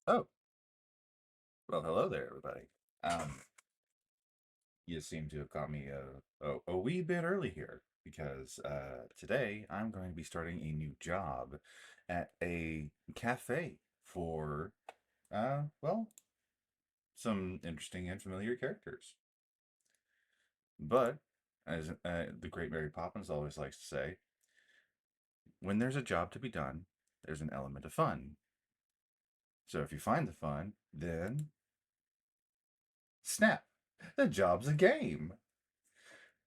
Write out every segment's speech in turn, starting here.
Oh, well, hello there, everybody. Um, you seem to have caught me a wee bit early here because today I'm going to be starting a new job at a cafe for, well, some interesting and familiar characters. But, as the great Mary Poppins always likes to say, when there's a job to be done, there's an element of fun. So if you find the fun, then snap! The job's a game!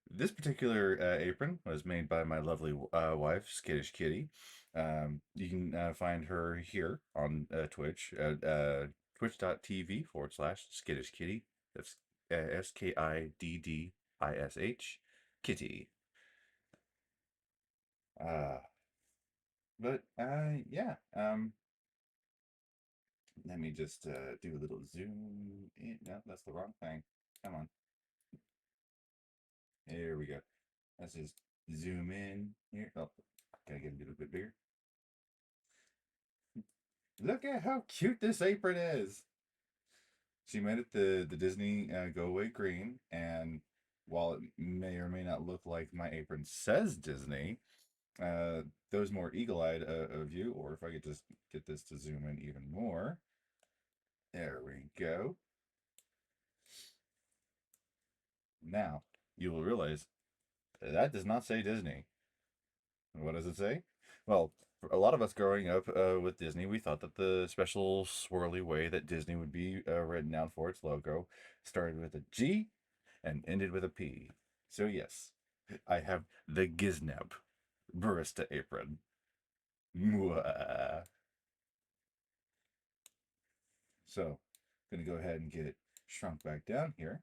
This particular apron was made by my lovely wife, Skittish Kitty. You can find her here on Twitch at twitch.tv/Skittish Kitty. That's SKIDDISH Kitty. Uh, yeah. Let me just do a little zoom in. No, that's the wrong thing. Come on. There we go. Let's just zoom in here. Oh, gotta get a little bit bigger. Look at how cute this apron is. She made it the Disney Go Away green, and while it may or may not look like my apron says Disney, those more eagle-eyed of you, or if I could just get this to zoom in even more, there we go. Now you will realize that does not say Disney. What does it say? Well, for a lot of us growing up with Disney, we thought that the special swirly way that Disney would be written out for its logo started with a G and ended with a P. So yes, I have the Giznap barista apron. Mwah. So, gonna go ahead and get it shrunk back down here.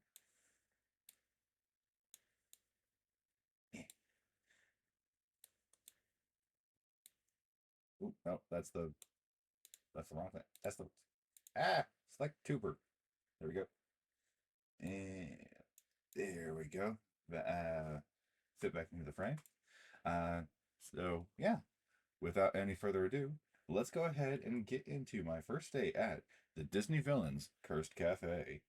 Ooh, no, that's the wrong thing. That's the select tuber. There we go. And there we go. Fit back into the frame. Uh, so yeah, without any further ado, let's go ahead and get into my first day at the Disney Villains Cursed Cafe.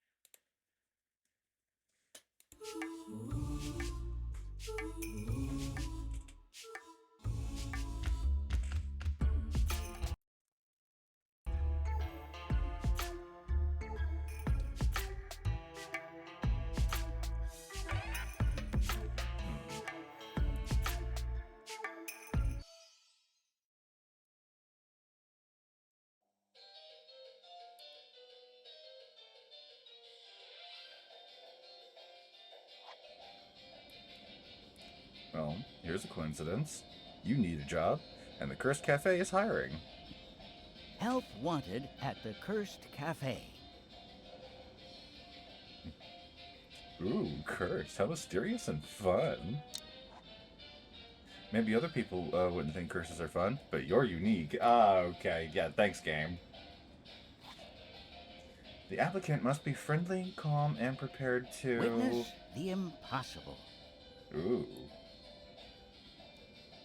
Well, here's a coincidence. You need a job, and the Cursed Cafe is hiring. Help wanted at the Cursed Cafe. Ooh, cursed. How mysterious and fun. Maybe other people wouldn't think curses are fun, but you're unique. Ah, okay. Yeah, thanks, game. The applicant must be friendly, calm, and prepared to... Witness the impossible. Ooh.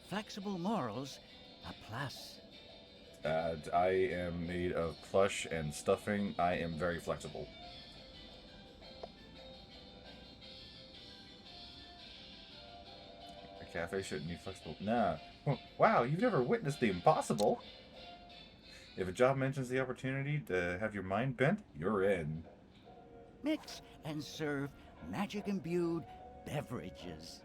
Flexible morals, a plus. I am made of plush and stuffing. I am very flexible. A cafe shouldn't be flexible. Nah. Wow, you've never witnessed the impossible. If a job mentions the opportunity to have your mind bent, you're in. Mix and serve magic-imbued beverages.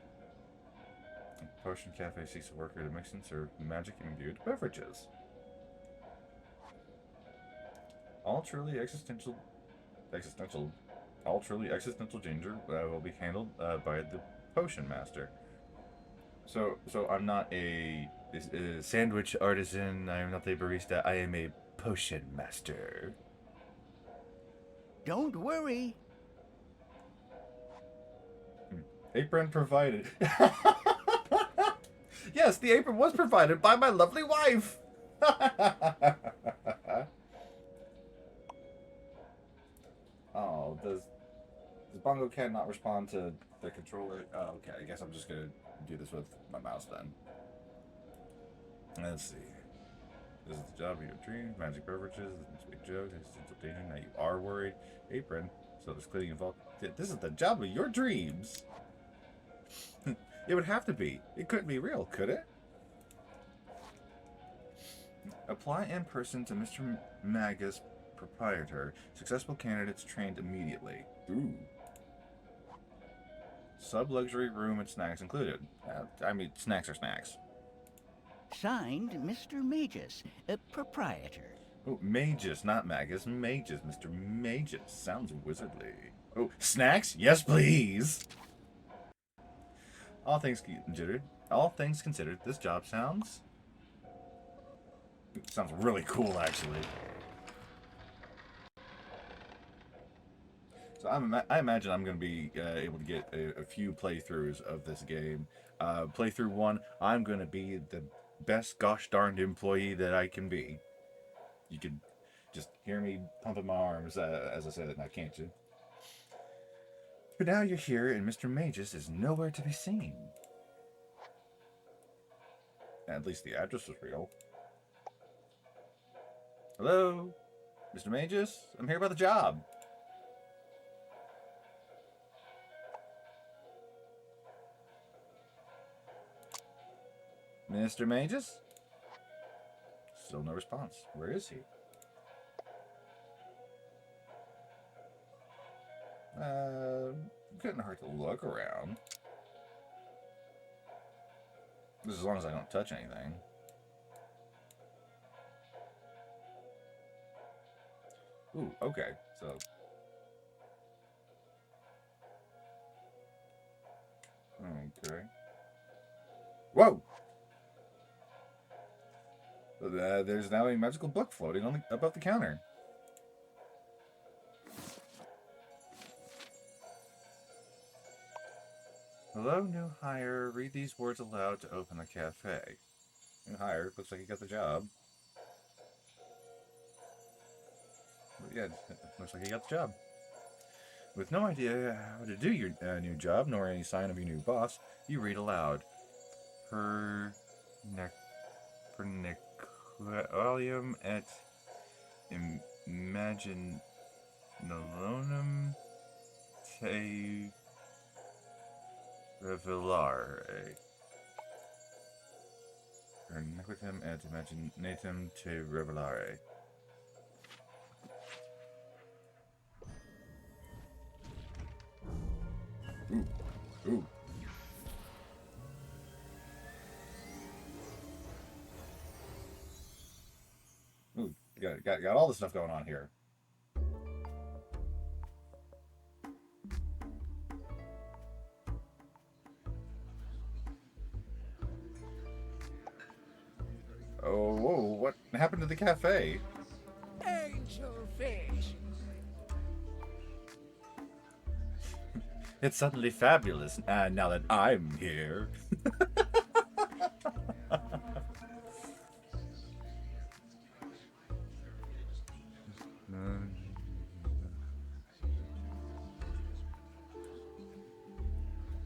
Potion Cafe seeks a worker to mix and serve magic-imbued beverages. All truly existential danger will be handled by the potion master. So I'm not a sandwich artisan. I am not a barista. I am a potion master. Don't worry. Apron provided. Yes, the apron was provided by my lovely wife. Oh, does Bongo Cat not respond to the controller? Oh, okay. I guess I'm just gonna do this with my mouse then. Let's see. This is the job of your dreams. Magic beverages. Big jokes. Existential danger. Now you are worried. Apron. So there's cleaning involved. This is the job of your dreams. It would have to be. It couldn't be real, could it? Apply in person to Mr. Magus, proprietor. Successful candidates trained immediately. Ooh. Sub-luxury room and snacks included. I mean, snacks are snacks. Signed, Mr. Magus, proprietor. Oh, Magus, not Magus. Magus, Mr. Magus. Sounds wizardly. Oh, snacks? Yes, please! All things considered, this job sounds really cool, actually. So I imagine I'm going to be able to get a few playthroughs of this game. Playthrough 1, I'm going to be the best gosh darned employee that I can be. You can just hear me pumping my arms as I say that now, can't you? But now you're here and Mr. Magus is nowhere to be seen. At least the address was real. Hello? Mr. Magus? I'm here about the job. Mr. Magus? Still no response. Where is he? Couldn't hurt to look around. As long as I don't touch anything. Ooh, okay, so... Okay. Whoa! There's now a magical book floating above the counter. Hello, new hire. Read these words aloud to open the cafe. New hire. Looks like you got the job. Yeah, looks like you got the job. With no idea how to do your new job, nor any sign of your new boss, you read aloud. Pernicolium et imaginolonum te revelare. Perniquitum et imaginatum te revelare. Ooh. Ooh. Ooh. Got all this stuff going on here. Oh, whoa, what happened to the cafe? Angelfish. It's suddenly fabulous now that I'm here.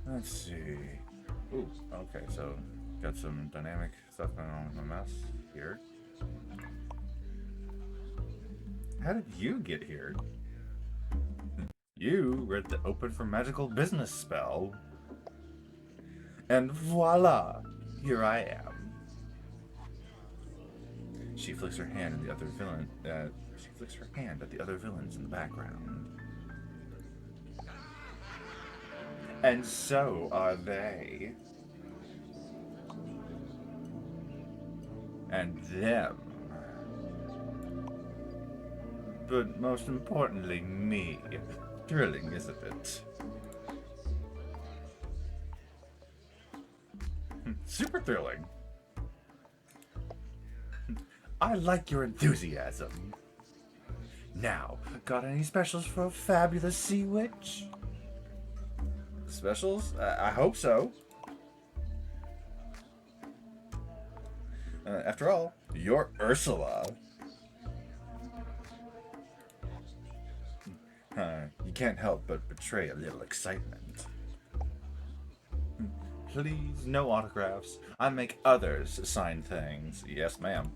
Let's see. Ooh, okay, so got some dynamic stuff going on with my mouse here. How did you get here? You read the open for magical business spell. And voila! Here I am. She flicks her hand at the other villain. She flicks her hand at the other villains in the background. And so are they. And them. But most importantly, me. Thrilling, isn't it? Super thrilling. I like your enthusiasm. Now, got any specials for a fabulous sea witch? Specials? I hope so. After all, you're Ursula. You can't help but betray a little excitement. Please, no autographs. I make others sign things. Yes, ma'am.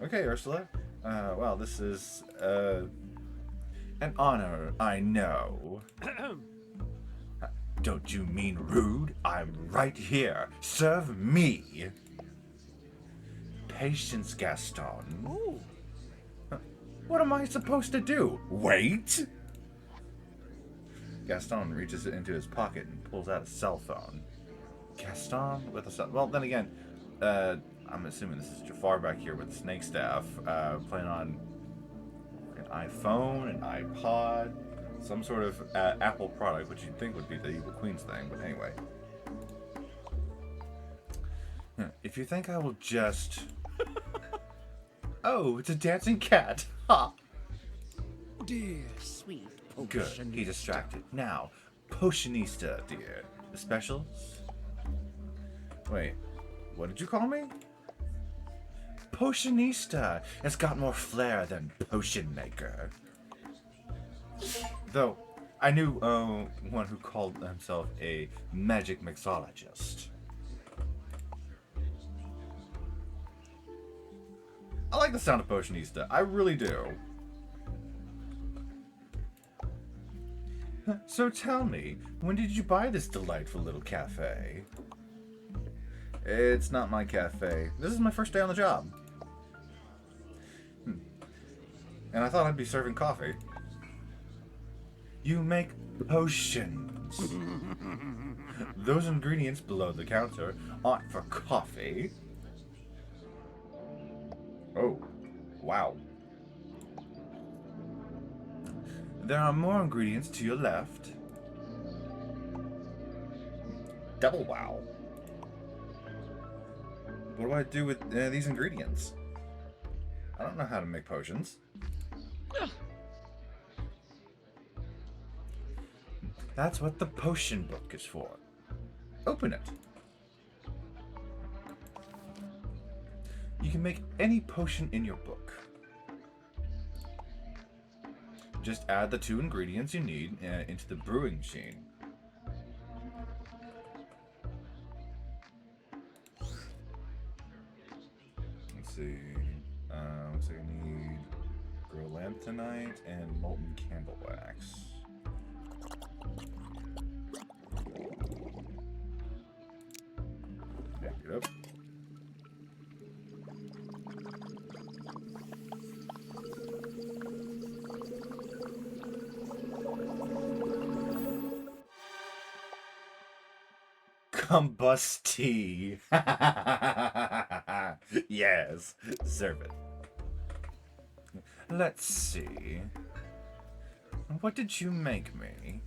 Okay, Ursula. Well, this is, an honor, I know. Don't you mean rude? I'm right here. Serve me. Patience, Gaston. Ooh. What am I supposed to do? Wait? Gaston reaches into his pocket and pulls out a cell phone. Gaston with a cell... Well, then again, I'm assuming this is Jafar back here with the snake staff, playing on an iPhone, an iPod, some sort of Apple product, which you'd think would be the Evil Queen's thing, but anyway. If you think I will just... Oh, it's a dancing cat! Ha! Dear sweet Good, Potionista. he distracted. Now, Potionista, dear. The specials? Wait, what did you call me? Potionista! It's got more flair than Potion Maker. Though, I knew one who called himself a magic mixologist. I like the sound of Potionista. I really do. So tell me, when did you buy this delightful little cafe? It's not my cafe. This is my first day on the job. And I thought I'd be serving coffee. You make potions. Those ingredients below the counter aren't for coffee. Oh, wow. There are more ingredients to your left. Double wow. What do I do with these ingredients? I don't know how to make potions. That's what the potion book is for. Open it. You can make any potion in your book. Just add the 2 ingredients you need into the brewing machine. Let's see. Looks like I need grow lanthanite and molten candle wax. Back it up. Combustii. Yes, serve it. Let's see. What did you make me?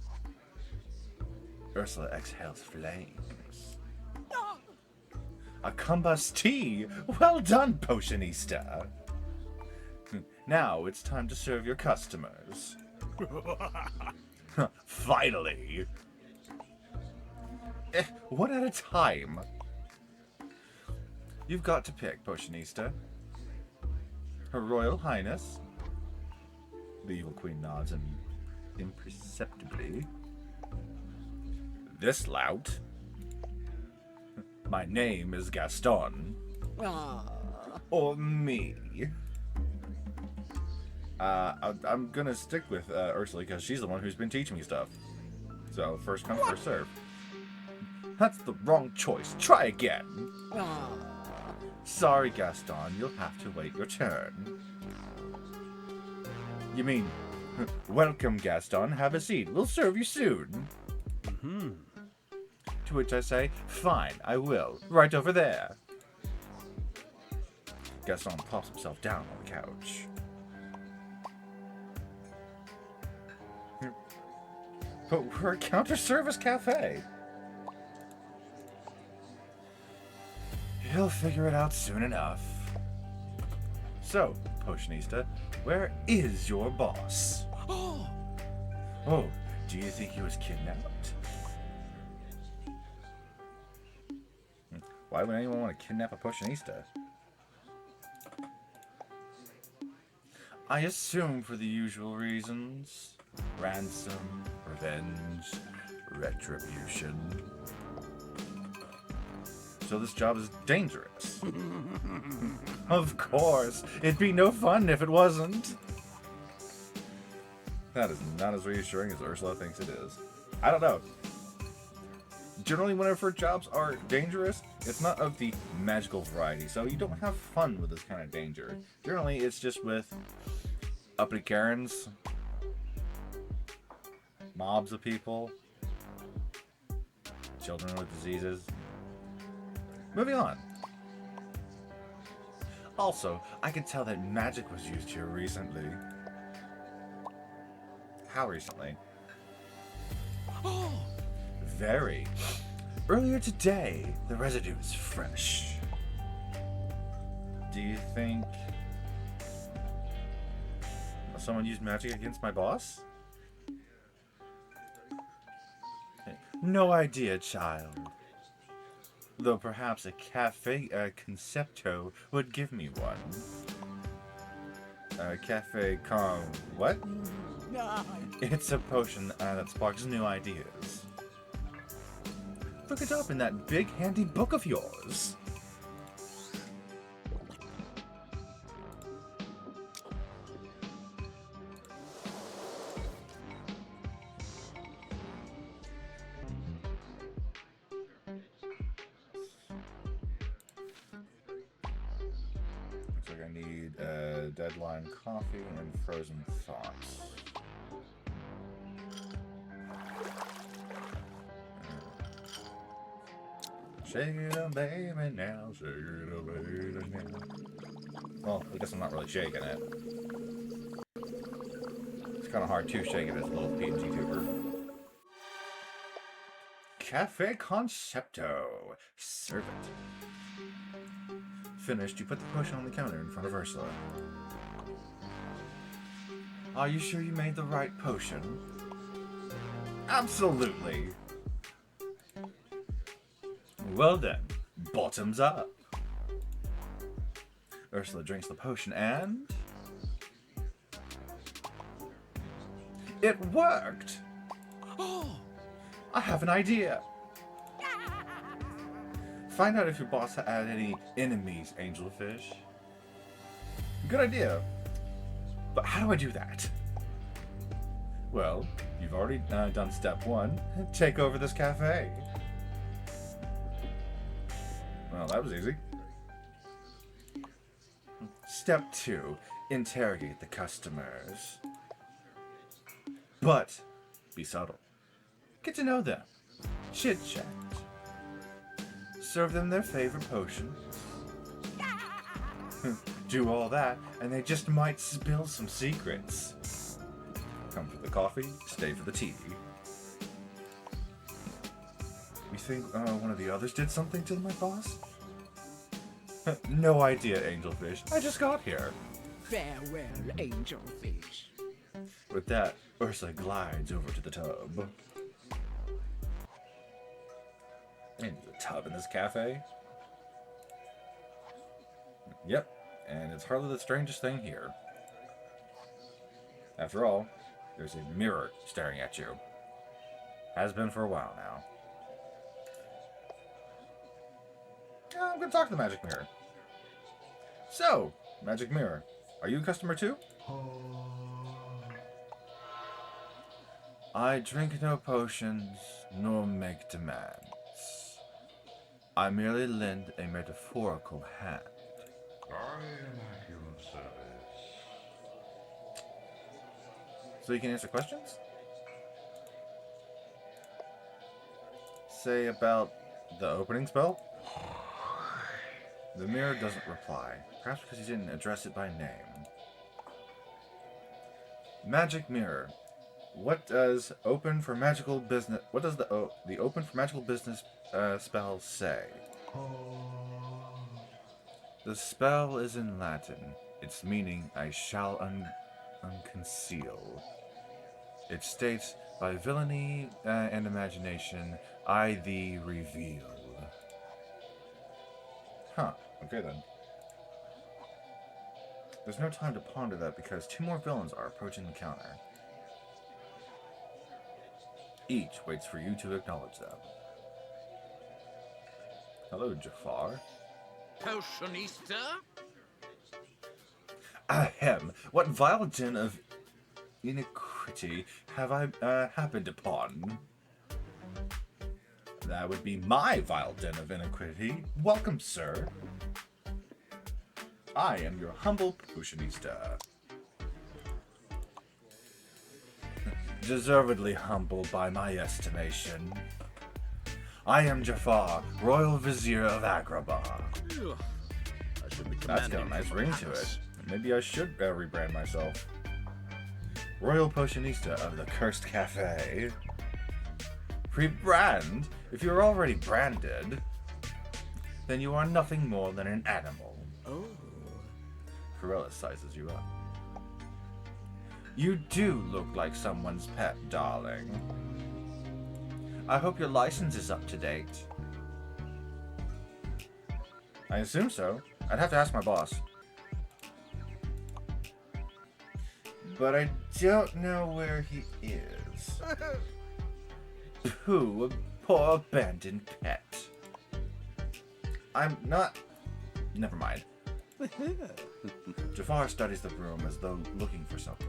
Ursula exhales flames. A combustee! Well done, Potionista! Now it's time to serve your customers. Finally! One at a time. You've got to pick, Potionista. Her Royal Highness. The evil queen nods imperceptibly. This lout. My name is Gaston. Ah. Or me. I'm gonna stick with Ursula because she's the one who's been teaching me stuff. So, first come, first serve. That's the wrong choice. Try again. Ah. Sorry, Gaston. You'll have to wait your turn. You mean, welcome, Gaston. Have a seat. We'll serve you soon. Mm-hmm. To which I say, fine, I will. Right over there. Gaston plops himself down on the couch. But we're a counter-service cafe. He'll figure it out soon enough. So, Potionista, where is your boss? Oh. Oh, do you think he was kidnapped? Why would anyone want to kidnap a Potionista? I assume for the usual reasons. Ransom, revenge, retribution. So this job is dangerous. Of course. It'd be no fun if it wasn't. That is not as reassuring as Ursula thinks it is. I don't know. Generally, whenever jobs are dangerous, it's not of the magical variety, so you don't have fun with this kind of danger. Generally, it's just with uppity Karens, mobs of people, children with diseases. Moving on. Also, I can tell that magic was used here recently. How recently? Oh. Very. Earlier today, the residue is fresh. Do you think someone used magic against my boss? No idea, child. Though perhaps a cafe concepto would give me one. Cafe con what? Ah. It's a potion that sparks new ideas. Look it up in that big handy book of yours. Looks like I need deadline coffee and frozen thoughts. Shake it up, baby, now. Shake it up, baby, now. Well, I guess I'm not really shaking it. It's kind of hard to shake it as a little PNG tuber. Cafe Concepto. Serve it. Finished, you put the potion on the counter in front of Ursula. Are you sure you made the right potion? Absolutely. Well then, bottoms up. Ursula drinks the potion and... it worked! Oh. I have an idea. Find out if your boss had any enemies, Angelfish. Good idea. But how do I do that? Well, you've already done step one. Take over this cafe. Well, that was easy. Step 2. Interrogate the customers. But be subtle. Get to know them. Chit-chat. Serve them their favorite potions. Do all that, and they just might spill some secrets. Come for the coffee, stay for the tea. You think one of the others did something to my boss? No idea, Angelfish. I just got here. Farewell, angelfish. With that, Ursa glides over to the tub. And there's a tub in this cafe? Yep, and it's hardly the strangest thing here. After all, there's a mirror staring at you. Has been for a while now. I'm gonna talk to the magic mirror. So, magic mirror, are you a customer too? I drink no potions, nor make demands. I merely lend a metaphorical hand. I am at your service. So you can answer questions? Say about the opening spell? The mirror doesn't reply, perhaps because he didn't address it by name. Magic mirror. What does open for magical business? What does the open for magical business spell say? The spell is in Latin. Its meaning I shall unconceal. It states, by villainy and imagination, I thee reveal. Huh, okay then. There's no time to ponder that because two more villains are approaching the counter. Each waits for you to acknowledge them. Hello, Jafar. Potionista? Ahem, what vile den of iniquity have I happened upon? That would be my vile den of iniquity. Welcome, sir. I am your humble potionista. Deservedly humble by my estimation. I am Jafar, Royal Vizier of Agrabah. Ugh. I should be That's got a commanding nice from ring to palace. it. Maybe I should rebrand myself. Royal Potionista of the Cursed Cafe. Rebrand? If you're already branded, then you are nothing more than an animal. Oh. Corella sizes you up. You do look like someone's pet, darling. I hope your license is up to date. I assume so. I'd have to ask my boss. But I don't know where he is. Pooh, a poor abandoned pet. I'm not... Never mind. Jafar studies the room as though looking for something.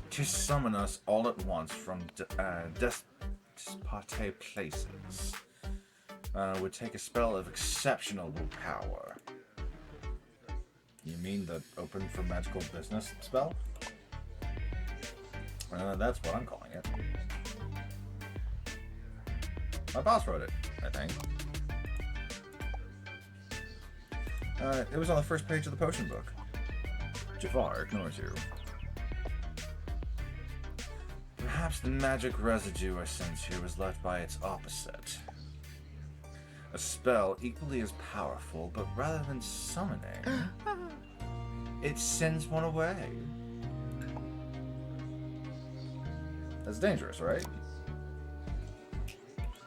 To summon us all at once from disparate places would take a spell of exceptional power. You mean the open for magical business spell? That's what I'm calling it. My boss wrote it, I think. It was on the first page of the potion book. Jafar ignores you. Perhaps the magic residue I sense here was left by its opposite. A spell equally as powerful, but rather than summoning, it sends one away. That's dangerous, right?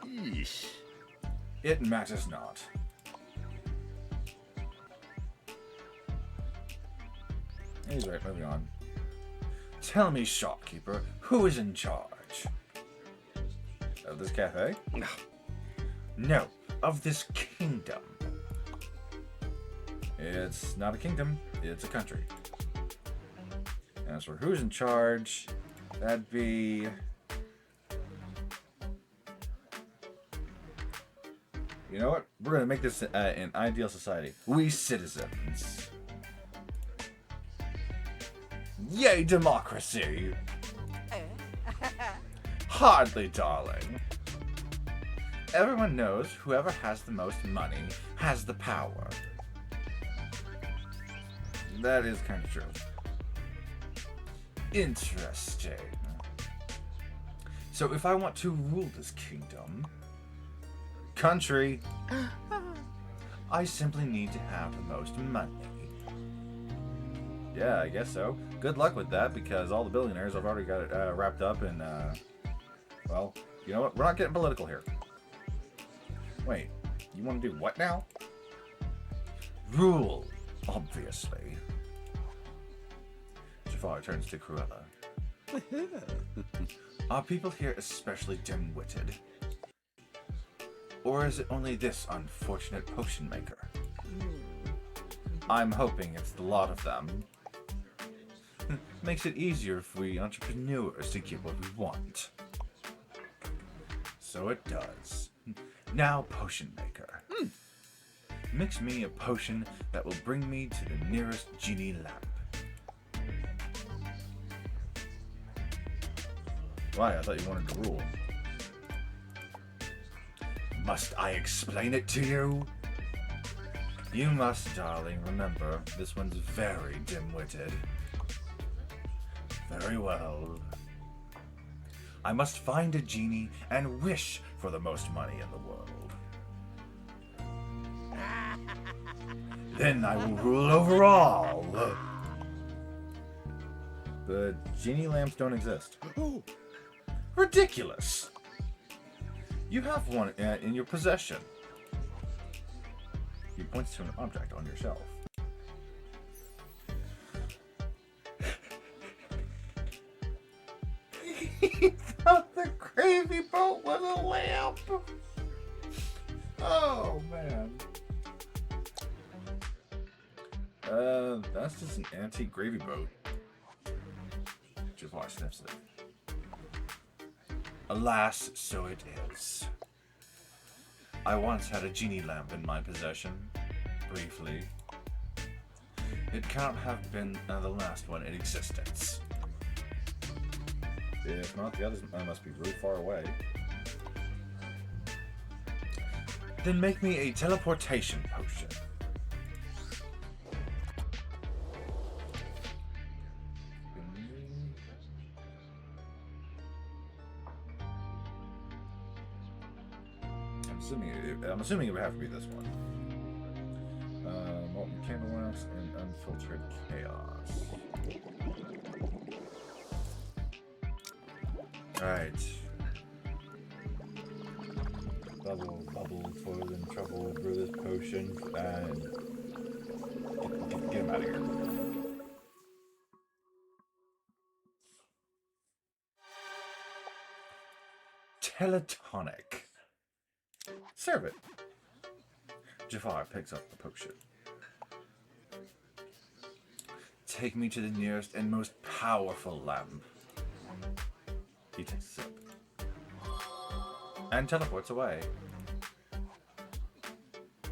Yeesh. It matters not. He's right, moving on. Tell me, shopkeeper, who is in charge? Of this cafe? No, of this kingdom. It's not a kingdom, it's a country. As for who's in charge, that'd be... You know what? We're gonna make this an ideal society. We citizens. Yay, democracy! Hardly, darling. Everyone knows whoever has the most money has the power. That is kind of true. Interesting. So if I want to rule this kingdom... Country! I simply need to have the most money. Yeah, I guess so. Good luck with that, because all the billionaires have already got it wrapped up in, well, you know what? We're not getting political here. Wait, you want to do what now? Rule, obviously. Jafar turns to Cruella. Are people here especially dim-witted? Or is it only this unfortunate potion maker? I'm hoping it's the lot of them. Makes it easier for we entrepreneurs to get what we want. So it does. Now, potion maker. Mix me a potion that will bring me to the nearest genie lamp. Why? I thought you wanted to rule. Must I explain it to you? You must, darling. Remember, this one's very dim-witted. Very well. I must find a genie and wish for the most money in the world. Then I will rule over all. The genie lamps don't exist. Ridiculous! You have one in your possession. He points to an object on your shelf. He thought the gravy boat was a lamp! Oh, man. That's just an antique gravy boat. Jafar sniffs it. Alas, so it is. I once had a genie lamp in my possession, briefly. It cannot have been the last one in existence. If not, the others must be really far away. Then make me a teleportation potion. I'm assuming it would have to be this one. Molten candle wax and unfiltered chaos. Alright. Bubble, toil and trouble, brew this potion, and get him out of here. Teletonic. Serve it. Jafar picks up the potion. Take me to the nearest and most powerful lamp. He takes a sip. And teleports away.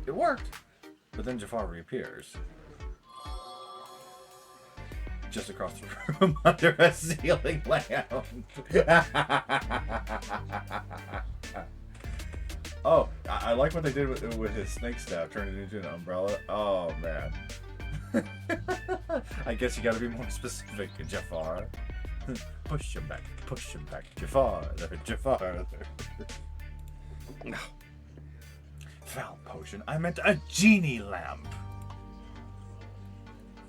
It worked! But then Jafar reappears. Just across the room under a ceiling lamp. Oh, I like what they did with his snake staff, turning it into an umbrella. Oh, man. I guess you gotta be more specific, Jafar. Push him back, Jafar. Jafar. Foul potion. I meant a genie lamp.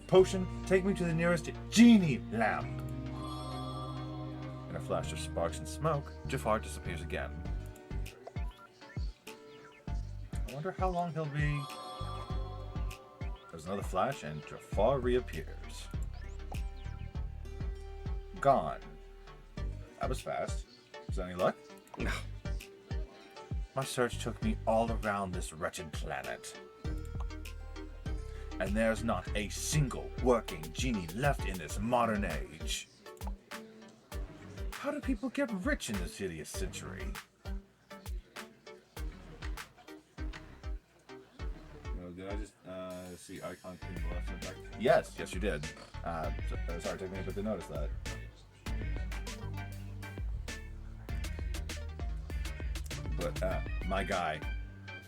Potion, take me to the nearest genie lamp. In a flash of sparks and smoke, Jafar disappears again. I wonder how long he'll be. There's another flash and Jafar reappears. Gone. That was fast. Is that any luck? No. My search took me all around this wretched planet. And there's not a single working genie left in this modern age. How do people get rich in this hideous century? Did I just see icon in the left and back? Yes, you did. Sorry, it took me a bit to notice that. But, my guy,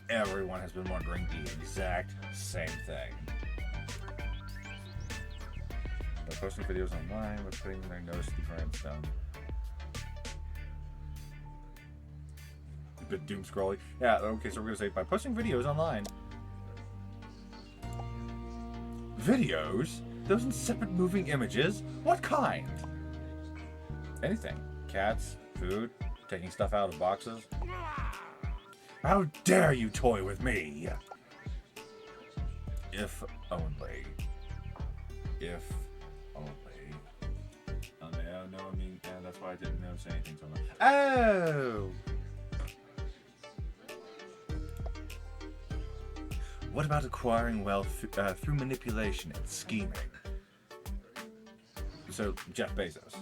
everyone has been wondering the exact same thing. By posting videos online, by putting their nose to the grindstone. A bit doom scrolly. Yeah, okay, so we're gonna say by posting videos online. Videos? Those insipid moving images? What kind? Anything. Cats, food, taking stuff out of boxes. How dare you toy with me? If only. If only. No, I mean, and that's why I didn't notice anything so much. Oh! What about acquiring wealth through manipulation and scheming? So, Jeff Bezos.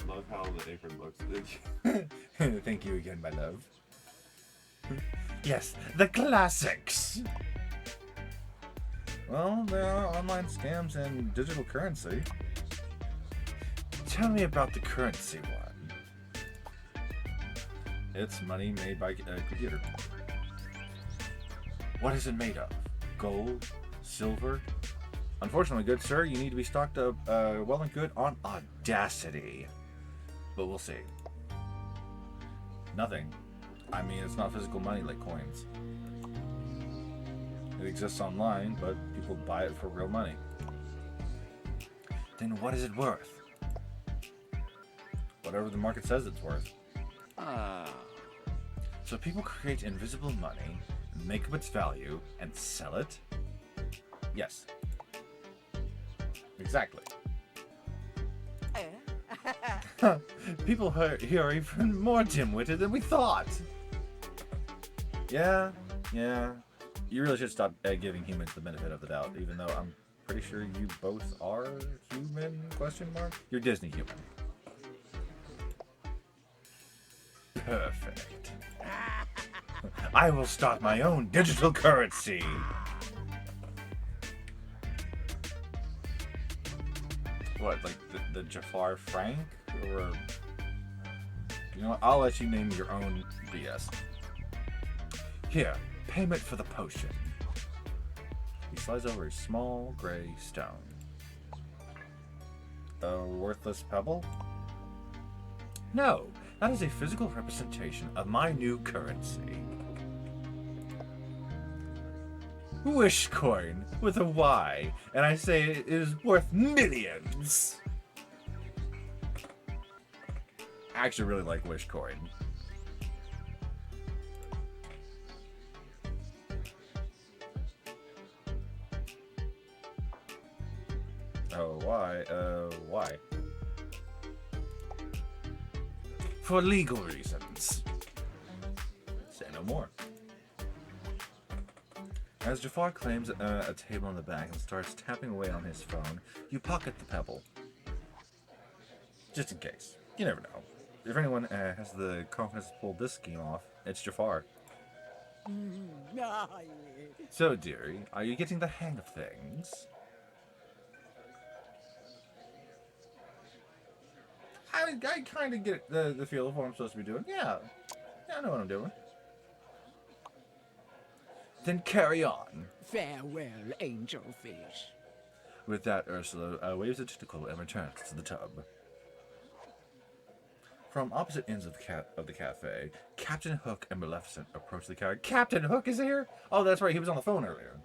Love how the apron looks. Thank you again, my love. Yes, the classics! Well, there are online scams and digital currency. Tell me about the currency one. It's money made by a computer. What is it made of? Gold? Silver? Unfortunately, good sir, you need to be stocked up well and good on Audacity. But we'll see. Nothing. I mean, it's not physical money like coins. It exists online, but people buy it for real money. Then what is it worth? Whatever the market says it's worth. So people create invisible money, make up its value, and sell it? Yes. Exactly. People here are even more dim-witted than we thought. Yeah. You really should stop giving humans the benefit of the doubt, even though I'm pretty sure you both are human, question mark? You're Disney human. Perfect. I will start my own digital currency. What, like the Jafar Frank? Or, you know what, I'll let you name your own BS. Here, payment for the potion. He slides over a small gray stone. A worthless pebble? No, that is a physical representation of my new currency. Wish coin with a Y, and I say it is worth millions. I actually really like Wish coin. Oh, why? Why? For legal reasons. Say no more. As Jafar claims a table in the back and starts tapping away on his phone, you pocket the pebble. Just in case. You never know. If anyone has the confidence to pull this scheme off, it's Jafar. So, dearie, are you getting the hang of things? I kind of get the feel of what I'm supposed to be doing. Yeah, I know what I'm doing. Then carry on. Farewell, angelfish. With that, Ursula waves a tentacle and returns to the tub. From opposite ends of the cafe, Captain Hook and Maleficent approach the car. Captain Hook is here? Oh, that's right. He was on the phone earlier.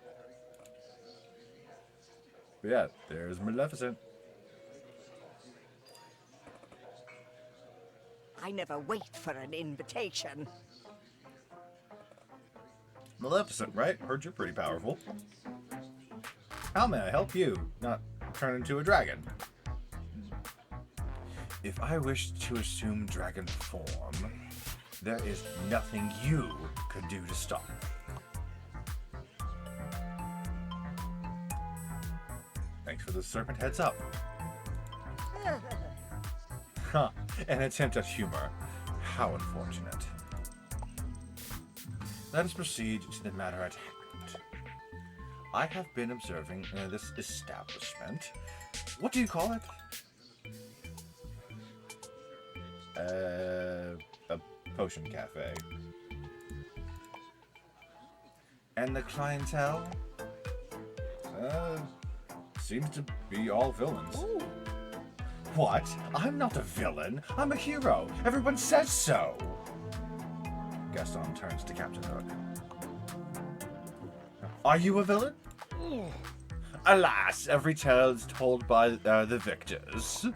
But yeah, there's Maleficent. I never wait for an invitation. Maleficent, right? Heard you're pretty powerful. How may I help you not turn into a dragon? If I wish to assume dragon form, there is nothing you could do to stop me. Thanks for the serpent heads up. Huh, an attempt at humor. How unfortunate. Let us proceed to the matter at hand. I have been observing this establishment. What do you call it? A potion cafe. And the clientele? Seems to be all villains. Ooh. What? I'm not a villain. I'm a hero. Everyone says so. Gaston turns to Captain Hook. Are you a villain? Alas, every tale is told by the victors.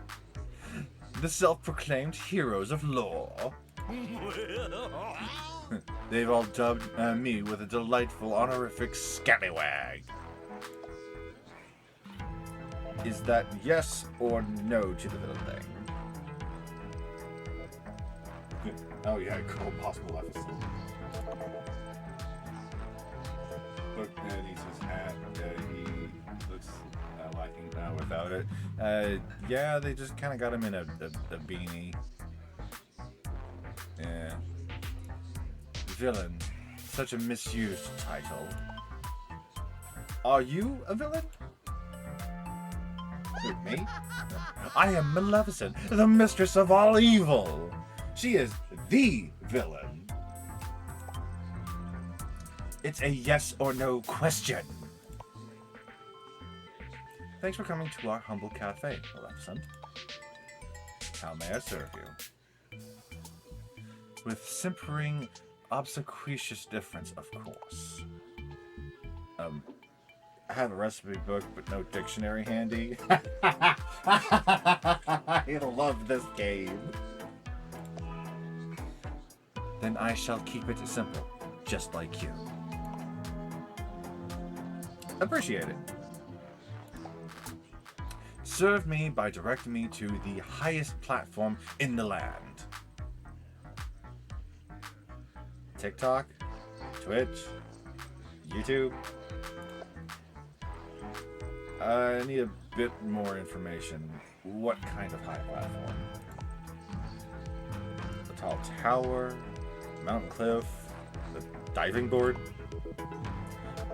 The self-proclaimed heroes of lore. They've all dubbed me with a delightful honorific scallywag. Is that yes or no to the villain thing? Oh yeah, cool, possible episode. Look, he's his hat. He looks lacking without it. Yeah, they just kind of got him in a beanie. Yeah. Villain. Such a misused title. Are you a villain? Who, me? I am Maleficent, the mistress of all evil. She is the villain. It's a yes or no question. Thanks for coming to our humble cafe, Maleficent. How may I serve you? With simpering, obsequious difference, of course. I have a recipe book, but no dictionary handy. You'll love this game. Then I shall keep it simple, just like you. Appreciate it. Serve me by directing me to the highest platform in the land. TikTok, Twitch, YouTube. I need a bit more information. What kind of high platform? The tall tower, mountain cliff, the diving board?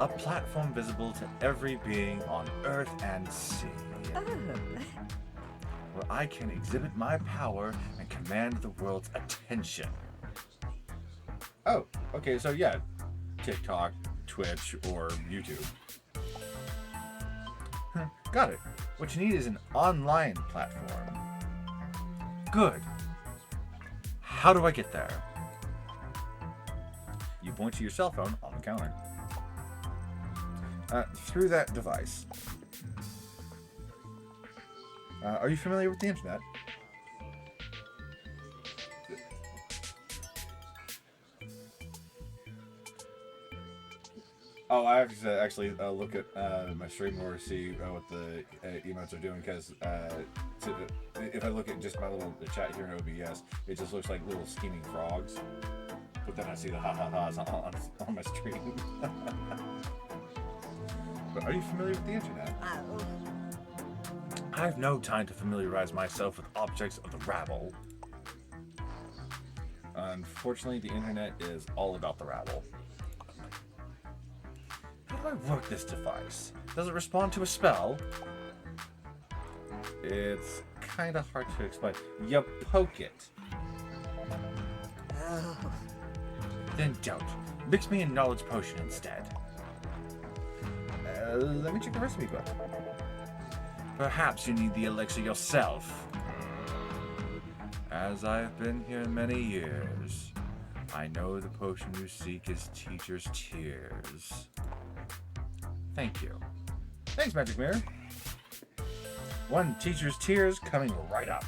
A platform visible to every being on earth and sea. Where I can exhibit my power and command the world's attention. Oh, okay, so yeah, TikTok, Twitch, or YouTube. Got it. What you need is an online platform. Good. How do I get there? You point to your cell phone on the counter. Through that device. Are you familiar with the internet? Oh, I have to actually look at my stream or see what the emotes are doing, because if I look at just my little chat here in OBS, it just looks like little scheming frogs. But then I see the ha-ha-has on my stream. But are you familiar with the internet? I have no time to familiarize myself with objects of the rabble. Unfortunately, the internet is all about the rabble. How do I work this device? Does it respond to a spell? It's kind of hard to explain. You poke it. Oh. Then don't. Mix me a knowledge potion instead. Let me check the recipe book. Perhaps you need the elixir yourself. As I've been here many years, I know the potion you seek is Teacher's Tears. Thank you. Thanks, Magic Mirror. One Teacher's Tears coming right up.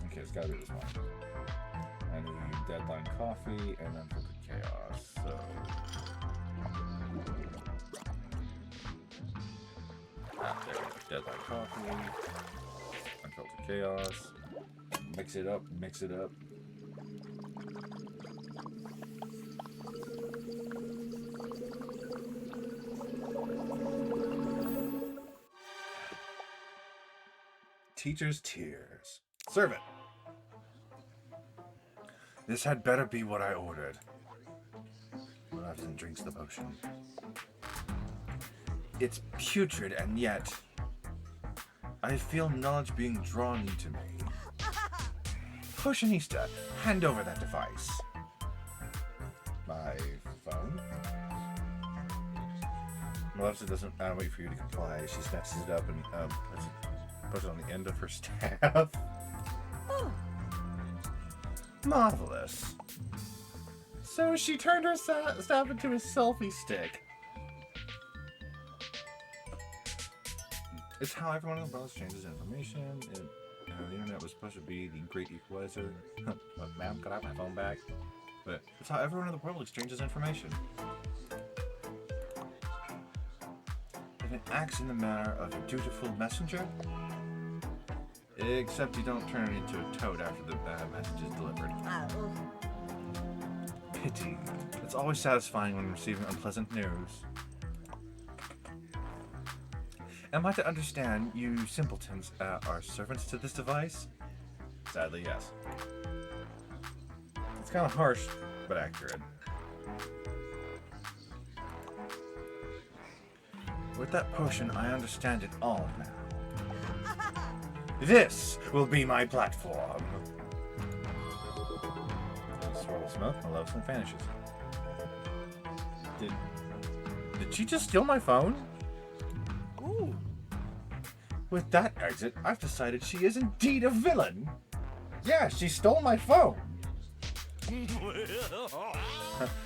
Okay, it's gotta be this one. I need Deadline Coffee and Unfiltered Chaos, so... there we go. Deadline Coffee, Unfiltered Chaos. Mix it up, mix it up. Teacher's Tears. Serve it. This had better be what I ordered. Maleficent drinks the potion. It's putrid, and yet I feel knowledge being drawn to me. Potionista, hand over that device. My phone? Maleficent doesn't wait for you to comply. She snatches it up and puts it on the end of her staff. Oh. Marvelous. So she turned her staff into a selfie stick. It's how everyone in the world exchanges information. The internet was supposed to be the great equalizer. Ma'am, could I have my phone back? But it's how everyone in the world exchanges information. And it acts in the manner of a dutiful messenger. Except you don't turn it into a toad after the message is delivered. Oh. Pity. It's always satisfying when receiving unpleasant news. Am I to understand you simpletons are servants to this device? Sadly, yes. It's kind of harsh, but accurate. With that potion, I understand it all now. This will be my platform. A swirl of smoke, my love, and vanishes. Did she just steal my phone? Ooh. With that exit, I've decided she is indeed a villain. Yeah, she stole my phone.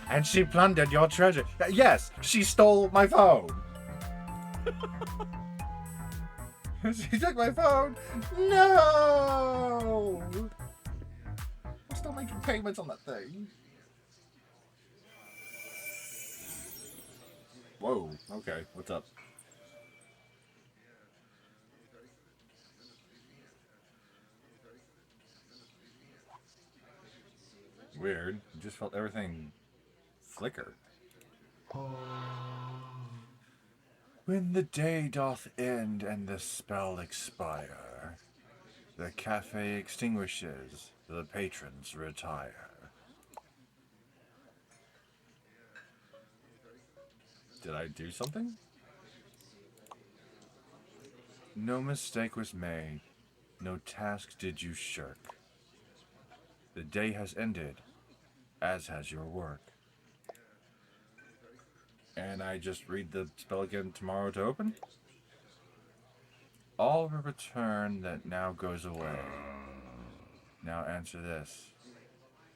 And she plundered your treasure. Yes, she stole my phone. She took my phone. No! I'm still making payments on that thing. Whoa, okay, what's up? Weird. I just felt everything flicker. When the day doth end and the spell expire, the cafe extinguishes, the patrons retire. Did I do something? No mistake was made. No task did you shirk. The day has ended, as has your work. And I just read the spell again tomorrow to open? All will return that now goes away. Now answer this.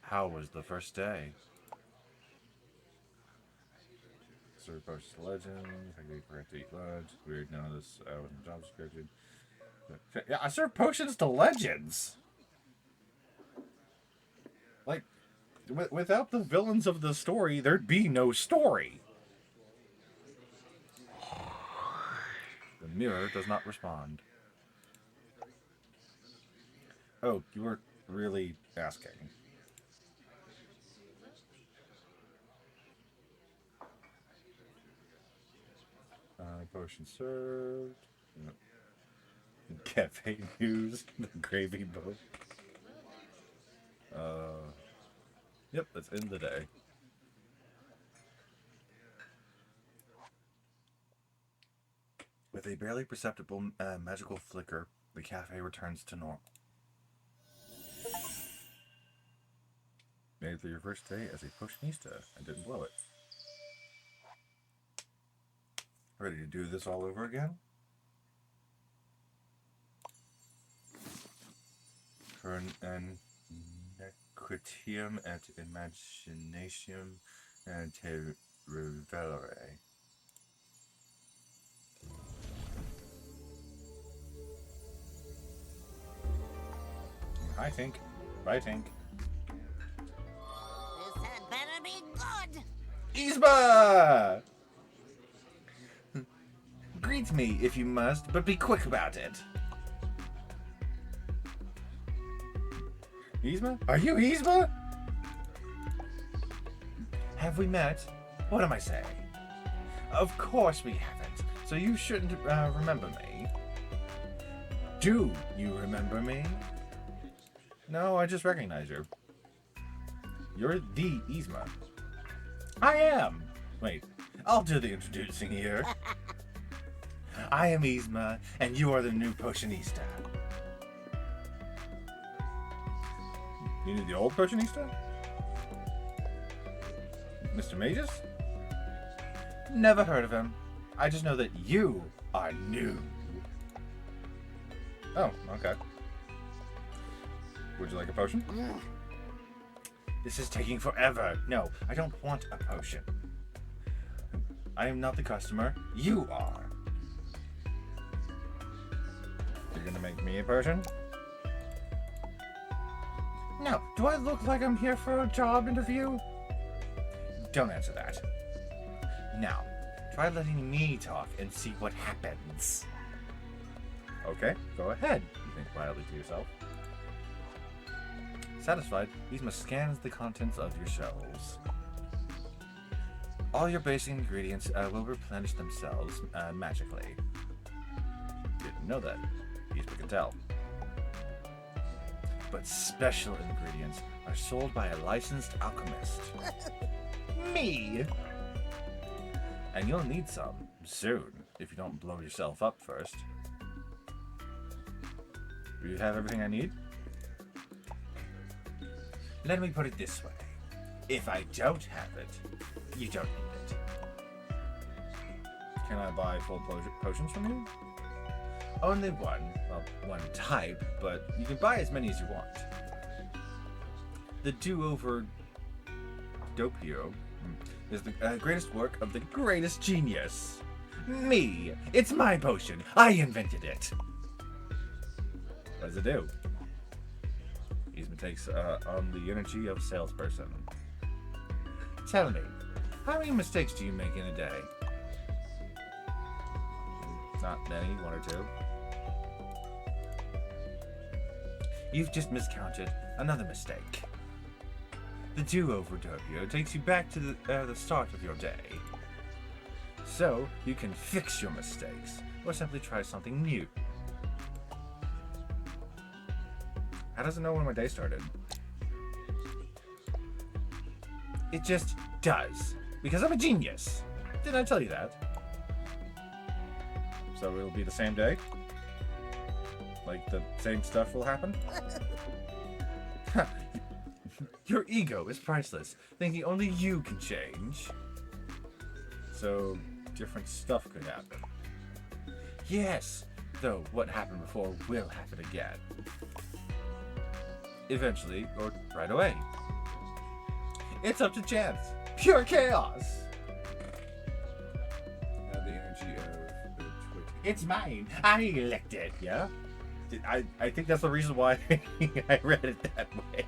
How was the first day? Serve potions to legend. I can forget to eat lunch. Weird, none of this wasn't job description. Yeah, I serve potions to legends! Like, without the villains of the story, there'd be no story. The mirror does not respond. Oh, you were really asking. Potion served. Cafe news. The gravy boat. Yep, that's in the day. With a barely perceptible magical flicker, the cafe returns to normal. Made it through your first day as a potionista and didn't blow it. Ready to do this all over again? For an nequitium et imaginatium te revelare. Hi, Tink. Bye, Tink. This had better be good. Yzma! Greet me if you must, but be quick about it. Yzma? Are you Yzma? Have we met? What am I saying? Of course we haven't, so you shouldn't remember me. Do you remember me? No, I just recognize you. You're the Yzma. I am! Wait, I'll do the introducing here. I am Yzma, and you are the new potionista. You need the old potionista? Mr. Magus? Never heard of him. I just know that you are new. Oh, okay. Would you like a potion? This is taking forever. No, I don't want a potion. I am not the customer. You are. You're gonna make me a potion? No. Do I look like I'm here for a job interview? Don't answer that. Now, try letting me talk and see what happens. Okay, go ahead, you think quietly to yourself. Satisfied, Yzma scans the contents of your shelves. All your basic ingredients will replenish themselves magically. Didn't know that. Yzma can tell. But special ingredients are sold by a licensed alchemist. Me! And you'll need some soon if you don't blow yourself up first. Do you have everything I need? Let me put it this way. If I don't have it, you don't need it. Can I buy full potions from you? Only one. Well, one type, but you can buy as many as you want. The Do-Over Doppio is the greatest work of the greatest genius. Me! It's my potion. I invented it. What does it do? Yzma takes on the energy of a salesperson. Tell me, how many mistakes do you make in a day? Not many, one or two. You've just miscounted another mistake. The Do-Over Doppio takes you back to the start of your day. So, you can fix your mistakes, or simply try something new. How does it know when my day started? It just does. Because I'm a genius. Didn't I tell you that? So it'll be the same day? Like the same stuff will happen? Your ego is priceless, thinking only you can change. So different stuff could happen. Yes, though what happened before will happen again. Eventually, or right away. It's up to chance. Pure chaos. The energy of the twitch. It's mine. I elect it. Yeah? I think that's the reason why I read it that way.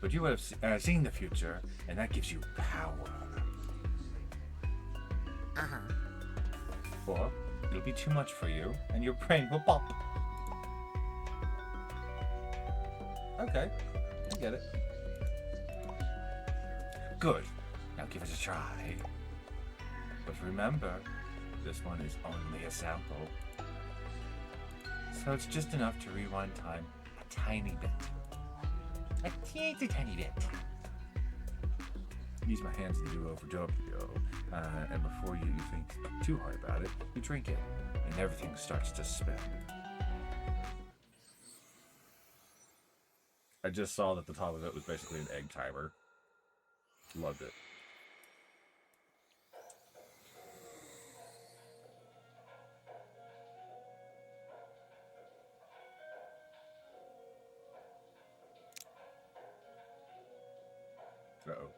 But you would have seen the future, and that gives you power. Or it'll be too much for you, and your brain will pop. Okay, I get it. Good. Now give it a try. But remember, this one is only a sample. So it's just enough to rewind time a tiny bit. A teensy tiny bit. Use my hands to do over Doppio, and before you think too hard about it, you drink it, and everything starts to spin. I just saw that the top of it was basically an egg timer. Loved it. Uh-oh.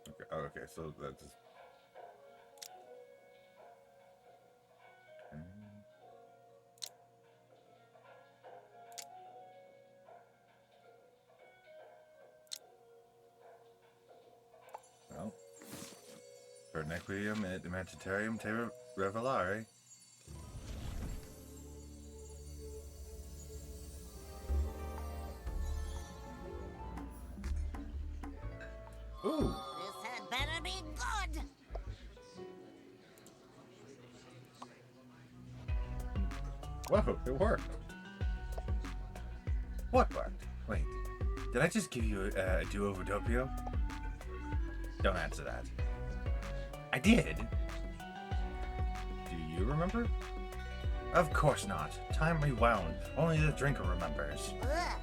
Okay, oh, okay, so that's... Well, per nequium et imaginarium te revelare. Ooh! This had better be good. Whoa, it worked. What worked? Wait, did I just give you a Do-Over Doppio? Don't answer that. I did. Do you remember? Of course not. Time rewound. Only the drinker remembers. Ugh.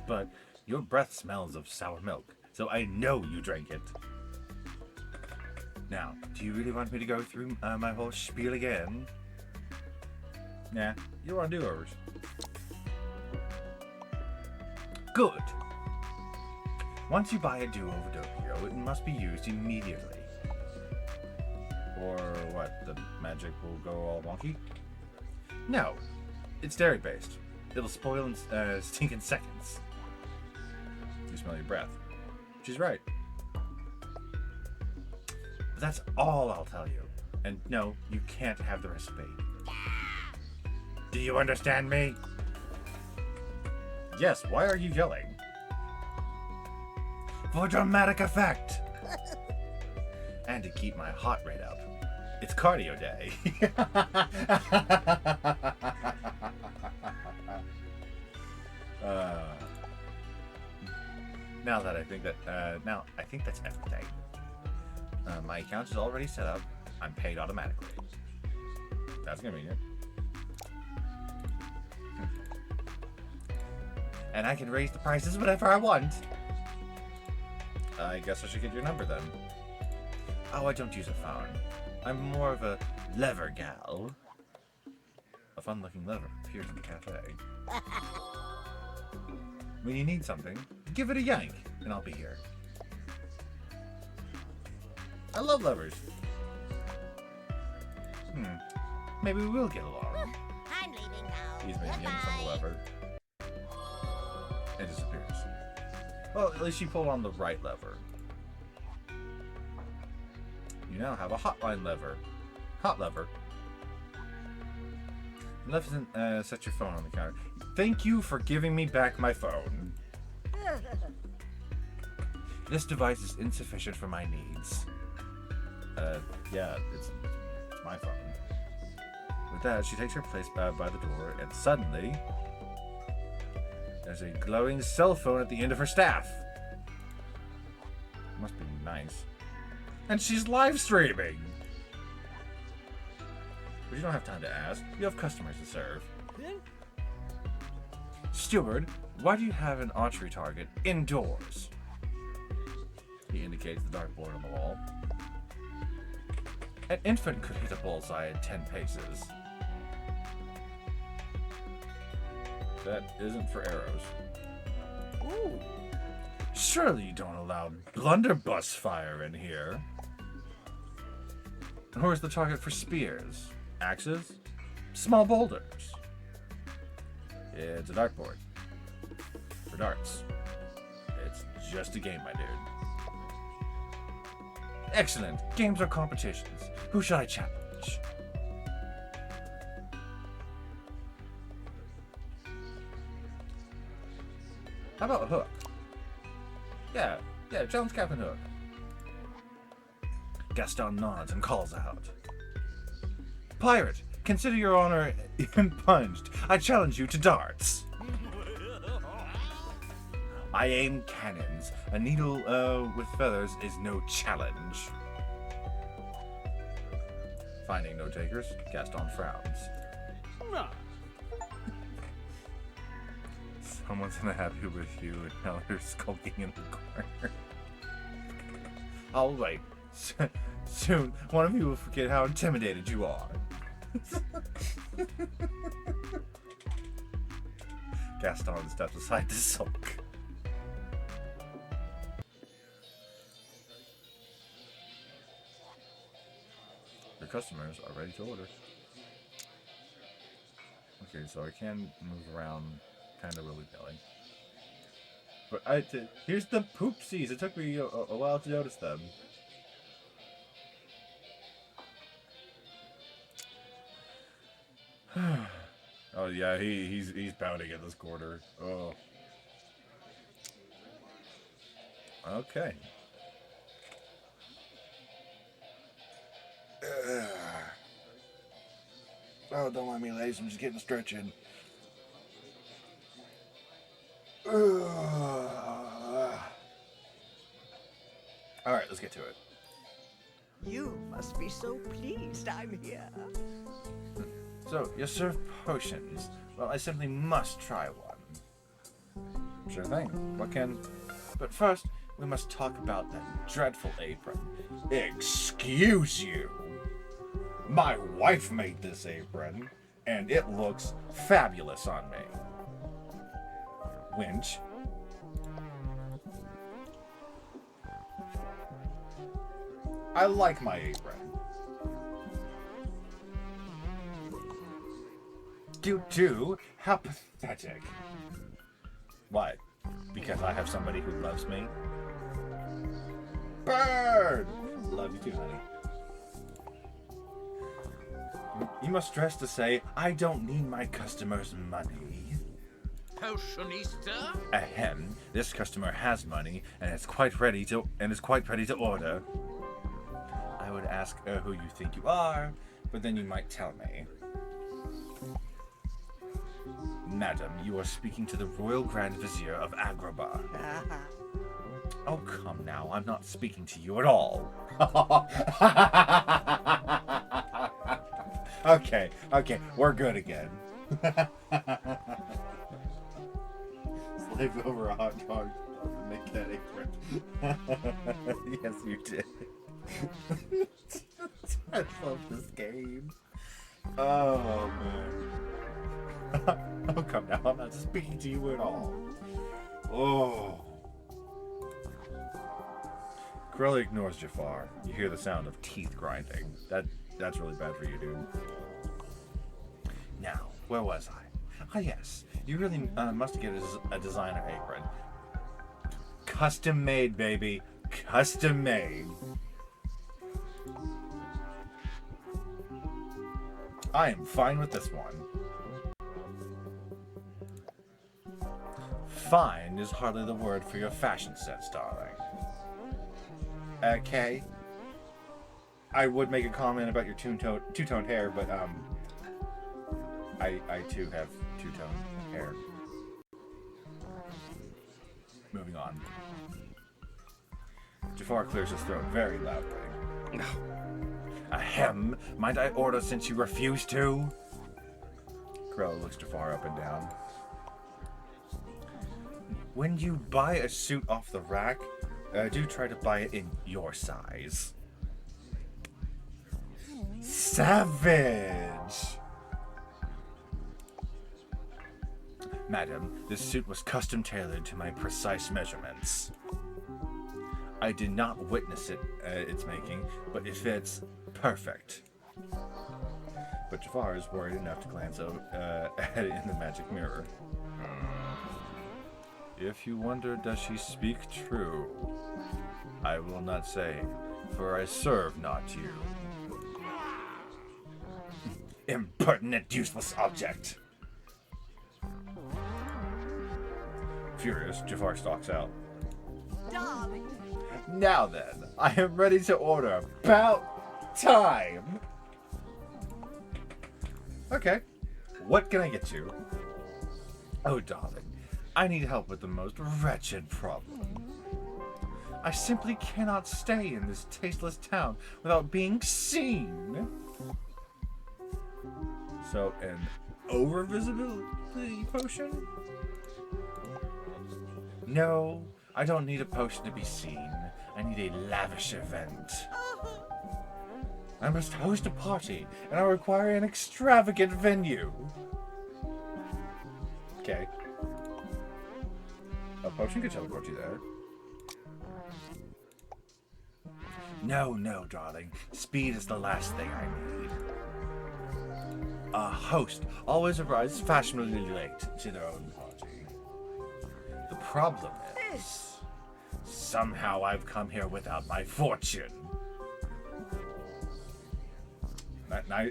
But your breath smells of sour milk, so I know you drank it. Now, do you really want me to go through my whole spiel again? Nah, you don't want to do overs. Good. Once you buy a do-over Doppio, it must be used immediately. Or what, the magic will go all wonky? No, it's dairy-based. It'll spoil and stink in seconds. You smell your breath. She's right. But that's all I'll tell you. And no, you can't have the recipe. Do you understand me? Yes, why are you yelling? For dramatic effect! And to keep my heart rate up. It's cardio day. Now that I think that, I think that's everything. My account is already set up. I'm paid automatically. That's convenient. And I can raise the prices whenever I want. I guess I should get your number then. Oh, I don't use a phone. I'm more of a lever gal. A fun-looking lever appears in the cafe. When you need something, give it a yank, and I'll be here. I love levers. Maybe we will get along. I'm leaving now. He's been yanks on the lever. And disappears. Well, at least you pulled on the right lever. You now have a hotline lever. Hot lever. Left set your phone on the counter. Thank you for giving me back my phone. This device is insufficient for my needs. Yeah, it's my phone. With that, she takes her place by the door, and suddenly, there's a glowing cell phone at the end of her staff. Must be nice. And she's live streaming! But you don't have time to ask. You have customers to serve. Steward, why do you have an archery target indoors? He indicates the dartboard on the wall. An infant could hit a bullseye at 10 paces. That isn't for arrows. Ooh. Surely you don't allow blunderbuss fire in here. Or is the target for spears? Axes? Small boulders? It's a dartboard. For darts. It's just a game, my dude. Excellent. Games are competitions. Who shall I challenge? How about Hook? Yeah, challenge Captain Hook. Gaston nods and calls out. Pirate, consider your honor impunged. I challenge you to darts. I aim cannons. A needle with feathers is no challenge. Finding no takers, Gaston frowns. Someone's unhappy with you, and now they're skulking in the corner. I'll wait. Soon, one of you will forget how intimidated you are. Gaston steps aside to sulk. Your customers are ready to order. Okay, so I can move around kind of willy-nilly. But here's the poopsies. It took me a while to notice them. Oh yeah, he's pounding in this corner. Oh. Okay. Oh, don't mind me, ladies. I'm just getting a stretch in. Alright, let's get to it. You must be so pleased I'm here. So, you serve potions. Well, I simply must try one. Sure thing. What can... But first, we must talk about that dreadful apron. Excuse you! My wife made this apron. And it looks fabulous on me. Winch. I like my apron. Do, how pathetic. What? Because I have somebody who loves me? Bird! Love you too, honey. You must dress to say, I don't need my customers' money. Potionista? Ahem. This customer has money and is quite ready to order. I would ask who you think you are, but then you might tell me. Madam, you are speaking to the Royal Grand Vizier of Agrabah. Oh, come now. I'm not speaking to you at all. Okay. We're good again. Slave over a hot dog to make that apron. Yes, you did. I love this game. Oh, man. Oh, come now. I'm not speaking to you at all. Oh. Corelli ignores Jafar. You hear the sound of teeth grinding. That's really bad for you, dude. Now, where was I? Ah, yes. You really must get a designer apron. Custom made, baby. Custom made. I am fine with this one. Fine is hardly the word for your fashion sense, darling. Okay. I would make a comment about your two-toned hair, but I too have two-toned hair. Moving on. Jafar clears his throat very loudly. Ahem, might I order since you refuse to? Crow looks Jafar up and down. When you buy a suit off the rack, do try to buy it in your size. Savage! Madam, this suit was custom tailored to my precise measurements. I did not witness its making, but it fits perfect. But Jafar is worried enough to glance at it in the magic mirror. If you wonder, does she speak true? I will not say, for I serve not you. Impertinent, useless object! Furious, Jafar stalks out. Darling. Now then, I am ready to order. About time! Okay, what can I get you? Oh, darling, I need help with the most wretched problem. I simply cannot stay in this tasteless town without being seen. So, an over-visibility potion? No, I don't need a potion to be seen. I need a lavish event. I must host a party, and I require an extravagant venue. Okay. A potion could teleport you there. No, darling. Speed is the last thing I need. A host always arrives fashionably late to their own party. The problem is, somehow I've come here without my fortune.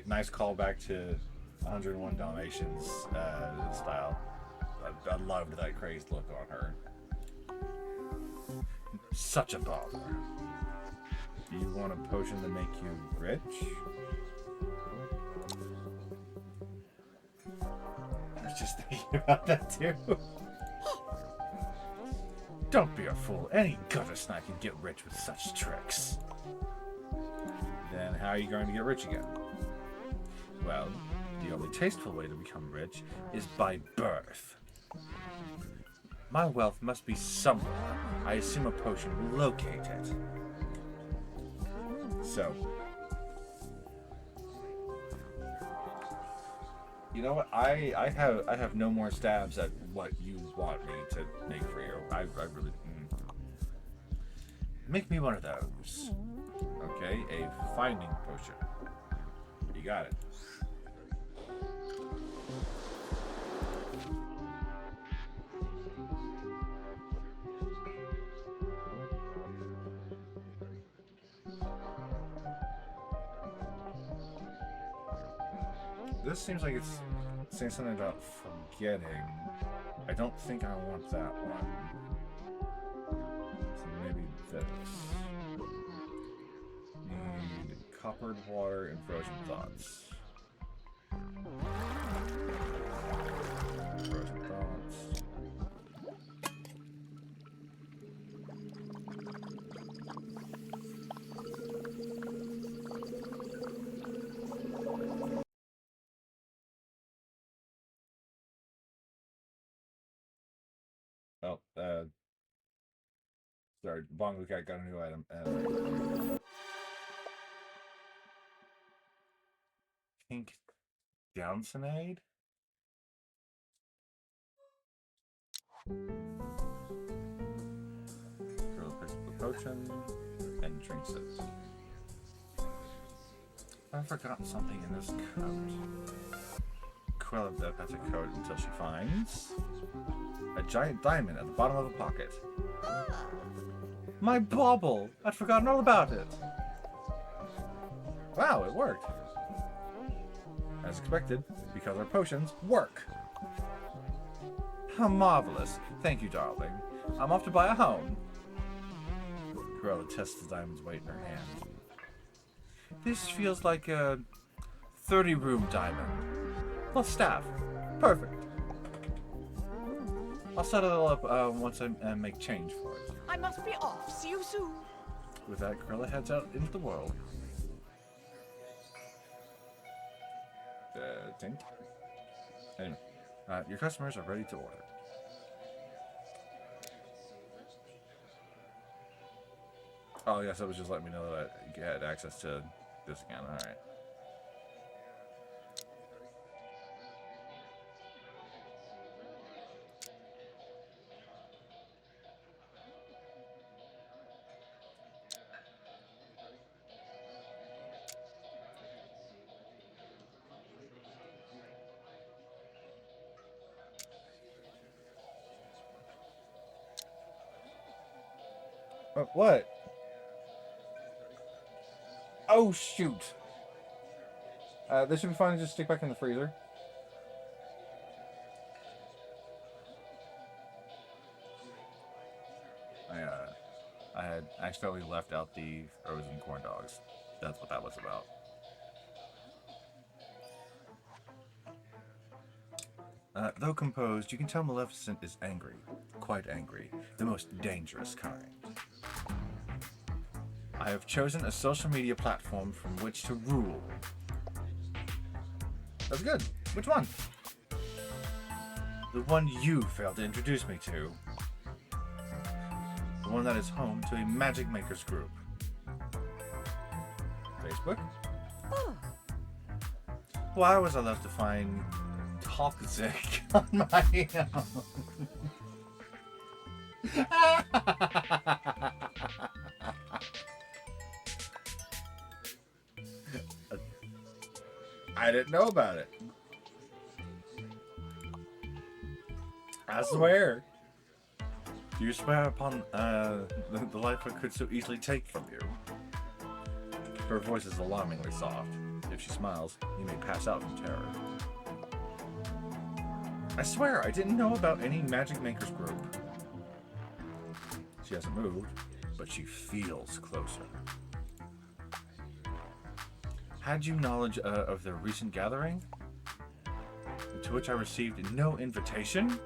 Nice callback to 101 Dalmatians style. I loved that crazed look on her. Such a bother. Do you want a potion to make you rich? I was just thinking about that too. Don't be a fool. Any gutter snipe can get rich with such tricks. Then how are you going to get rich again? Well, the only tasteful way to become rich is by birth. My wealth must be somewhere. I assume a potion will locate it. So, You know what? I have no more stabs at what you want me to make for you. I really make me one of those. Okay, a finding potion. You got it. This seems like it's saying something about forgetting. I don't think I want that one. So maybe this. Need coppered water and frozen thoughts. Frozen thoughts. Oh, sorry, Bongo Cat got a new item. Pink Downsonade? Girl picks up the potion and drinks it. I've forgotten something in this coat. Cruella pets a coat until she finds a giant diamond at the bottom of a pocket. My bauble! I'd forgotten all about it. Wow, it worked. As expected, because our potions work. How marvelous. Thank you, darling. I'm off to buy a home. Cruella tests the diamond's weight in her hand. This feels like a 30-room diamond. Plus staff. Perfect. I'll set it all up once I make change for it. I must be off. See you soon. With that, Cruella heads out into the world. Tink. Anyway, your customers are ready to order. Oh, yes, that was just letting me know that you had access to this again. Alright. What? Oh, shoot. This should be fine to just stick back in the freezer. I had accidentally left out the frozen corn dogs. That's what that was about. Though composed, you can tell Maleficent is angry. Quite angry. The most dangerous kind. I have chosen a social media platform from which to rule. That's good. Which one? The one you failed to introduce me to. The one that is home to a Magic Makers group. Facebook? Oh. Why was I left to find toxic on my own? I didn't know about it. I swear. Do you swear upon the life I could so easily take from you? Her voice is alarmingly soft. If she smiles, you may pass out from terror. I swear I didn't know about any Magic Makers group. She hasn't moved, but she feels closer. Had you knowledge of their recent gathering? To which I received no invitation?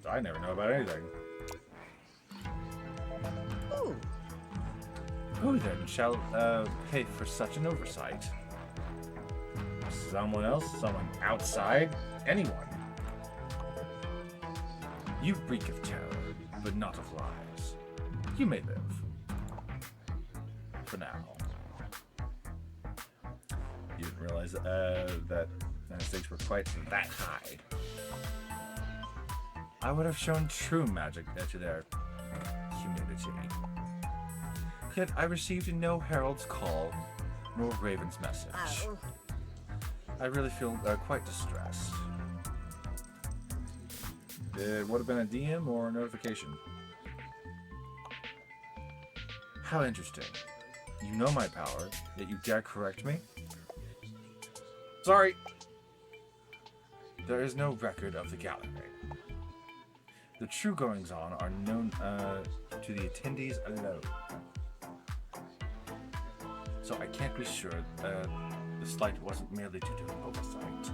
I never know about anything. Ooh. Who then shall pay for such an oversight? Someone else? Someone outside? Anyone? You reek of terror, but not of lies. You may live. For now. You didn't realize realize that stakes were quite that high. I would have shown true magic to their humility. Yet I received no herald's call, nor raven's message. Oh. I really feel quite distressed. It would have been a DM or a notification. How interesting. You know my power, yet you dare correct me? Sorry. There is no record of the gallery. The true goings-on are known to the attendees alone. So I can't be sure the slight wasn't merely due to an oversight.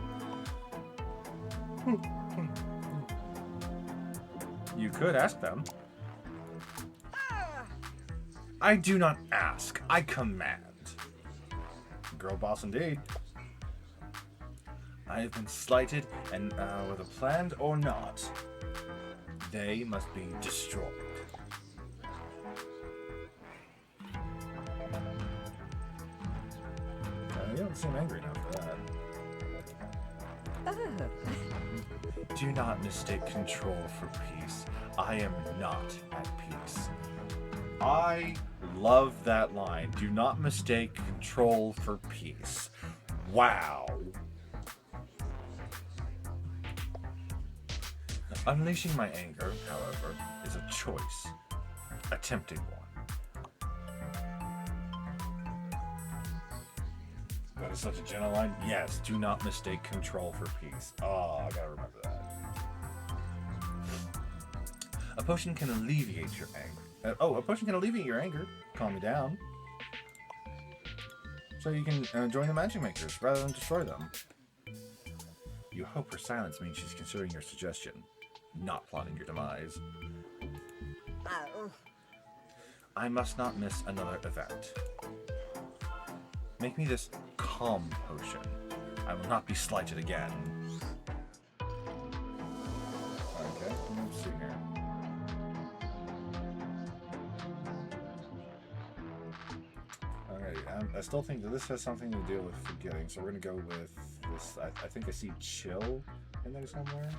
You could ask them. I do not ask, I command. Girl boss indeed. I have been slighted, and whether planned or not, they must be destroyed. You don't seem angry enough for that. Do not mistake control for peace. I am not at peace. I love that line. Do not mistake control for peace. Wow. Unleashing my anger, however, is a choice. A tempting one. That is such a gentle line. Yes, do not mistake control for peace. Oh, I gotta remember that. A potion can alleviate your anger. A potion can alleviate your anger. Calm you down. So you can join the magic makers rather than destroy them. You hope her silence means she's considering your suggestion, not plotting your demise. Oh. I must not miss another event. Make me this calm potion. I will not be slighted again. Okay, let's see here. Alright, I still think that this has something to do with forgetting, so we're gonna go with this. I think I see chill in there somewhere.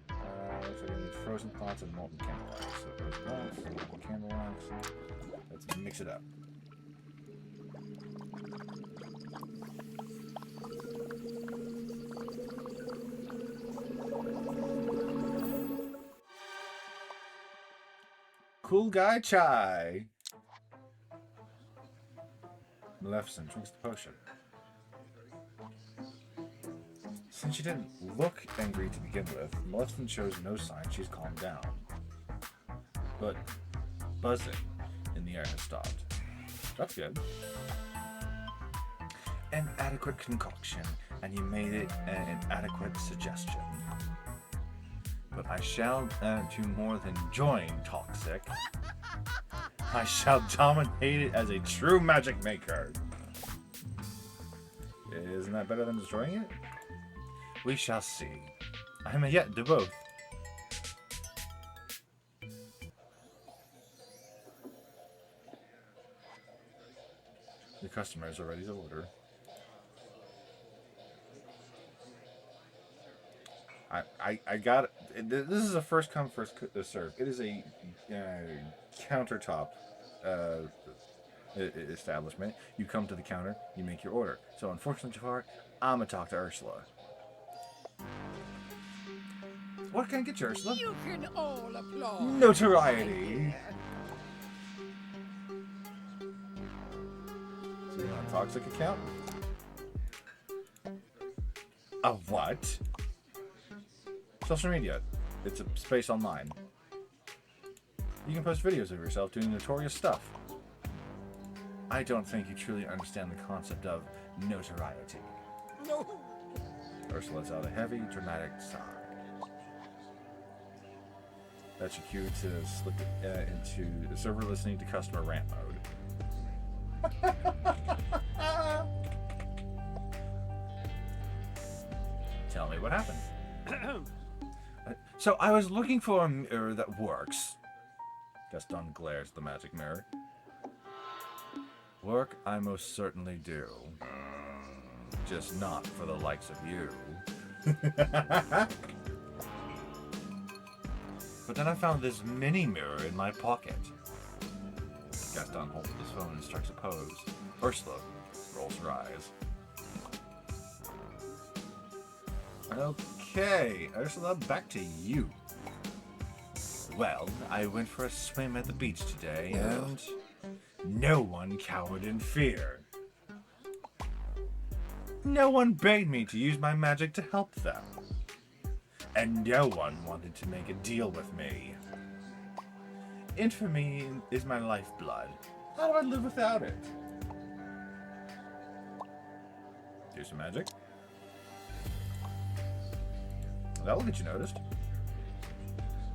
Looks like I need frozen thoughts and molten candlelight. So frozen thoughts, molten candlelight. Let's mix it up. Cool guy chai. Maleficent drinks the potion. Since she didn't look angry to begin with, Maleficent shows no sign she's calmed down. But buzzing in the air has stopped. That's good. An adequate concoction, and you made it an adequate suggestion. But I shall do more than join Toxic. I shall dominate it as a true magic maker. Isn't that better than destroying it? We shall see. I may yet do both. The customers are ready to order. I got it. This is a first come first serve. It is a countertop establishment. You come to the counter, you make your order. So unfortunately, Jafar, I'm gonna talk to Ursula. What can I get you, Ursula? You can all applaud. Notoriety. So you're on a toxic account? A what? Social media. It's a space online. You can post videos of yourself doing notorious stuff. I don't think you truly understand the concept of notoriety. No. Ursula lets out a heavy, dramatic sigh. That's your cue to slip it into the server listening to customer rant mode. Tell me what happened. So I was looking for a mirror that works. Gaston glares at the magic mirror. Work I most certainly do. Just not for the likes of you. But then I found this mini mirror in my pocket. Gaston holds his phone and strikes a pose. Ursula rolls her eyes. Okay, Ursula, back to you. Well, I went for a swim at the beach today, and no one cowered in fear. No one begged me to use my magic to help them. And no one wanted to make a deal with me. Infamy is my lifeblood. How do I live without it? Do some magic. That'll get you noticed.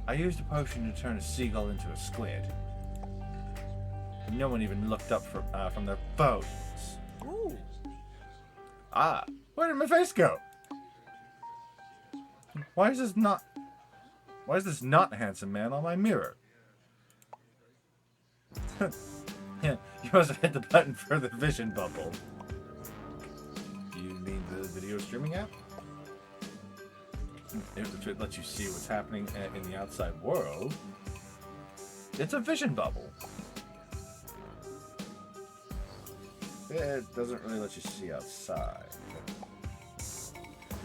I used a potion to turn a seagull into a squid. No one even looked up from their phones. Ooh. Ah, where did my face go? Why is this not handsome man on my mirror? Yeah, you must have hit the button for the vision bubble. You mean the video streaming app? If it lets you see what's happening in the outside world, it's a vision bubble. It doesn't really let you see outside.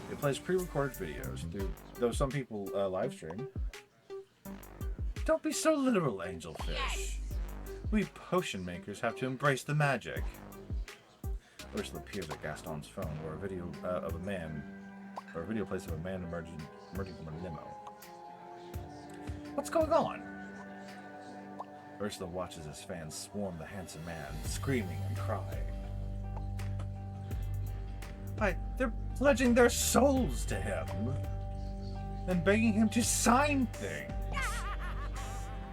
It plays pre-recorded videos, though some people live stream. Don't be so literal, Angelfish. We potion makers have to embrace the magic. Ursula appears at Gaston's phone, where a video plays of a man emerging from a limo. What's going on? Ursula watches as fans swarm the handsome man, screaming and crying. They're pledging their souls to him and begging him to sign things.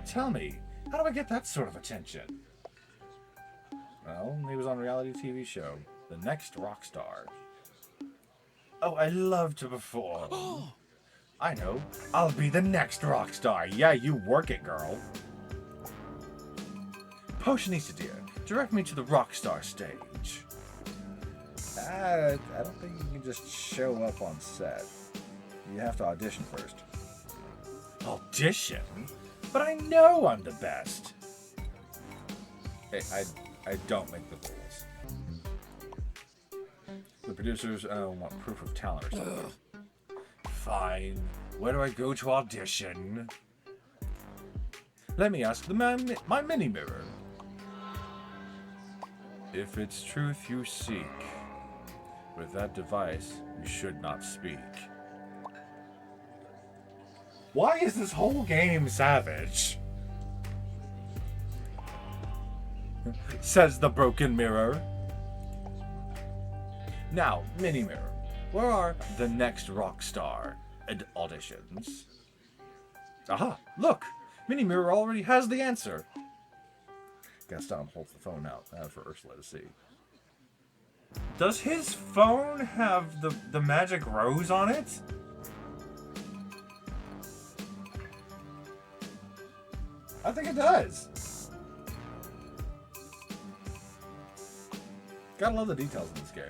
Tell me, how do I get that sort of attention? Well, he was on a reality TV show, The Next Rock Star. Oh, I love to perform. I know, I'll be the next rock star. Yeah, you work it, girl. Potionista dear, direct me to the rock star stage. I don't think you can just show up on set. You have to audition first. Audition? But I know I'm the best. Hey, I don't make the rules. The producers want proof of talent or something. Fine. Where do I go to audition? Let me ask my mini mirror. If it's truth you seek, with that device, you should not speak. Why is this whole game savage? Says the broken mirror. Now, mini mirror, where are the next rock star auditions? Aha, look! Mini mirror already has the answer. Gaston holds the phone out for Ursula to see. Does his phone have the magic rose on it? I think it does. Gotta love the details in this game.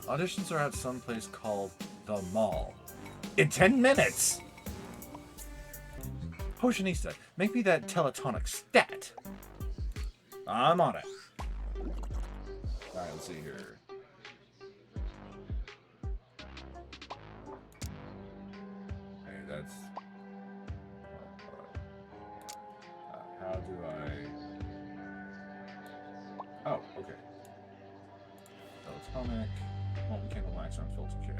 Auditions are at some place called The Mall. In 10 minutes! Potionista, make me that teletonic stat. I'm on it. Alright, let's see here. Hey, that's... how do I... Oh, okay. Teletonic, molten candle wax, unfiltered chaos.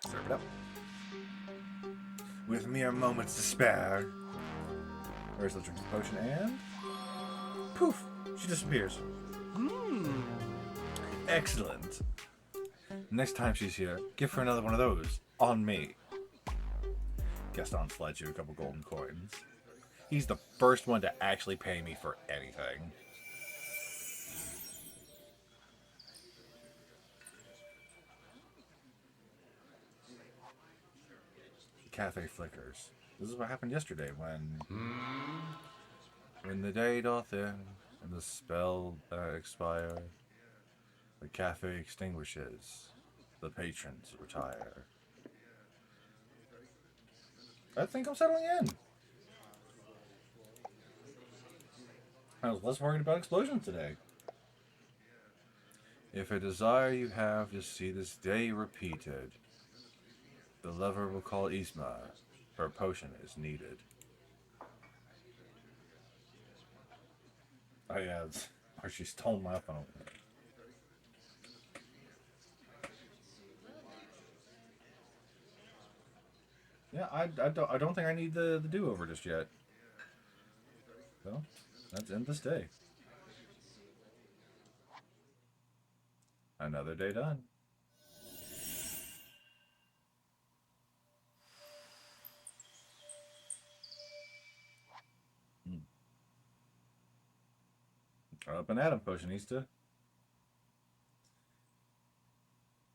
Serve it up. With mere moments to spare. Ursula drinks the potion and... poof! She disappears. Excellent. Next time she's here, give her another one of those. On me. Gaston slides you a couple golden coins. He's the first one to actually pay me for anything. cafe flickers. This is what happened yesterday when the day doth end and the spell expire, the cafe extinguishes, the patrons retire. I think I'm settling in. I was less worried about explosions today. If a desire you have to see this day repeated, the lover will call Isma. Her potion is needed. Oh yeah, or she stole my phone. Yeah, I don't think I need the do-over just yet. So, let's end this day. Another day done. Up and Adam Potionista.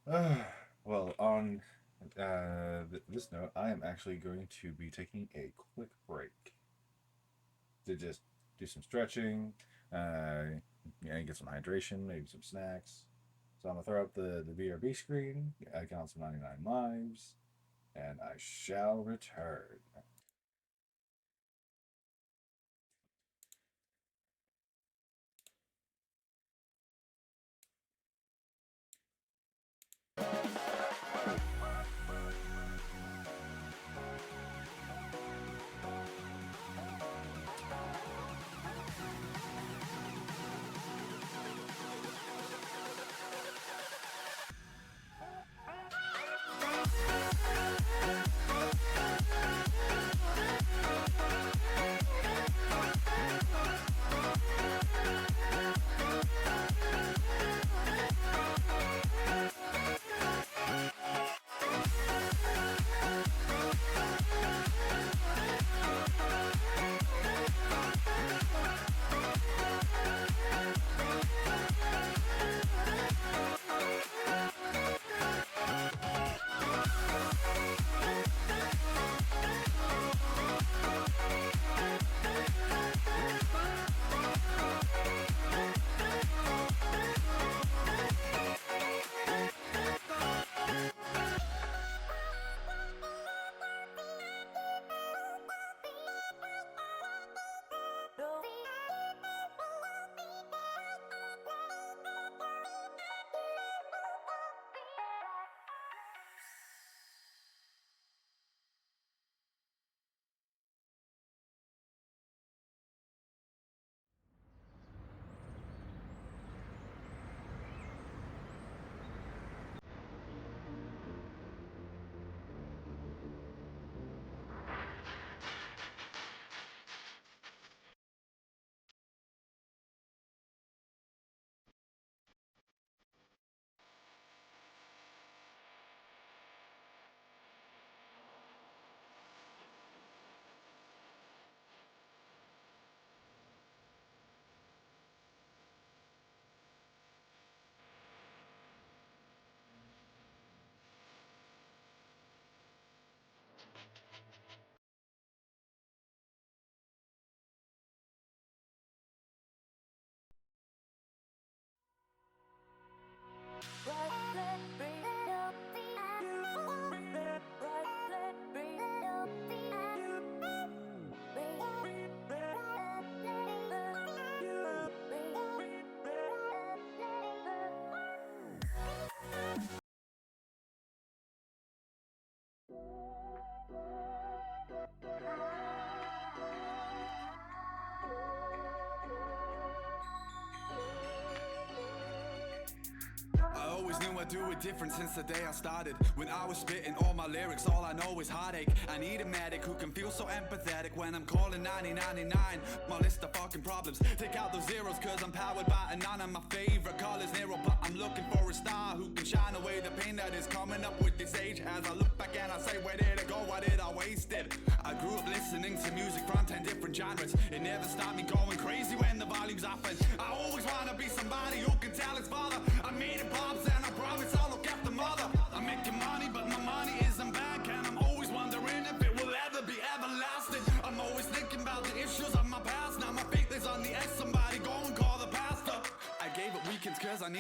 Well, on this note, I am actually going to be taking a quick break to just do some stretching, and get some hydration, maybe some snacks. So I'm gonna throw up the BRB screen, I count some 99 lives, and I shall return. Always knew I'd do it different since the day I started. When I was spitting all my lyrics, all I know is heartache. I need a medic who can feel so empathetic when I'm calling 9099. My list of fucking problems, take out those zeros cause I'm powered by a nine. And my favorite color's Nero, but I'm looking for a star who can shine away the pain that is coming up with this age. As I look back and I say, where did it go, why did I waste it? I grew up listening to music from 10 different genres. It never stopped me going crazy when the volume's up. And I always wanna be somebody who can tell his father I made it pops and I promise I'll look after mother. I'm making money but my money isn't back, and I'm always wondering if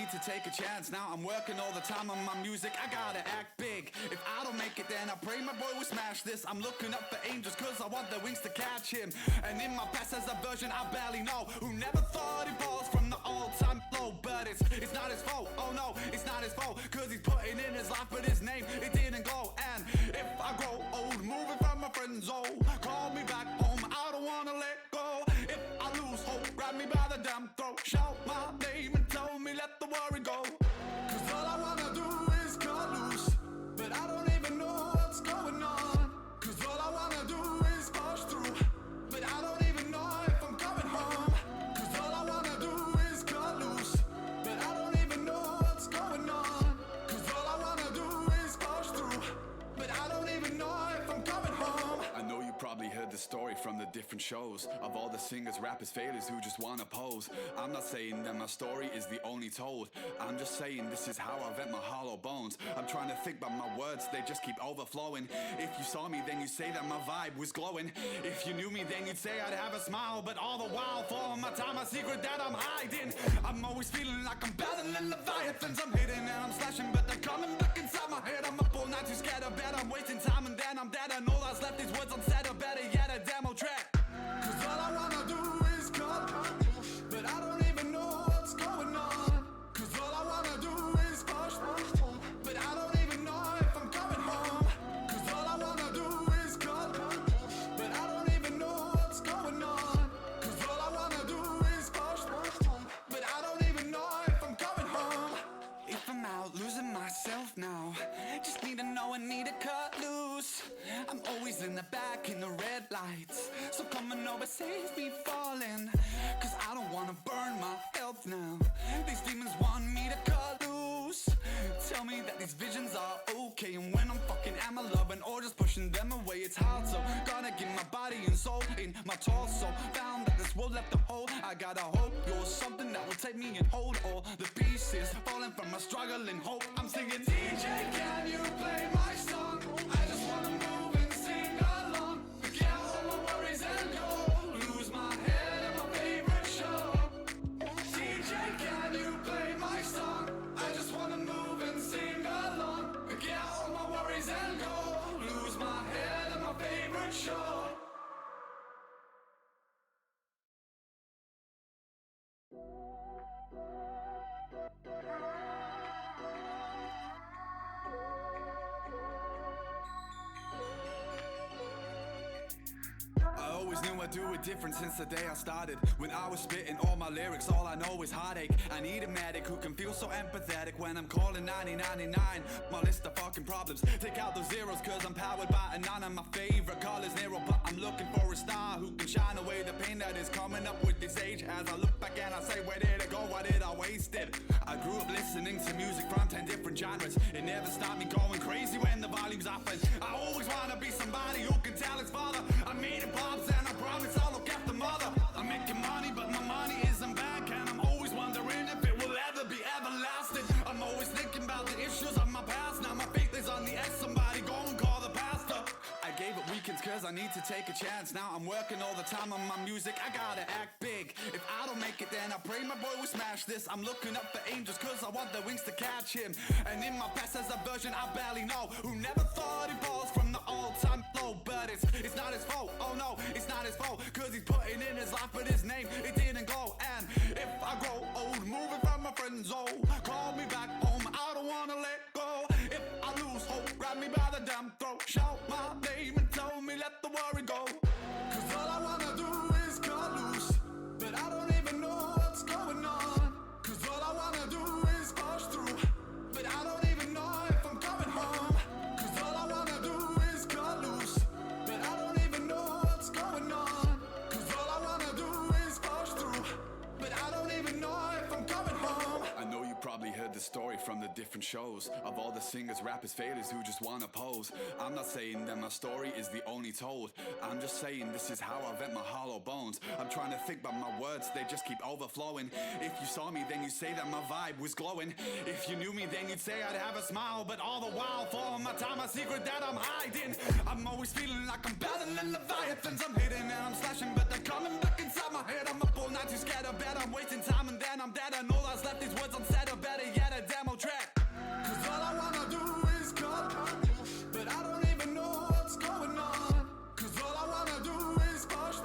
need to take a chance. Now I'm working all the time on my music, I gotta act big. If I don't make it, then I pray my boy will smash this. I'm looking up for angels, cause I want their wings to catch him. And in my past as a version I barely know, who never thought he falls from the all-time low. But it's not his fault, oh no, it's not his fault, cause he's putting in his life, but his name, it didn't go. And if I grow old, moving from my friend zone, call me back home, I don't wanna let go. If I lose hope, grab me by the damn throat, shout my name and tell me let the worry go. Cause all I wanna do is cut loose, but I don't even know what's going on. Cause all I wanna do is push through, but I don't even know if I'm coming home. Cause all I wanna do is cut loose, but I don't even know what's going on. Cause all I wanna do is push through, but I don't even know if I'm coming home. I know you probably heard the story from the different shows of all the singers, rappers, failures who just wanna pose. I'm not saying that my story is the only told, I'm just saying this is how I vent my hollow bones. I'm trying to think, but my words, they just keep overflowing. If you saw me, then you'd say that my vibe was glowing. If you knew me, then you'd say I'd have a smile. But all the while, for my time, a secret that I'm hiding. I'm always feeling like I'm battling leviathans. I'm hitting and I'm slashing, but they're coming back inside my head. I'm up all night too scared of bed, I'm wasting time and then I'm dead. And all that's left is words unsaid, or better yet, a demo track. Cause all I wanna do is cut, but I don't even know what's going on. Cause all I wanna do is push, but I don't even know if I'm coming home. Cause all I wanna do is cut, but I don't even know what's going on. Cause all I wanna do is push, but I don't even know if I'm coming home. If I'm out losing myself now, just need to know I need to cut loose. I'm always in the back in the red lights, so come on over, save me falling. Cause I don't wanna burn my health now. These demons want me to cut loose. Tell me that these visions are okay, and when I'm fucking am I loving or just pushing them away, it's hard. So gotta give my body and soul in my torso. Found that this world left a hole, I gotta hope you're something that will take me and hold all the pieces falling from my struggle and hope. I'm singing, DJ, can you play my song? I just wanna move and sing along. Forget all my worries and go lose my head in my favorite show. DJ, can you play my song? I just wanna move and sing along. Forget all my worries and go lose my head in my favorite show. I always knew I'd do it different since the day I started. When I was spitting all my lyrics, all I know is heartache. I need a medic who can feel so empathetic when I'm calling 9099. My list of fucking problems, take out those zeros cause I'm powered by a nine. And my favorite color's Nero, but I'm looking for a star who can shine away the pain that is coming up with this age. As I look back and I say, where did it go, why did I waste it? I grew up listening to music from 10 different genres. It never stopped me going crazy when the volume's up. And I always wanna be somebody who can tell his father, I'm meeting pops and I promise I'll look after mother. I'm making money, but my money isn't back, and I'm always wondering if it will ever be everlasting. I'm always thinking about the issues of my past. Now my faith is on the edge, somebody go and call the pastor. I gave up weekends cause I need to take a chance. Now I'm working all the time on my music, I gotta act big. If I don't make it, then I pray my boy will smash this. I'm looking up for angels cause I want their wings to catch him. And in my past as a version I barely know, who never thought he falls from the all-time low. But it's not his fault, oh no, it's not his fault, cause he's putting in his life, but his name, it didn't go. And if I grow old, moving from my friend zone, call me back home, I don't wanna let go. If I lose hope, grab me by the damn throat, shout my name and tell me let the worry go. Cause all I wanna do is cut loose, but I don't even know what's going on. Cause all I wanna do is push through, but I don't even know if I'm coming home. Cause all I wanna do is cut loose, but I don't even know what's going on. Cause all I wanna do is push through, but I don't even know if I'm coming home. I know you probably heard the story from the different shows of all the singers, rappers, failures who just wanna pose. I'm not saying that my story is the only told. I'm just saying this is how I vent my hollow bones. I'm trying to think, but my words, they just keep overflowing. If you saw me, then you'd say that my vibe was glowing. If you knew me, then you'd say I'd have a smile. But all the while, for my time, a secret that I'm hiding. I'm always feeling like I'm battling leviathans. I'm hitting and I'm slashing, but they're coming back inside my head. I'm up all night too scared of bed. I'm wasting time and then I'm dead. And all that's left is words unsaid, or better yet, a demo track. Cause all I wanna do is cut, but I don't even know what's going on. Cause all I wanna do is push,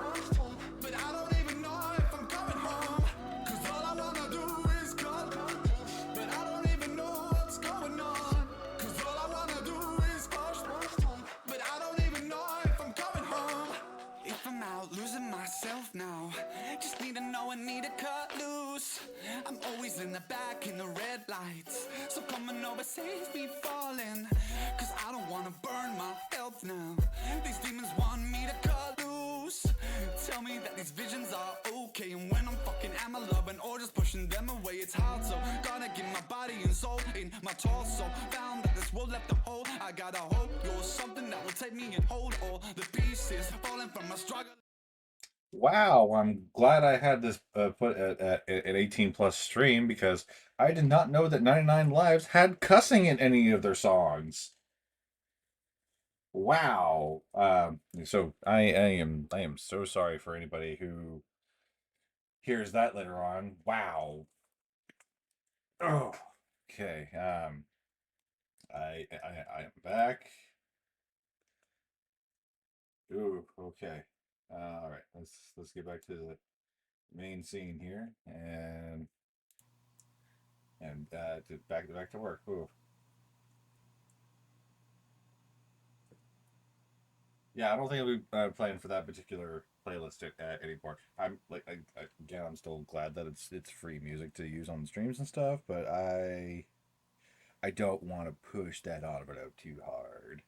but I don't even know if I'm coming home. Cause all I wanna do is cut, but I don't even know what's going on. Cause all I wanna do is push, but I don't even know if I'm coming home. If I'm out losing myself now, just need to know I need to cut loose. I'm always in the back in the red lights, so coming over saves me falling. Cause I don't wanna burn my health now. These demons want me to cut loose. Tell me that these visions are okay, and when I'm fucking am I loving or just pushing them away? It's hard, so gotta give my body and soul in my torso. Found that this world left a hole. I gotta hope you're something that will take me and hold all the pieces falling from my struggle. Wow, I'm glad I had this put at an 18 plus stream, because I did not know that 99 Lives had cussing in any of their songs. Wow. So I am so sorry for anybody who hears that later on. Wow. Oh, okay. I am back. Ooh, okay. All right, let's get back to the main scene here, and back to work. Ooh. Yeah, I don't think I'll be playing for that particular playlist anymore. I'm like, again, I'm still glad that it's free music to use on streams and stuff, but I don't want to push that envelope too hard.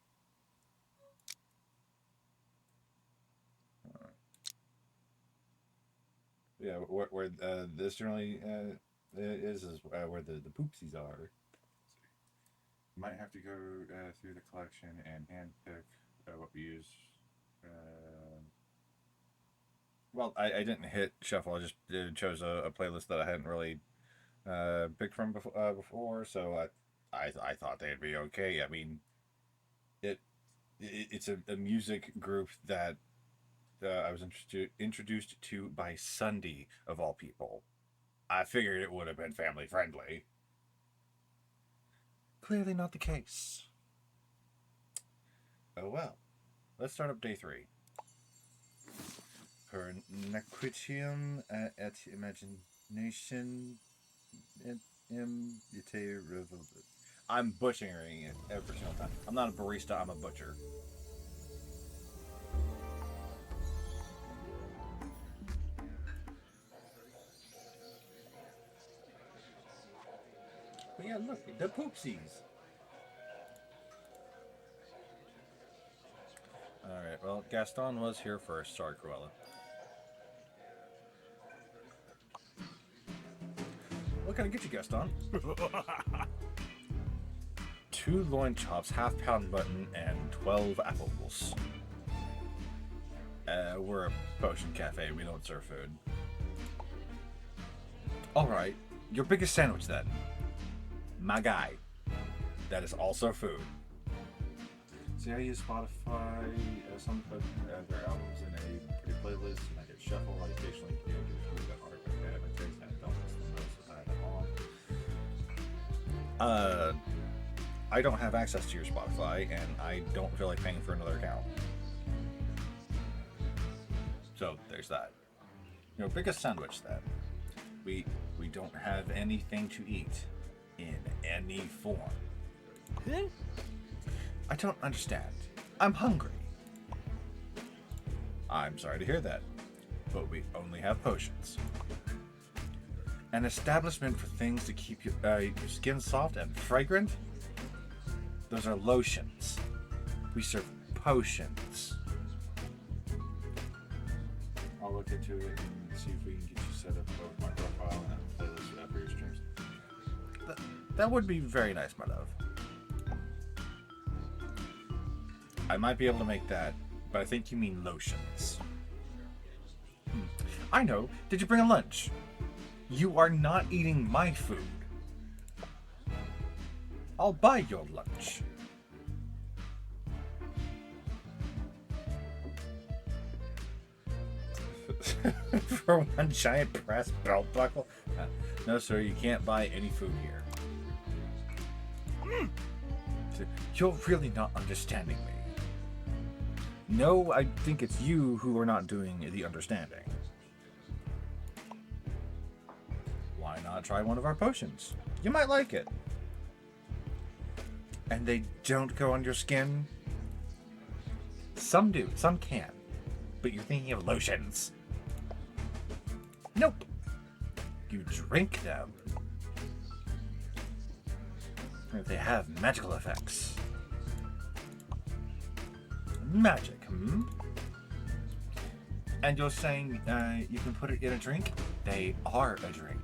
Yeah, where this generally is where the poopsies are. Might have to go through the collection and handpick what we use. Well, I didn't hit shuffle. I just chose a playlist that I hadn't really picked from before, so I thought they'd be okay. I mean, it's a music group that I was introduced to by Sunday, of all people. I figured it would have been family friendly. Clearly not the case. Oh well. Let's start up day 3. Per Nequitium et Imagination I'm butchering it every single time. I'm not a barista, I'm a butcher. But yeah, look, the poopsies. Alright, well, Gaston was here first. Sorry, Cruella. What can I get you, Gaston? 2 loin chops, half-pound mutton, and 12 apples. We're a potion cafe. We don't serve food. Alright, your biggest sandwich then. My guy. That is also food. See, I use Spotify. Some put their albums in a pretty playlist, and I get shuffle. I occasionally do that art, but I don't listen to most of the time on. I don't have access to your Spotify, and I don't feel like paying for another account. So there's that. Your biggest sandwich then. We don't have anything to eat in any form. I don't understand. I'm hungry. I'm sorry to hear that, but we only have potions. An establishment for things to keep your skin soft and fragrant? Those are lotions. We serve potions. I'll look into it and see if we can get you set up with my profile and playlist for your streams. That would be very nice, my love. I might be able to make that, but I think you mean lotions. I know. Did you bring a lunch? You are not eating my food. I'll buy your lunch. For one giant brass belt buckle? No, sir, you can't buy any food here. You're really not understanding me. No, I think it's you who are not doing the understanding. Why not try one of our potions? You might like it. And they don't go on your skin? Some do, some can. But you're thinking of lotions. Nope. You drink them. They have magical effects. Magic, And you're saying you can put it in a drink? They are a drink.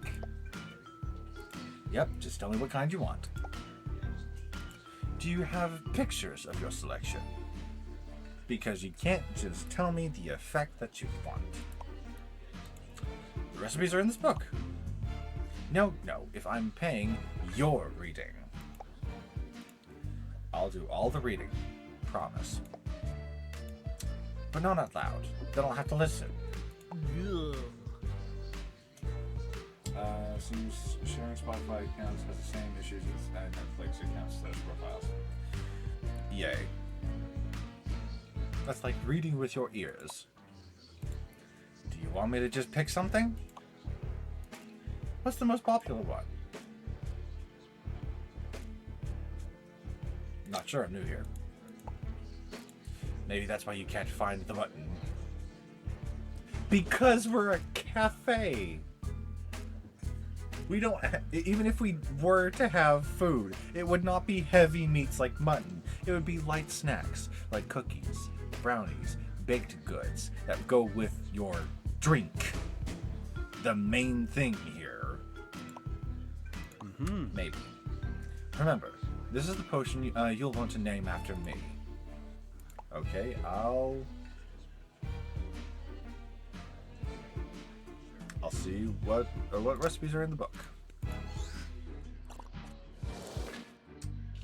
Yep, just tell me what kind you want. Do you have pictures of your selection? Because you can't just tell me the effect that you want. The recipes are in this book. No, if I'm paying, you're reading. I'll do all the reading. Promise. But not out loud. Then I'll have to listen. Seems sharing Spotify accounts has the same issues as Netflix accounts /profiles. Yay. That's like reading with your ears. Do you want me to just pick something? What's the most popular one? Not sure, I'm new here. Maybe that's why you can't find the button. Because we're a cafe. We don't, even if we were to have food, it would not be heavy meats like mutton. It would be light snacks like cookies, brownies, baked goods that go with your drink. The main thing here. Maybe. Remember, this is the potion you'll want to name after me. Okay, I'll see what recipes are in the book.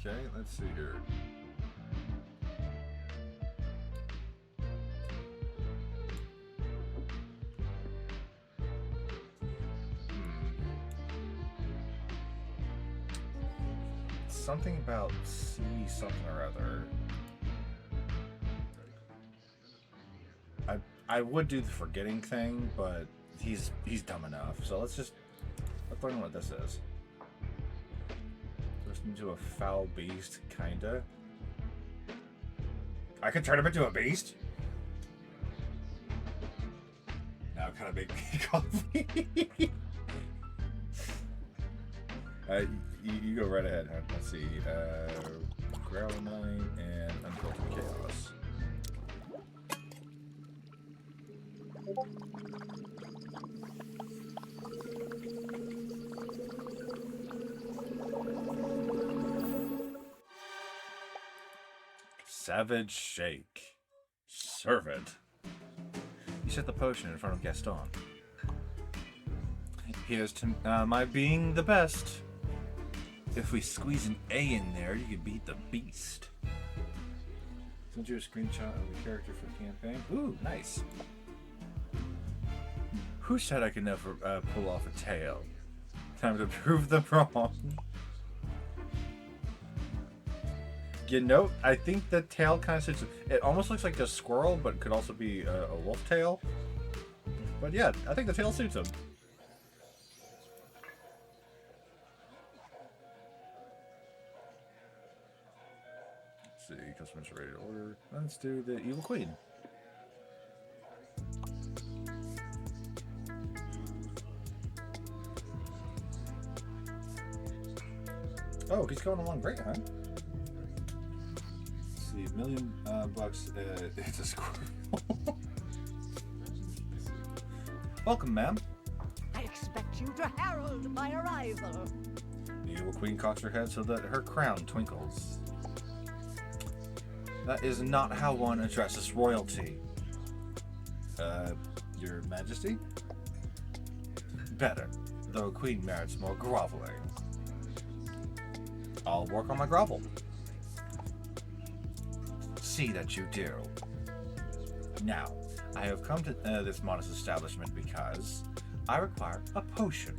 Okay, let's see here. Something about C something or other. I would do the forgetting thing, but he's dumb enough. So let's learn what this is. Turns into a foul beast, kinda. I could turn him into a beast? Now kind of make me coffee. You go right ahead, huh? Let's see. Growling Line and Unfiltered Chaos. Savage Shake. Serve it. You set the potion in front of Gaston. Here's to my being the best. If we squeeze an A in there, you could beat the beast. Send you a screenshot of the character for the campaign. Ooh, nice. Who said I could never pull off a tail? Time to prove them wrong. You know, I think the tail kind of suits it. Almost looks like a squirrel, but could also be a wolf tail. But yeah, I think the tail suits him. Let's see, customers are ready to order. Let's do the Evil Queen. Oh, he's going along great, huh? Let's see, $1 million bucks. It's a squirrel. Welcome, ma'am. I expect you to herald my arrival. You evil queen cocks her head so that her crown twinkles. That is not how one addresses royalty. Your Majesty? Better, though a queen merits more groveling. I'll work on my grovel. See that you do. Now, I have come to this modest establishment because I require a potion.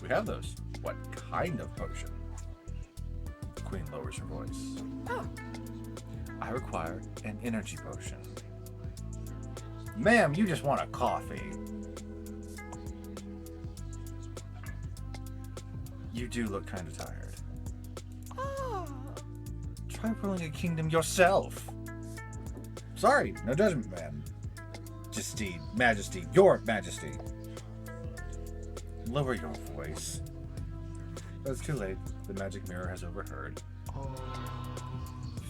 We have those. What kind of potion? The queen lowers her voice. Oh. I require an energy potion. Ma'am, you just want a coffee. You do look kind of tired. Oh. Try ruling a kingdom yourself. Sorry, no judgment, ma'am. Majesty, your majesty. Lower your voice. But it's too late. The magic mirror has overheard.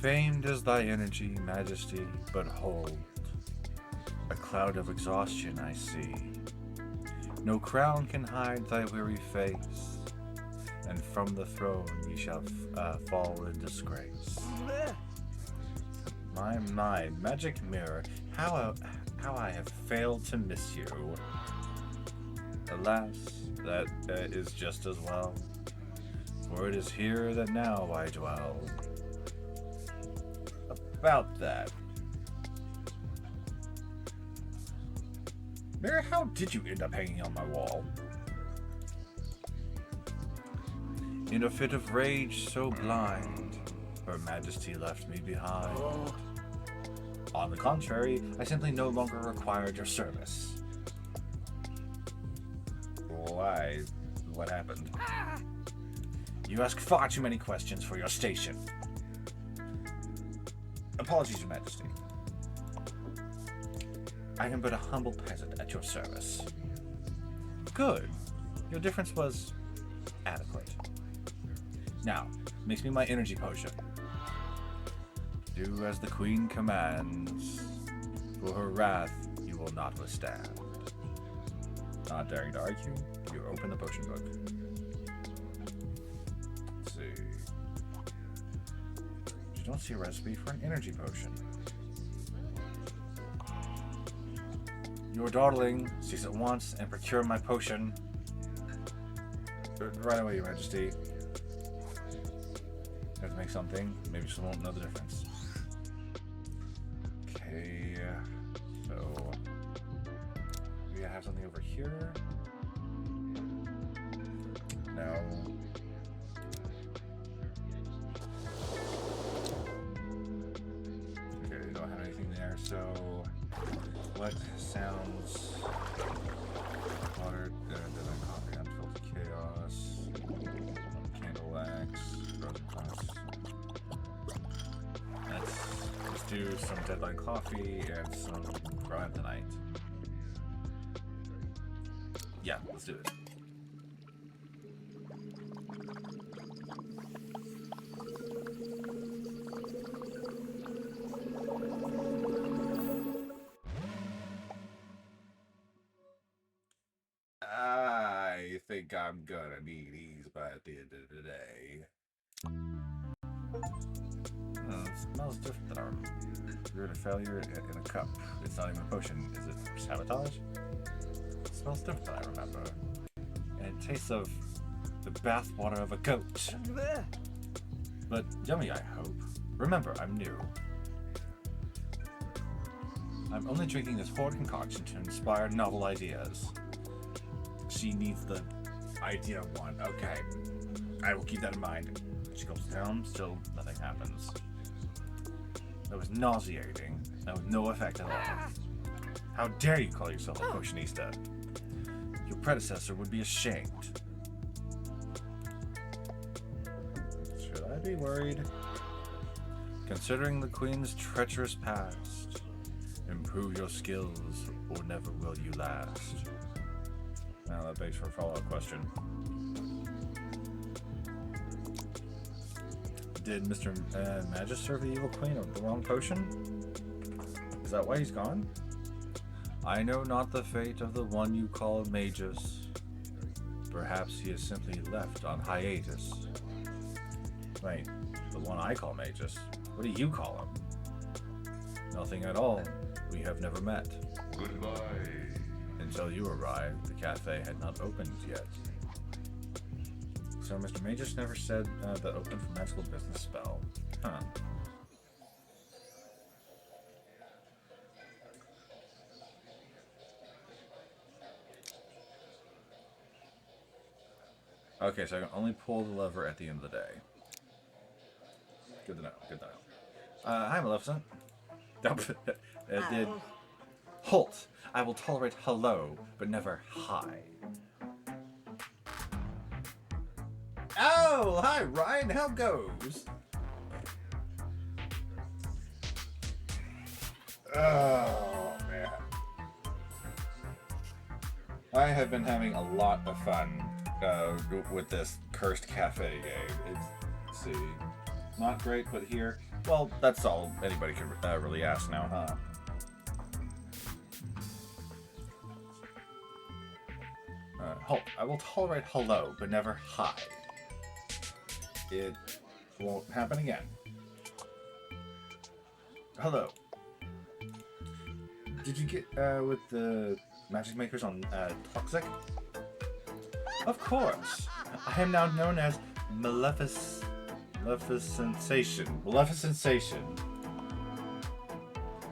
Famed is thy energy, majesty, but hold. A cloud of exhaustion I see. No crown can hide thy weary face, and from the throne ye shall fall in disgrace. My magic mirror, how I have failed to miss you. Alas, that is just as well, for it is here that now I dwell. About that. Mirror, how did you end up hanging on my wall? In a fit of rage so blind, Her Majesty left me behind. On the contrary, I simply no longer required your service. Why? What happened? You ask far too many questions for your station. Apologies, Your Majesty. I am but a humble peasant at your service. Good. Your difference was adequate. Now, mix me my energy potion. Do as the Queen commands. For her wrath you will not withstand. Not daring to argue, you open the potion book. Let's see. You don't see a recipe for an energy potion. Your darling, cease at once and procure my potion. Right away, Your Majesty. I have to make something. Maybe she won't know the difference. Okay, so maybe I have something over here. No. Okay, we don't have anything there, so what sounds water, deadline coffee, unfiltered chaos, candle wax, broken glass. Let's do some deadline coffee and some granite. Yeah, let's do it. I think I'm gonna need these by the end of the day. It smells different. You're in a failure in a cup. It's not even a potion. Is it sabotage? It smells different than I remember. And it tastes of the bathwater of a goat. But yummy, I hope. Remember, I'm new. I'm only drinking this horrid concoction to inspire novel ideas. She needs the idea one. Okay. I will keep that in mind. She goes down, still nothing happens. That was nauseating. That was no effect at all. How dare you call yourself a potionista? Your predecessor would be ashamed. Should I be worried? Considering the Queen's treacherous past, improve your skills or never will you last. Now that begs for a follow-up question. Did Mr. Magus serve the evil queen the wrong potion? Is that why he's gone? I know not the fate of the one you call Magus. Perhaps he is simply left on hiatus. Wait, the one I call Magus. What do you call him? Nothing at all. We have never met. Goodbye. Until you arrived, the cafe had not opened yet. So Mr. Magus never said the open for magical business spell. Huh. Okay, so I can only pull the lever at the end of the day. Good to know, good to know. Hi, Maleficent. Did... Halt! I will tolerate hello, but never hi. Oh, hi, Ryan. How goes? Oh, man. I have been having a lot of fun with this Cursed Cafe game. Let's see. Not great, but here, well, that's all anybody can really ask now, huh? Halt. I will tolerate hello, but never hi. It won't happen again. Hello. Did you get with the magic makers on Toxic? Of course. I am now known as Maleficensation. Maleficensation.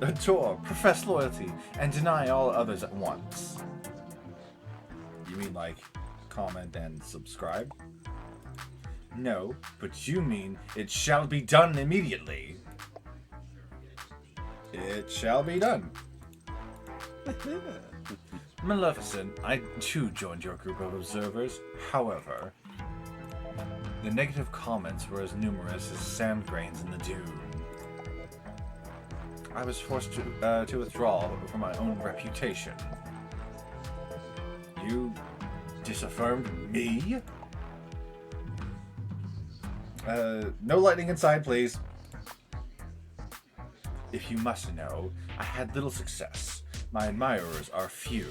Adore, profess loyalty, and deny all others at once. You mean like comment and subscribe? No, but you mean it shall be done immediately. It shall be done. Maleficent, I too joined your group of observers. However, the negative comments were as numerous as sand grains in the dune. I was forced to withdraw for my own reputation. You disaffirmed me? No lightning inside, please. If you must know, I had little success. My admirers are few.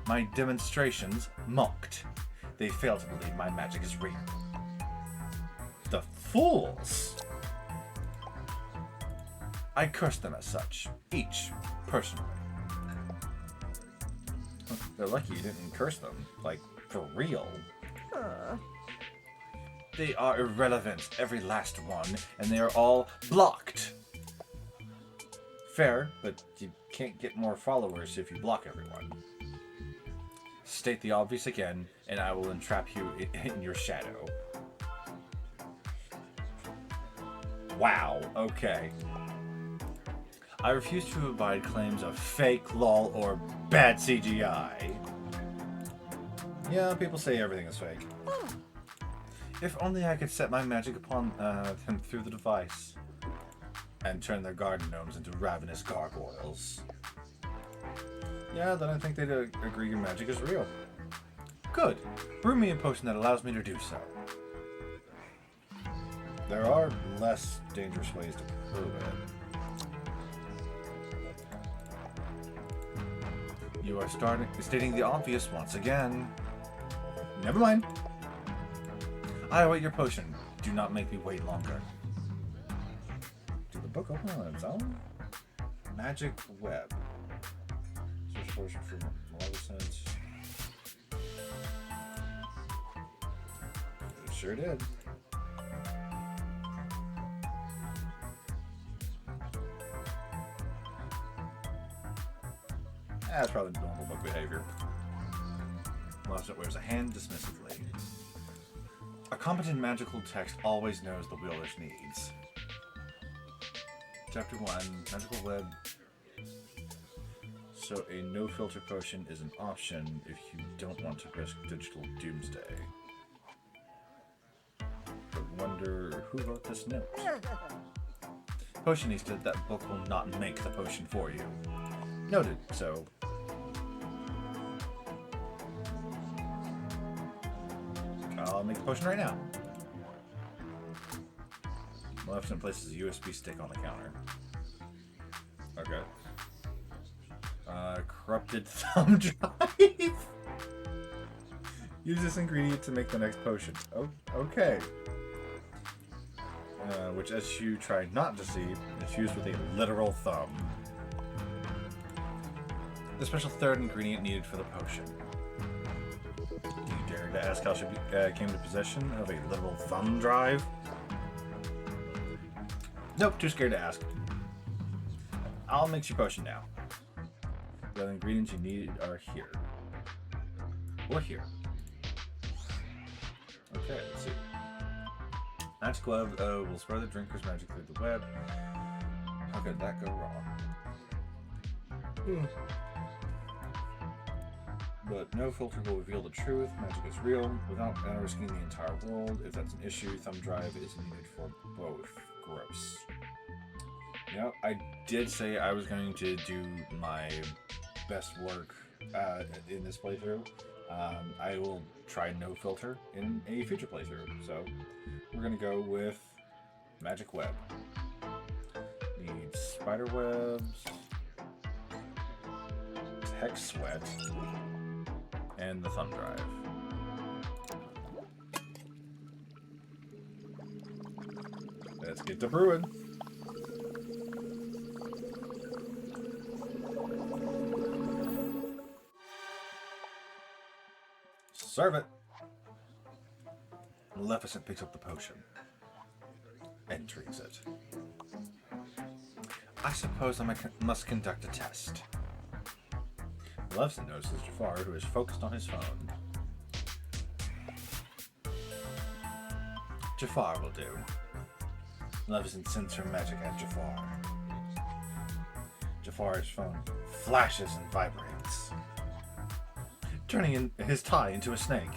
My demonstrations mocked. They fail to believe my magic is real. The fools! I curse them as such, each, personally. They're lucky you didn't curse them, like, for real. They are irrelevant, every last one, and they are all blocked. Fair, but you can't get more followers if you block everyone. State the obvious again, and I will entrap you in your shadow. Wow, okay. I refuse to abide claims of fake, lol, or bad CGI. Yeah, people say everything is fake. If only I could set my magic upon them through the device and turn their garden gnomes into ravenous gargoyles. Yeah, then I think they'd agree your magic is real. Good. Brew me a potion that allows me to do so. There are less dangerous ways to prove it. You are stating the obvious once again. Never mind. I await your potion. Do not make me wait longer. Did the book open on its own? Magic web. Search potion for Maleficent. It sure did. That's probably normal book behavior. Maleficent waves a hand dismissively. A competent magical text always knows the wielder's needs. Chapter 1, Magical Web. So a no-filter potion is an option if you don't want to risk digital doomsday. But wonder who wrote this note? Potionista, that book will not make the potion for you. Noted, so... I'll make the potion right now. Maleficent places a USB stick on the counter. Okay. Corrupted thumb drive? Use this ingredient to make the next potion. Oh, okay. Which, as you try not to see, is used with a literal thumb. The special third ingredient needed for the potion. Do you dare to ask how she came to possession of a literal thumb drive? Nope, too scared to ask. I'll mix your potion now. The ingredients you need are here. Or here. Okay, let's see. Magic Web will spread the drinker's magic through the web. How could that go wrong? But no filter will reveal the truth. Magic is real without risking the entire world. If that's an issue, thumb drive is needed for both. Gross. You know, I did say I was going to do my best work in this playthrough. I will try no filter in a future playthrough. So we're gonna go with Magic Web. Need spider webs, hex sweat, and the thumb drive. Let's get to brewing. Serve it. Maleficent picks up the potion and drinks it. I suppose I must conduct a test. Maleficent notices Jafar, who is focused on his phone. Jafar will do. Maleficent sends her magic at Jafar. Jafar's phone flashes and vibrates, turning his tie into a snake.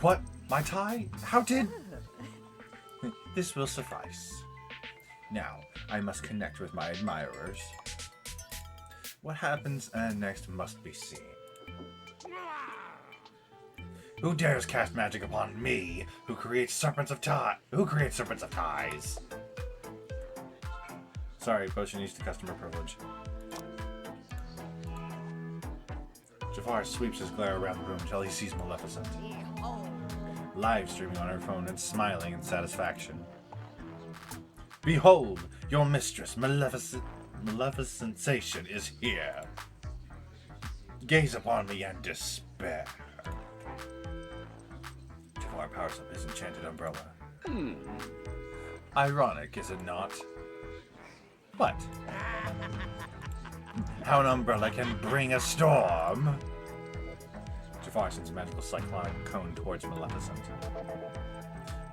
What? My tie? How did... This will suffice. Now, I must connect with my admirers. What happens next must be seen. Who dares cast magic upon me, who creates serpents of ties? Sorry, potion needs to customer privilege. Jafar sweeps his glare around the room until he sees Maleficent, live streaming on her phone and smiling in satisfaction. Behold, your mistress, Maleficent is here. Gaze upon me and despair. Jafar powers up his enchanted umbrella. Ironic, is it not? What? How an umbrella can bring a storm? Jafar sends a magical cyclone cone towards Maleficent,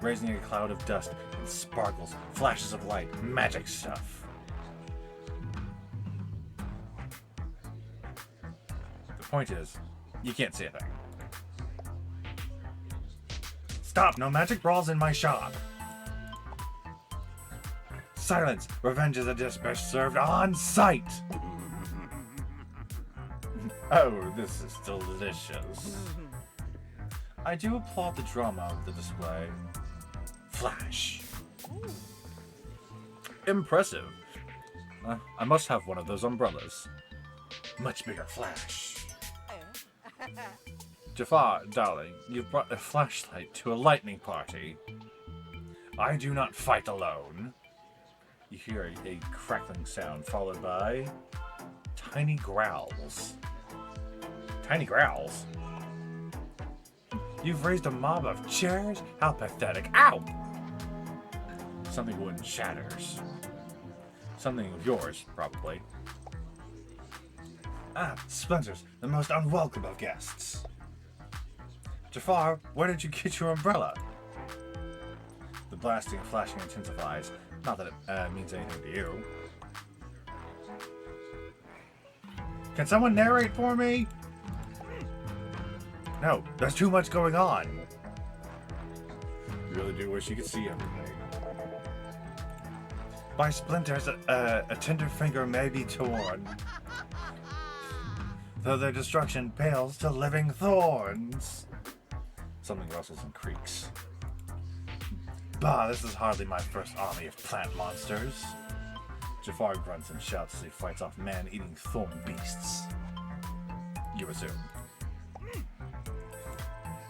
raising a cloud of dust and sparkles, flashes of light, magic stuff. The point is, you can't see a thing. Stop! No magic brawls in my shop! Silence! Revenge is a dish best served on sight! Oh, this is delicious. I do applaud the drama of the display. Flash. Impressive. I must have one of those umbrellas. Much bigger flash. Jafar, darling, you've brought a flashlight to a lightning party. I do not fight alone. You hear a crackling sound followed by tiny growls. Tiny growls? You've raised a mob of chairs? How pathetic. Ow! Something wooden shatters. Something of yours, probably. Ah, Splinters, the most unwelcome of guests. Jafar, where did you get your umbrella? The blasting and flashing intensifies. Not that it means anything to you. Can someone narrate for me? No, there's too much going on. You really do wish you could see everything. By splinters, a tender finger may be torn, though their destruction pales to living thorns. Something rustles and creaks. Bah, this is hardly my first army of plant monsters. Jafar grunts and shouts as he fights off man-eating thorn beasts. You resume.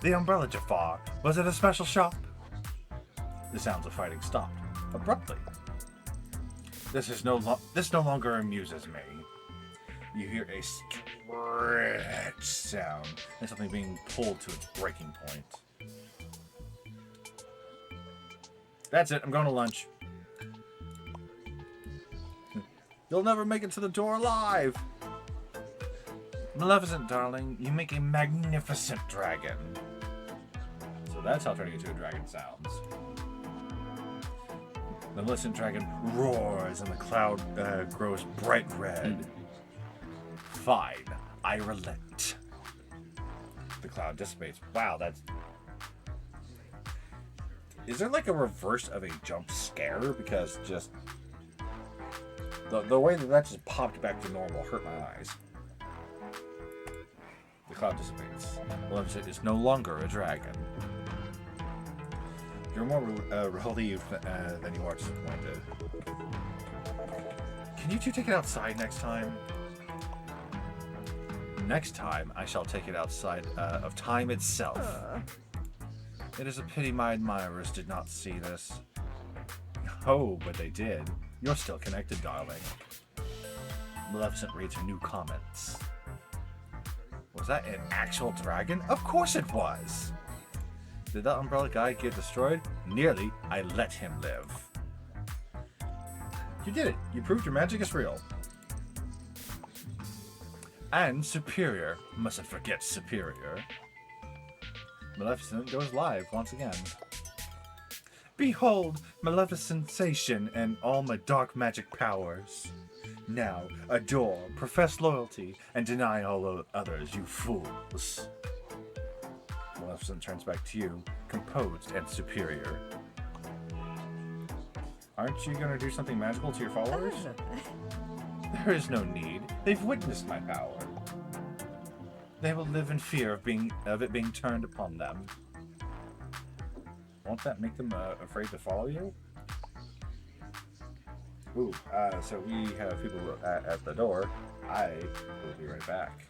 The Umbrella Jafar, was it a special shop? The sounds of fighting stopped abruptly. This no longer amuses me. You hear a stretch sound and something being pulled to its breaking point. That's it, I'm going to lunch. You'll never make it to the door alive! Maleficent, darling, you make a magnificent dragon. So that's how turning into a dragon sounds. The Maleficent dragon roars and the cloud grows bright red. Fine, I relent. The cloud dissipates. Wow, that's... Is there like a reverse of a jump scare? Because just... The way that just popped back to normal hurt my eyes. The cloud dissipates. Maleficent is no longer a dragon. You're more relieved than you are disappointed. Can you two take it outside next time? Next time, I shall take it outside of time itself. It is a pity my admirers did not see this. Oh, but they did. You're still connected, darling. Maleficent reads her new comments. Was that an actual dragon? Of course it was! Did that umbrella guy get destroyed? Nearly. I let him live. You did it. You proved your magic is real. And superior. Mustn't forget superior. Maleficent goes live once again. Behold, Maleficensation and all my dark magic powers. Now, adore, profess loyalty, and deny all others, you fools. Maleficent turns back to you, composed and superior. Aren't you gonna do something magical to your followers? There is no need. They've witnessed my power. They will live in fear of it being turned upon them. Won't that make them afraid to follow you? Ooh, so we have people at the door. I will be right back.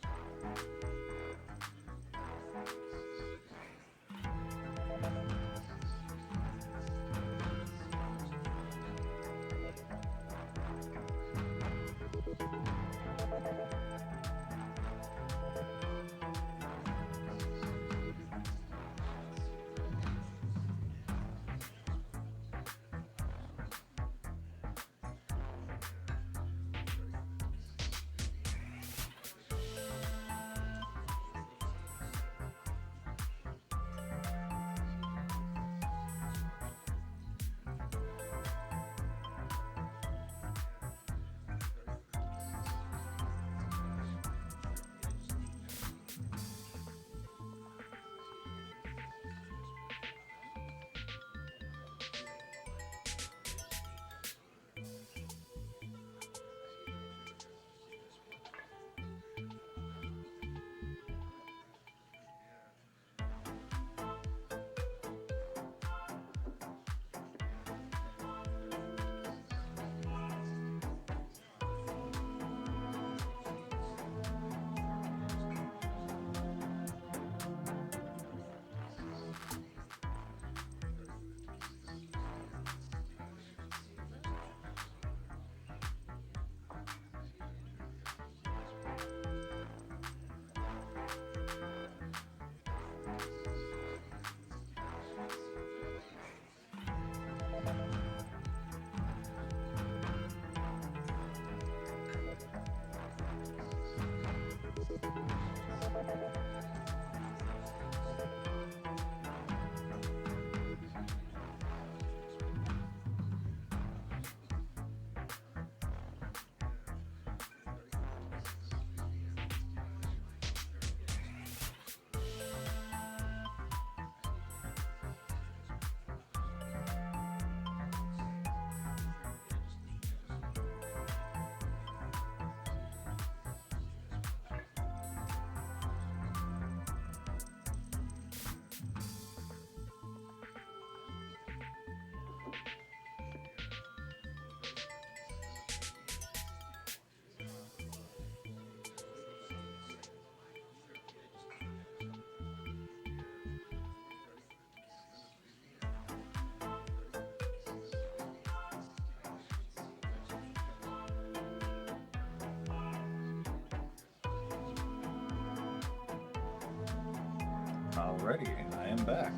Alrighty, and I am back.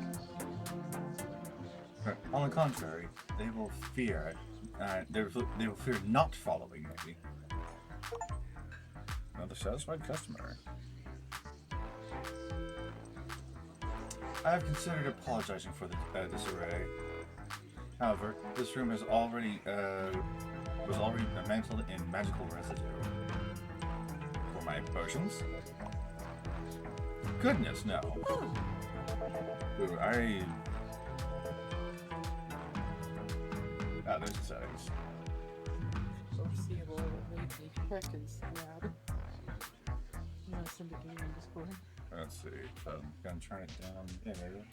On the contrary, they will fear. They will fear not following me. Another satisfied customer. I have considered apologizing for the disarray. However, this room was already mantled in magical residue. For my potions? Goodness, no. Ooh, there's the settings. Foreseeable lately records lab. I'm gonna send a game in Discord. Let's see. I'm gonna turn it down. Yeah, maybe.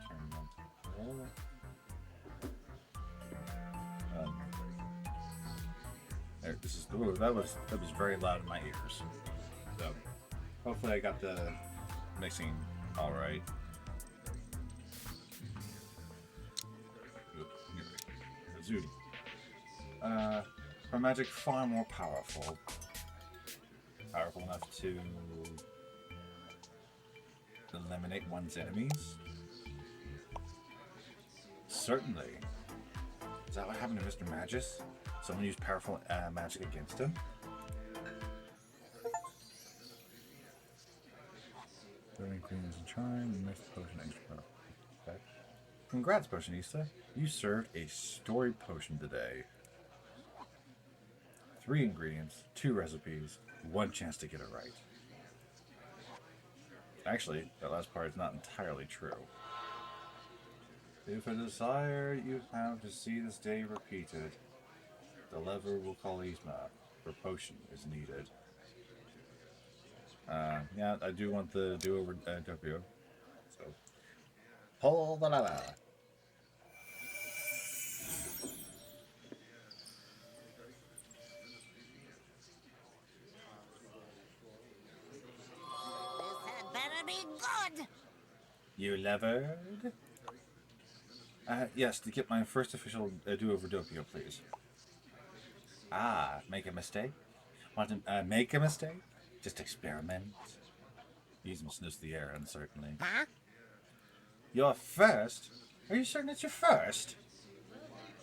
Turn it down to low. This is that was very loud in my ears. So hopefully I got the mixing all right. Zoo. Her magic far more powerful. Powerful enough to eliminate one's enemies? Certainly. Is that what happened to Mr. Magus? Someone used powerful magic against him? Burning Queens and Charm and mixed potion extra. Okay. Congrats, Potionista. You served a story potion today. 3 ingredients, 2 recipes, 1 chance to get it right. Actually, that last part is not entirely true. If a desire you have to see this day repeated, the lever will call Yzma. For potion is needed. Yeah, I do want the do-over Doppio. So, pull the lever. This had better be good. You levered? Yes, to get my first official do-over Doppio, please. Ah, make a mistake? Want to make a mistake? Just experiment. Yzma sniffs the air uncertainly. Huh? Your first? Are you certain it's your first?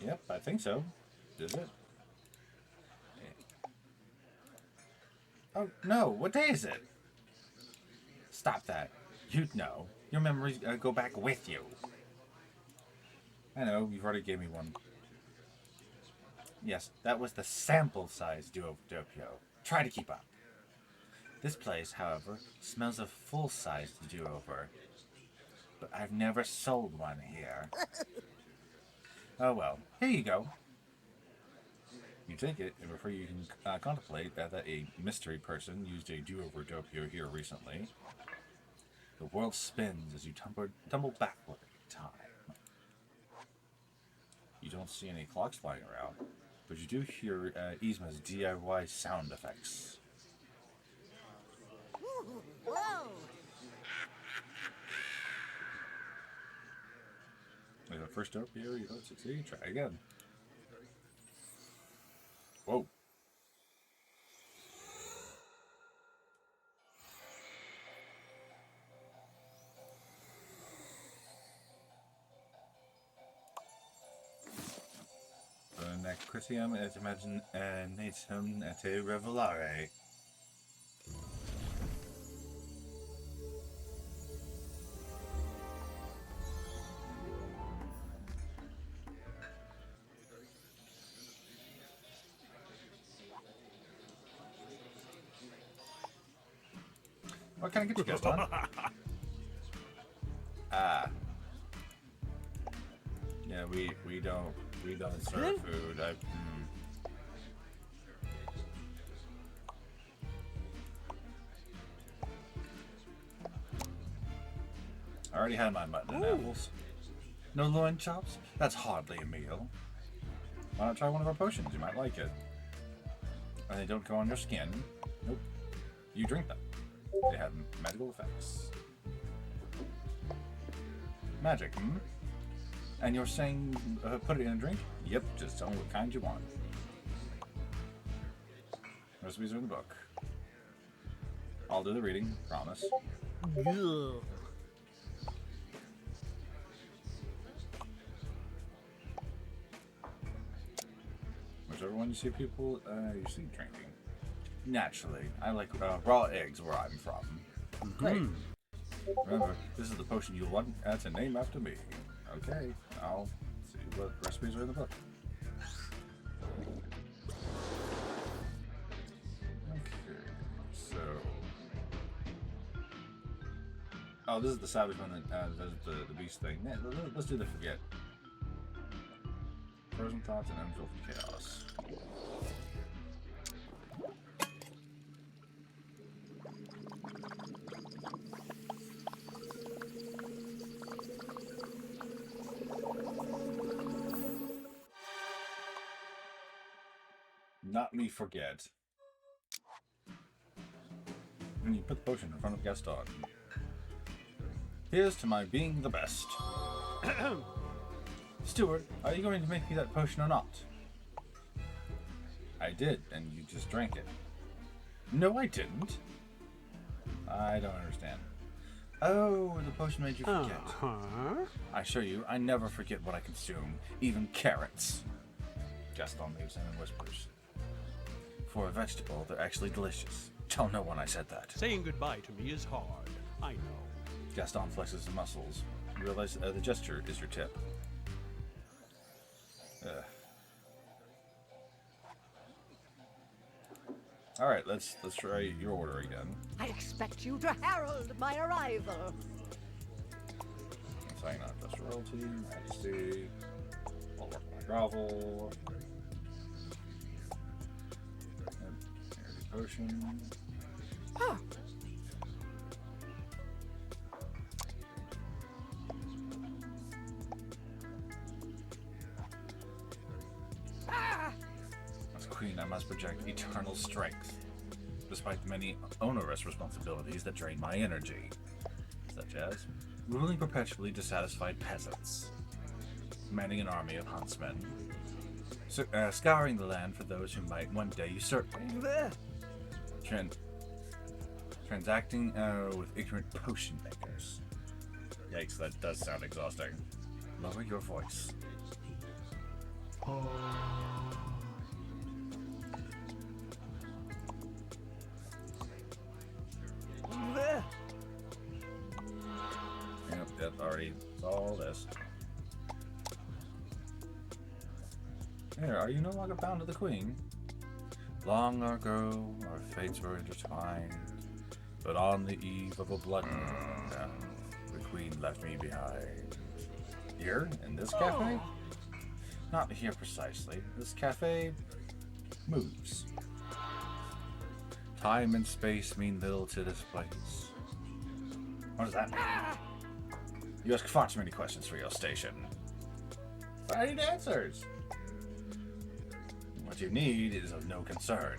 Yep, I think so. Is it? Oh, no. What day is it? Stop that. You'd know. Your memories go back with you. I know, you've already gave me one. Yes, that was the sample size Doppio. Try to keep up. This place, however, smells of full-sized do-over. But I've never sold one here. Oh well, here you go. You take it, and before you can contemplate that a mystery person used a do-over Doppio here recently, the world spins as you tumble backward in time. You don't see any clocks flying around, but you do hear Yzma's DIY sound effects. Whoa. With the first Doppio, you don't succeed. Try again. Whoa. Necritium et imaginatum et revelare. What can I get you guys done? Yeah, we don't serve food. I already had my mutton and apples. No loin chops? That's hardly a meal. Why not try one of our potions? You might like it. And they don't go on your skin. Nope. You drink them. They have magical effects. Magic, hmm? And you're saying put it in a drink? Yep, just tell me what kind you want. Recipes are in the book. I'll do the reading, promise. Ugh. Whichever one you see people, you see drinking. Naturally, I like raw eggs where I'm from. Great. Remember, this is the potion you want. That's a name after me. Okay, I'll see what recipes are in the book. Okay, so. Oh, this is the savage one that does the beast thing. Yeah, let's do the forget. Frozen thoughts and unfiltered chaos. Not me forget. When you put the potion in front of Gaston. Here's to my being the best. Steward, are you going to make me that potion or not? I did, and you just drank it. No, I didn't. I don't understand. Oh, the potion made you forget. I assure you, I never forget what I consume, even carrots. Gaston moves in and whispers. For a vegetable, they're actually delicious. Tell no one I said that. Saying goodbye to me is hard. I know. Gaston flexes his muscles. You realize the gesture is your tip. All right, let's try your order again. I expect you to herald my arrival. Sign on just royalty, majesty. I'll work my grovel. Energy potion. Ah. As queen, I must project eternal strength, despite the many onerous responsibilities that drain my energy, such as ruling perpetually dissatisfied peasants, commanding an army of huntsmen, scouring the land for those who might one day usurp me, transacting with ignorant potion makers. Yikes, that does sound exhausting. Lower your voice. Yep, that already saw this. Here, are you no longer bound to the queen? Long ago, our fates were intertwined, but on the eve of a blood moon, the queen left me behind. Here, in this cafe? Not here precisely. This cafe moves. Time and space mean little to this place. What does that mean? You ask far too many questions for your station. But I need answers. What you need is of no concern.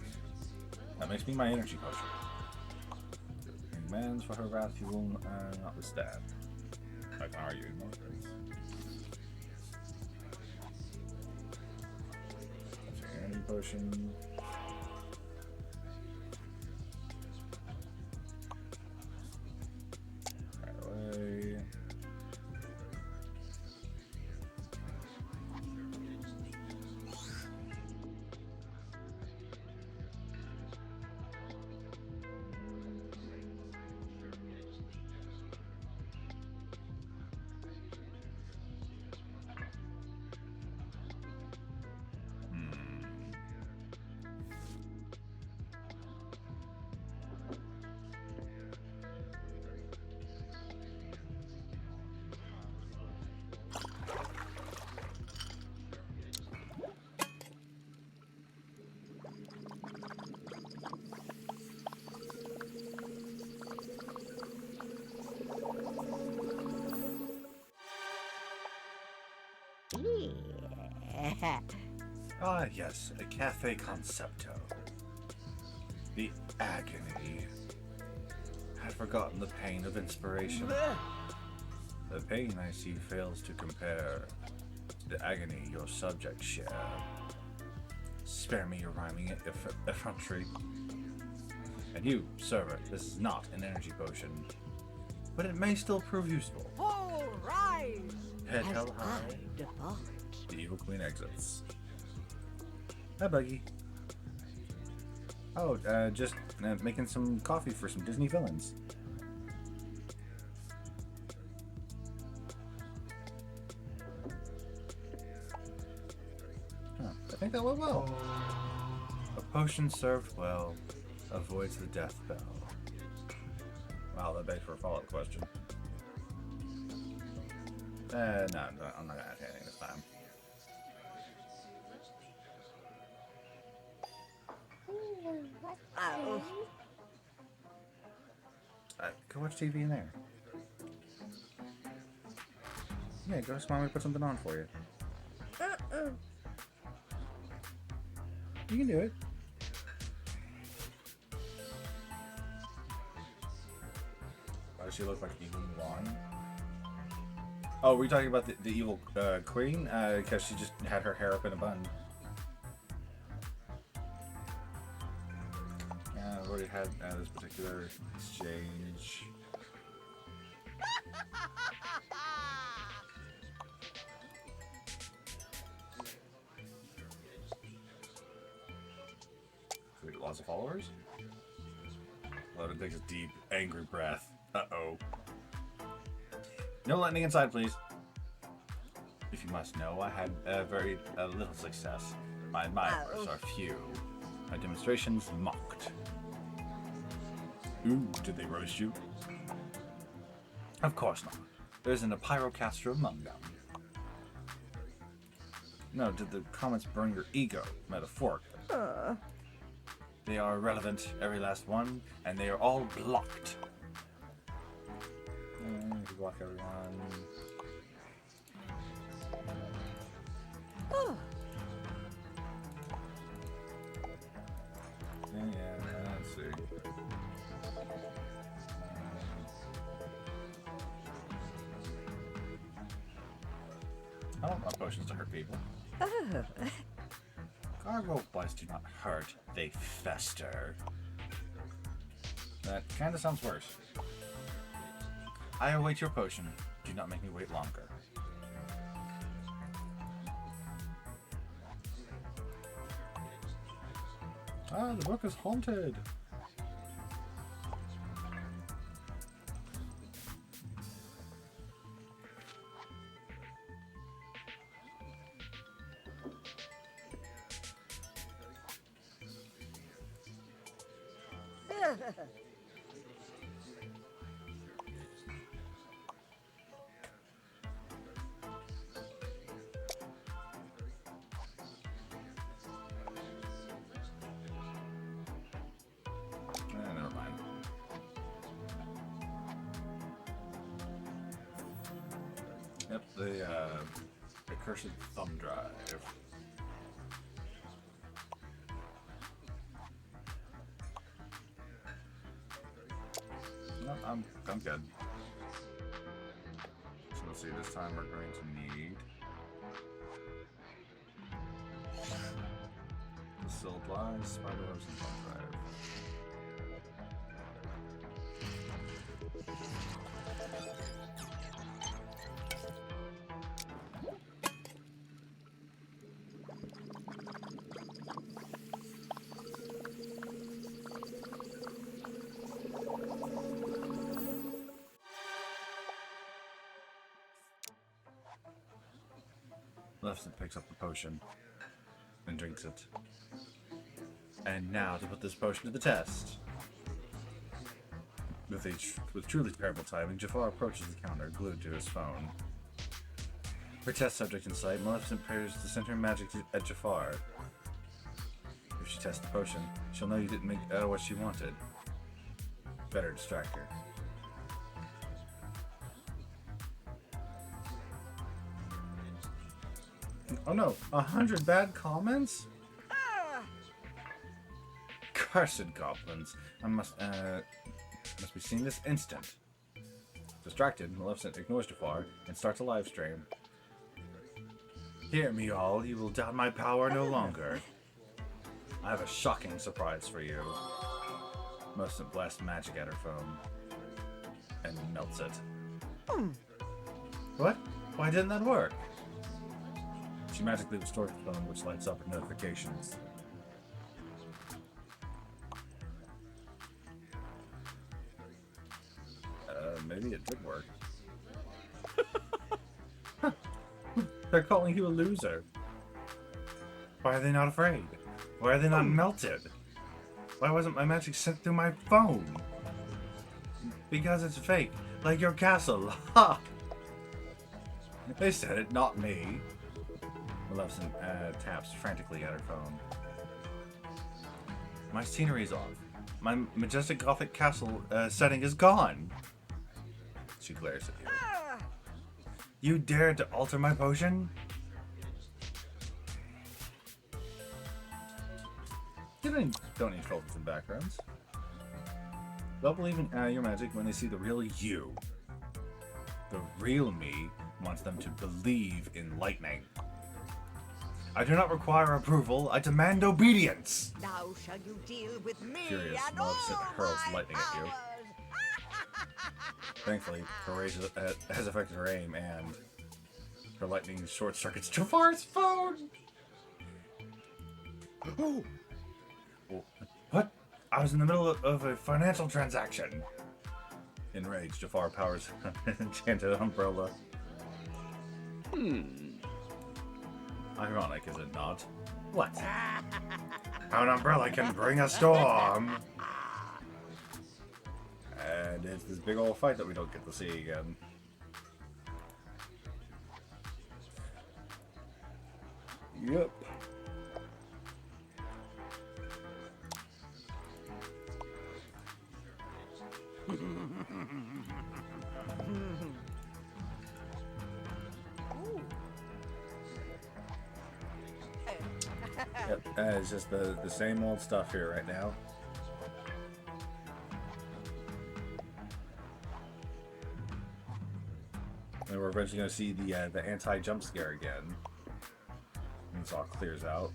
That makes me my energy potion. Your demands for her wrath you will not withstand. I can argue more things. That's your energy potion. Right away. Yeah. Ah, yes, a cafe concepto. The agony. I'd forgotten the pain of inspiration. The pain I see fails to compare to the agony your subjects share. Spare me your rhyming effrontery. And you, server, this is not an energy potion, but it may still prove useful. All right. Head As held I high, depart. the Evil Queen exits. Hi, Buggy. Oh, just making some coffee for some Disney villains. Huh, I think that went well. A potion served well avoids the death bell. Wow, that begs for a follow-up question. No, I'm not gonna ask anything this time. Oh. Go watch TV in there. Yeah, go ask Mommy to put something on for you. You can do it. Why does she look like Evil Mulan? Oh, were you talking about the evil queen? Because she just had her hair up in a bun. Yeah, I've already had this particular exchange. We get lots of followers? Loden takes a deep, angry breath. Uh-oh. No lightning inside, please. If you must know, I had very little success. My admirers are few. My demonstrations mocked. Ooh, did they roast you? Of course not. There isn't a pyrocaster among them. No, did the comments burn your ego, metaphorically? They are irrelevant, every last one, and they are all blocked. You block everyone. Yeah, let's see. I don't want potions to hurt people. Gargoyle bites do not hurt, they fester. That kind of sounds worse. I await your potion. Do not make me wait longer. Ah, the book is haunted. Never mind. Yep, the accursed thumb drive. No, I'm good. So let's see, this time we're going to need the Silt Lies, Spiderwebs, and Thumb Drive. Maleficent picks up the potion and drinks it. And now to put this potion to the test. With truly terrible timing, Jafar approaches the counter, glued to his phone. For test subject in sight, Maleficent prepares to send her magic at Jafar. If she tests the potion, she'll know you didn't make what she wanted. Better distract her. Oh no, 100 bad comments? Cursed goblins. I must be seen this instant. Distracted, Maleficent ignores Jafar and starts a live stream. Hear me all, you will doubt my power no longer. I have a shocking surprise for you. Must have blast magic at her phone and melts it. What? Why didn't that work? She magically restores the phone, which lights up with notifications. Maybe it did work. They're calling you a loser. Why are they not afraid? Why are they not melted? Why wasn't my magic sent through my phone? Because it's fake, like your castle. Ha! They said it, not me. Maleficent taps frantically at her phone. My scenery's off. My majestic gothic castle setting is gone. She glares at you. You dared to alter my potion? You don't need filters and backgrounds. They'll believe in your magic when they see the real you. The real me wants them to believe in lightning. I do not require approval. I demand obedience. Now shall you deal with me Furious, and all Maleficent hurls my lightning at you. powers. Thankfully, her rage has affected her aim, and her lightning short circuits Jafar's phone. What? I was in the middle of a financial transaction. Enraged, Jafar powers an enchanted umbrella. Ironic, is it not? What? How an umbrella can bring a storm. And it's this big old fight that we don't get to see again. Yep. Yep, it's just the same old stuff here right now. And we're eventually going to see the anti-jump scare again. And this all clears out.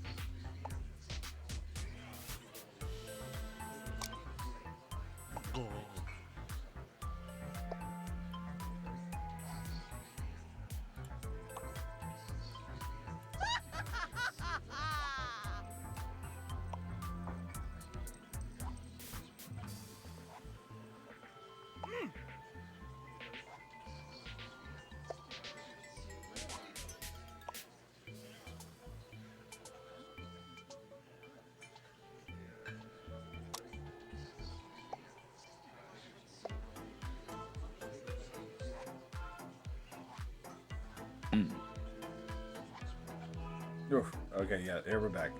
Oof. Okay, yeah, here we're back.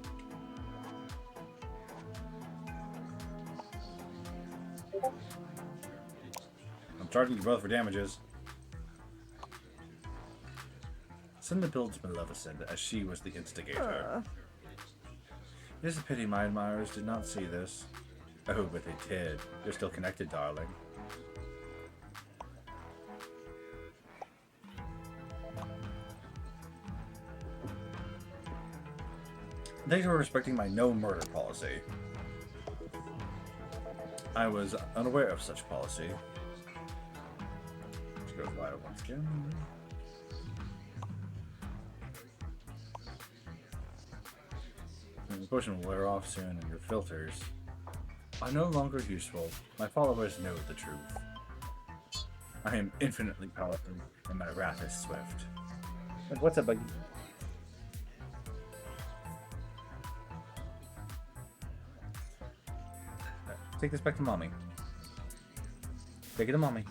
I'm charging you both for damages. Send the bill to Maleficent, as she was the instigator. It is a pity my admirers did not see this. Oh, but they did. You're still connected, darling. Thanks for respecting my no murder policy. I was unaware of such policy. Which goes wild once again. The potion will wear off soon, and your filters are no longer useful. My followers know the truth. I am infinitely powerful, and my wrath is swift. What's up, Buggy? Take this back to mommy. Take it to mommy.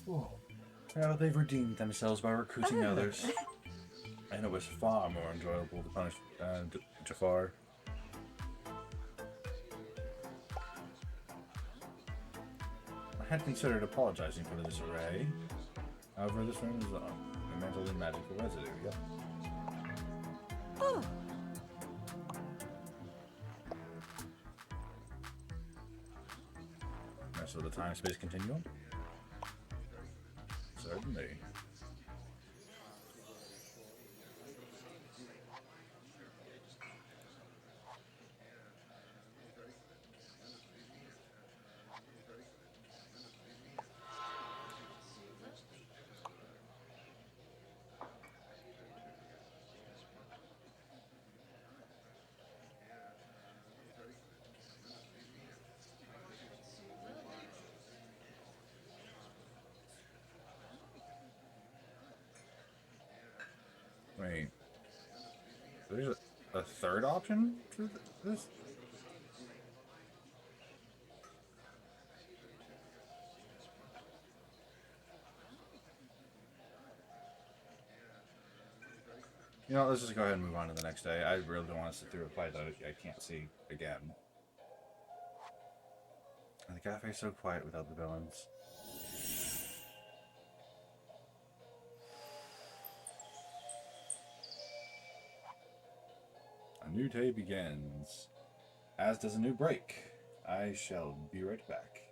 Whoa. Now they've redeemed themselves by recruiting others. And it was far more enjoyable to punish Jafar. I had considered apologizing for the disarray. However, this room is a mental and magical residue, yeah. Rest of the time-space continuum? Certainly. There's a third option for this? You know, let's just go ahead and move on to the next day. I really don't want to sit through a fight that I can't see again. And the cafe's so quiet without the villains. A new day begins, as does a new break. I shall be right back.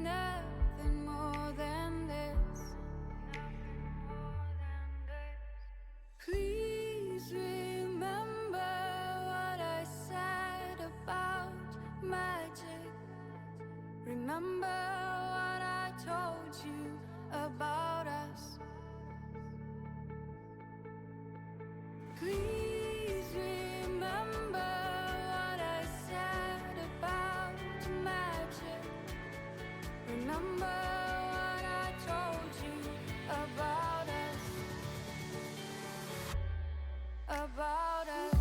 nothing more than this. Please remember what I said about magic. Remember what I told you about us. Please remember what I said about magic. Remember what I told you about us. About us.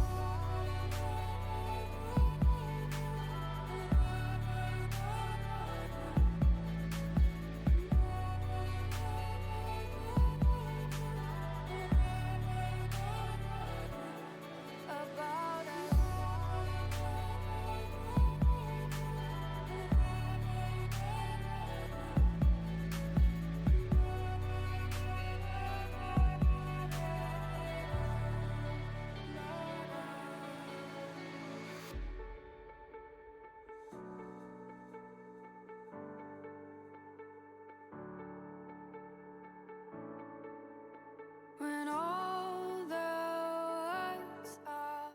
About us. When all the words are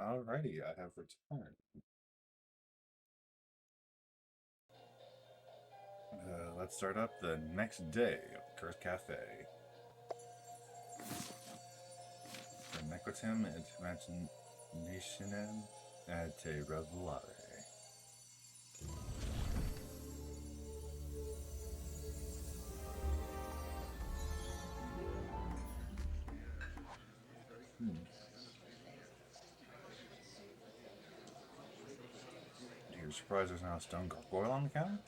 Alrighty, I have returned. Let's start up the next day of the Cursed Cafe. Renequitem et imaginationem et te revelare. You're surprised there's not a stone gargoyle on the counter?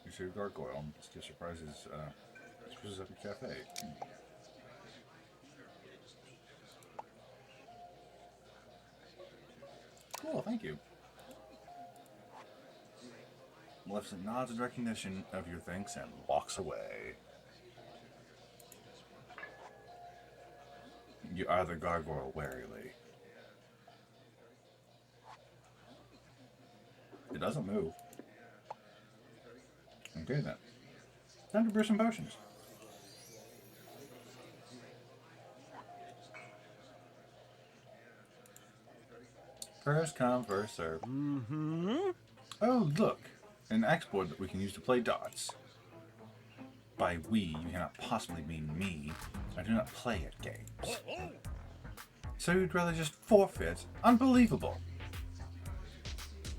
You see a gargoyle. Still surprises screws up your cafe. Cool, thank you. Maleficent nods in recognition of your thanks and walks away. You eye the gargoyle warily. It doesn't move. Okay then. Time to brew some potions. First come, first serve. Oh, look! An axe board that we can use to play darts. By we, you cannot possibly mean me. I do not play at games. So you'd rather just forfeit? Unbelievable!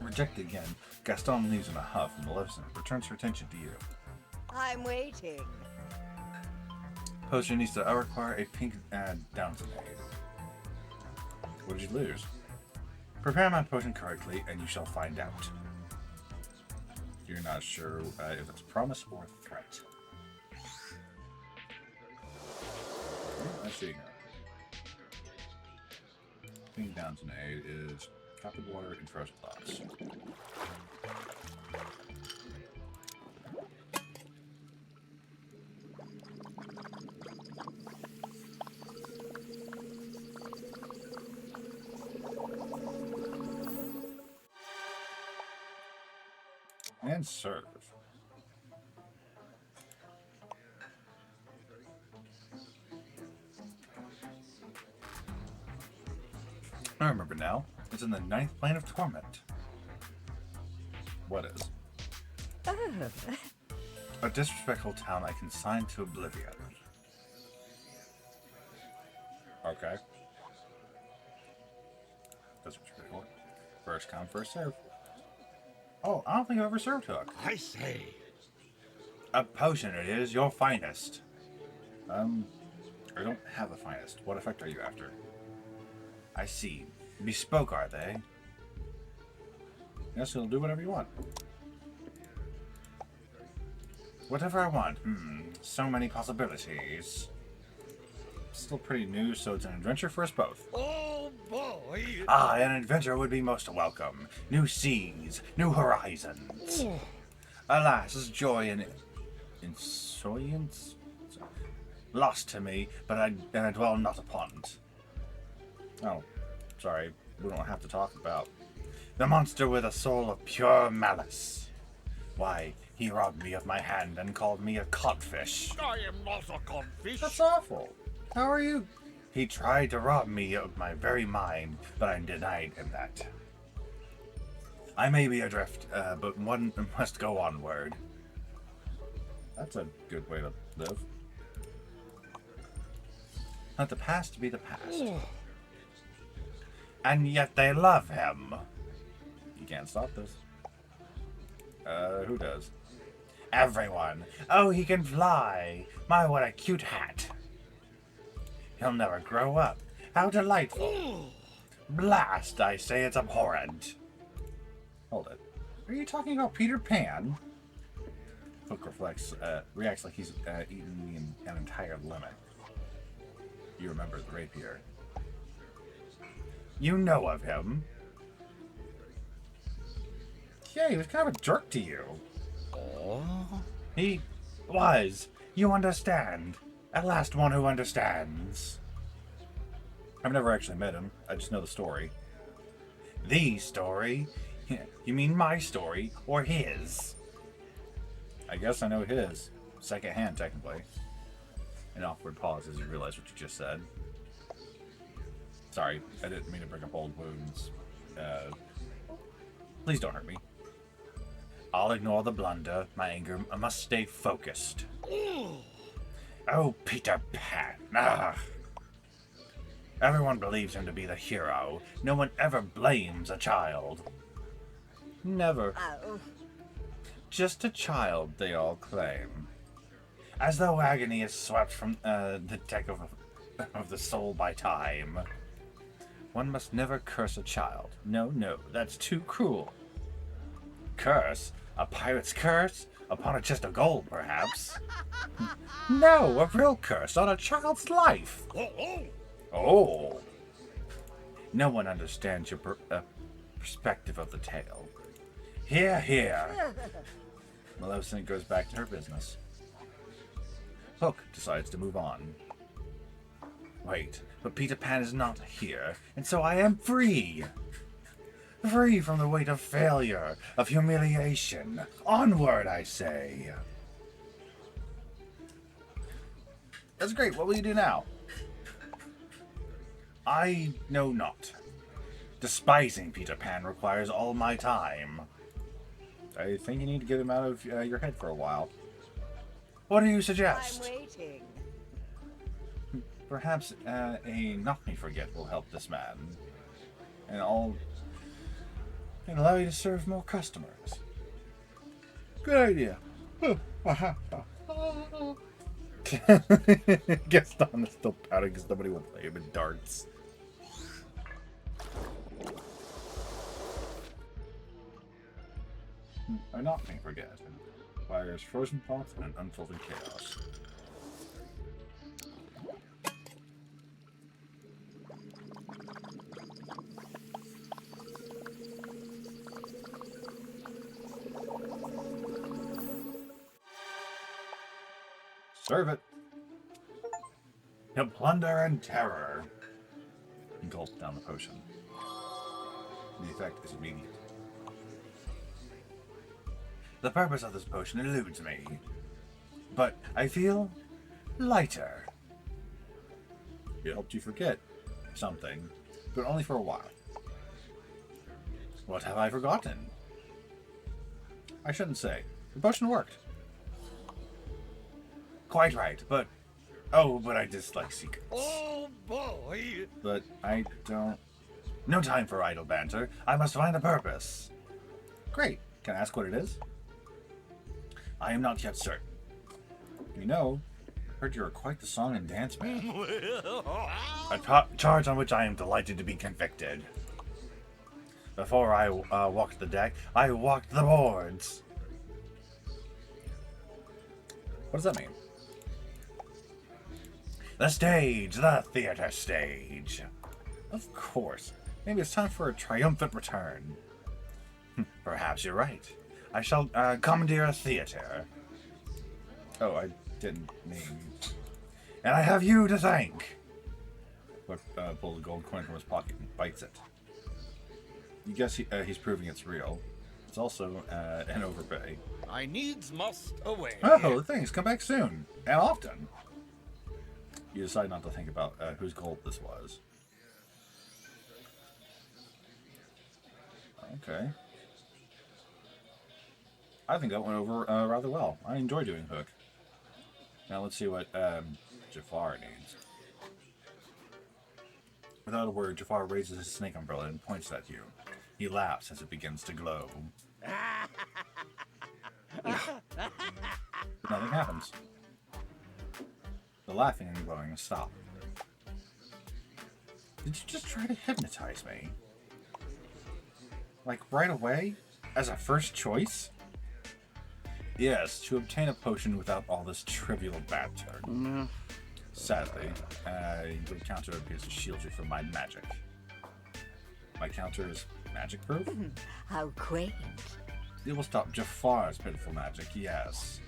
Rejected again, Gaston leaves in a huff and Maleficent returns her attention to you. I'm waiting. Potionista, I require a pink Downton aid. What did you lose? Prepare my potion correctly and you shall find out. You're not sure if it's promise or threat. Let's see here. Pink Downton aid is coppered water and frozen thoughts. And serve. I remember now. It's in the 9th plane of torment. What is? A disrespectful town I consign to oblivion. Okay. That's respectful. First come, first serve. Oh, I don't think I've ever served Hook. I say. A potion it is, your finest. I don't have the finest. What effect are you after? I see. Bespoke, are they? Yes, you'll do whatever you want. Whatever I want. So many possibilities. Still pretty new, so it's an adventure for us both. Oh boy! Ah, an adventure would be most welcome. New seas, new horizons. Alas, joy and insouciance lost to me, but I dwell not upon it. Oh, sorry. we don't have to talk about. The monster with a soul of pure malice. Why, he robbed me of my hand and called me a codfish. I am not a codfish. That's awful. How are you? He tried to rob me of my very mind, but I denied him that. I may be adrift, but one must go onward. That's a good way to live. Let the past be the past. And yet they love him. You can't stop this. Who does? Everyone. Oh, he can fly. My, what a cute hat. He'll never grow up. How delightful. Blast, I say it's abhorrent. Hold it. Are you talking about Peter Pan? Hook reacts like he's eaten an entire lemon. You remember the rapier. You know of him. Yeah, he was kind of a jerk to you. Oh. He was. You understand. At last one who understands. I've never actually met him. I just know the story. The story? You mean my story, or his? I guess I know his. Second hand, technically. An awkward pause as you realize what you just said. Sorry, I didn't mean to bring up old wounds. Please don't hurt me. I'll ignore the blunder. My anger must stay focused. Oh, Peter Pan. Ah. Everyone believes him to be the hero. No one ever blames a child. Never. Oh. Just a child, they all claim. As though agony is swept from the deck of the soul by time. One must never curse a child. No, no, that's too cruel. Curse? A pirate's curse? Upon a chest of gold, perhaps? No, a real curse on a child's life. Oh. No one understands your perspective of the tale. Hear, hear. Maleficent goes back to her business. Hook decides to move on. Wait, but Peter Pan is not here, and so I am free. Free from the weight of failure, of humiliation. Onward, I say. That's great. What will you do now? I know not. Despising Peter Pan requires all my time. I think you need to get him out of your head for a while. What do you suggest? I'm waiting. Perhaps a knock me forget will help this man. And allow you to serve more customers. Good idea. Gaston is still pouting because nobody will play him in darts. A knock me forget. Fires frozen thoughts and unfolding chaos. Serve it. To plunder and terror. Gulp down the potion. The effect is immediate. The purpose of this potion eludes me, but I feel lighter. It helped you forget something, but only for a while. What have I forgotten? I shouldn't say. The potion worked. Quite right, but... Oh, but I dislike secrets. Oh boy! But I don't... No time for idle banter. I must find a purpose. Great. Can I ask what it is? I am not yet certain. You know, I heard you are quite the song and dance man. A charge on which I am delighted to be convicted. Before I walked the deck, I walked the boards. What does that mean? The stage, the theater stage. Of course. Maybe it's time for a triumphant return. Perhaps you're right. I shall commandeer a theater. Oh, I didn't mean... And I have you to thank. But pulls a gold coin from his pocket and bites it. You guess he's proving it's real. It's also an overpay. I needs must away. Oh, thanks. Come back soon. And often. You decide not to think about whose gold this was. Okay. I think that went over rather well. I enjoy doing Hook. Now let's see what Jafar needs. Without a word, Jafar raises his snake umbrella and points at you. He laughs as it begins to glow. But nothing happens. The laughing and glowing stop. Did you just try to hypnotize me? Like right away? As a first choice? Yes, to obtain a potion without all this trivial banter. No. Sadly, your counter appears to shield you from my magic. My counter is magic-proof? How quaint. It will stop Jafar's pitiful magic, yes.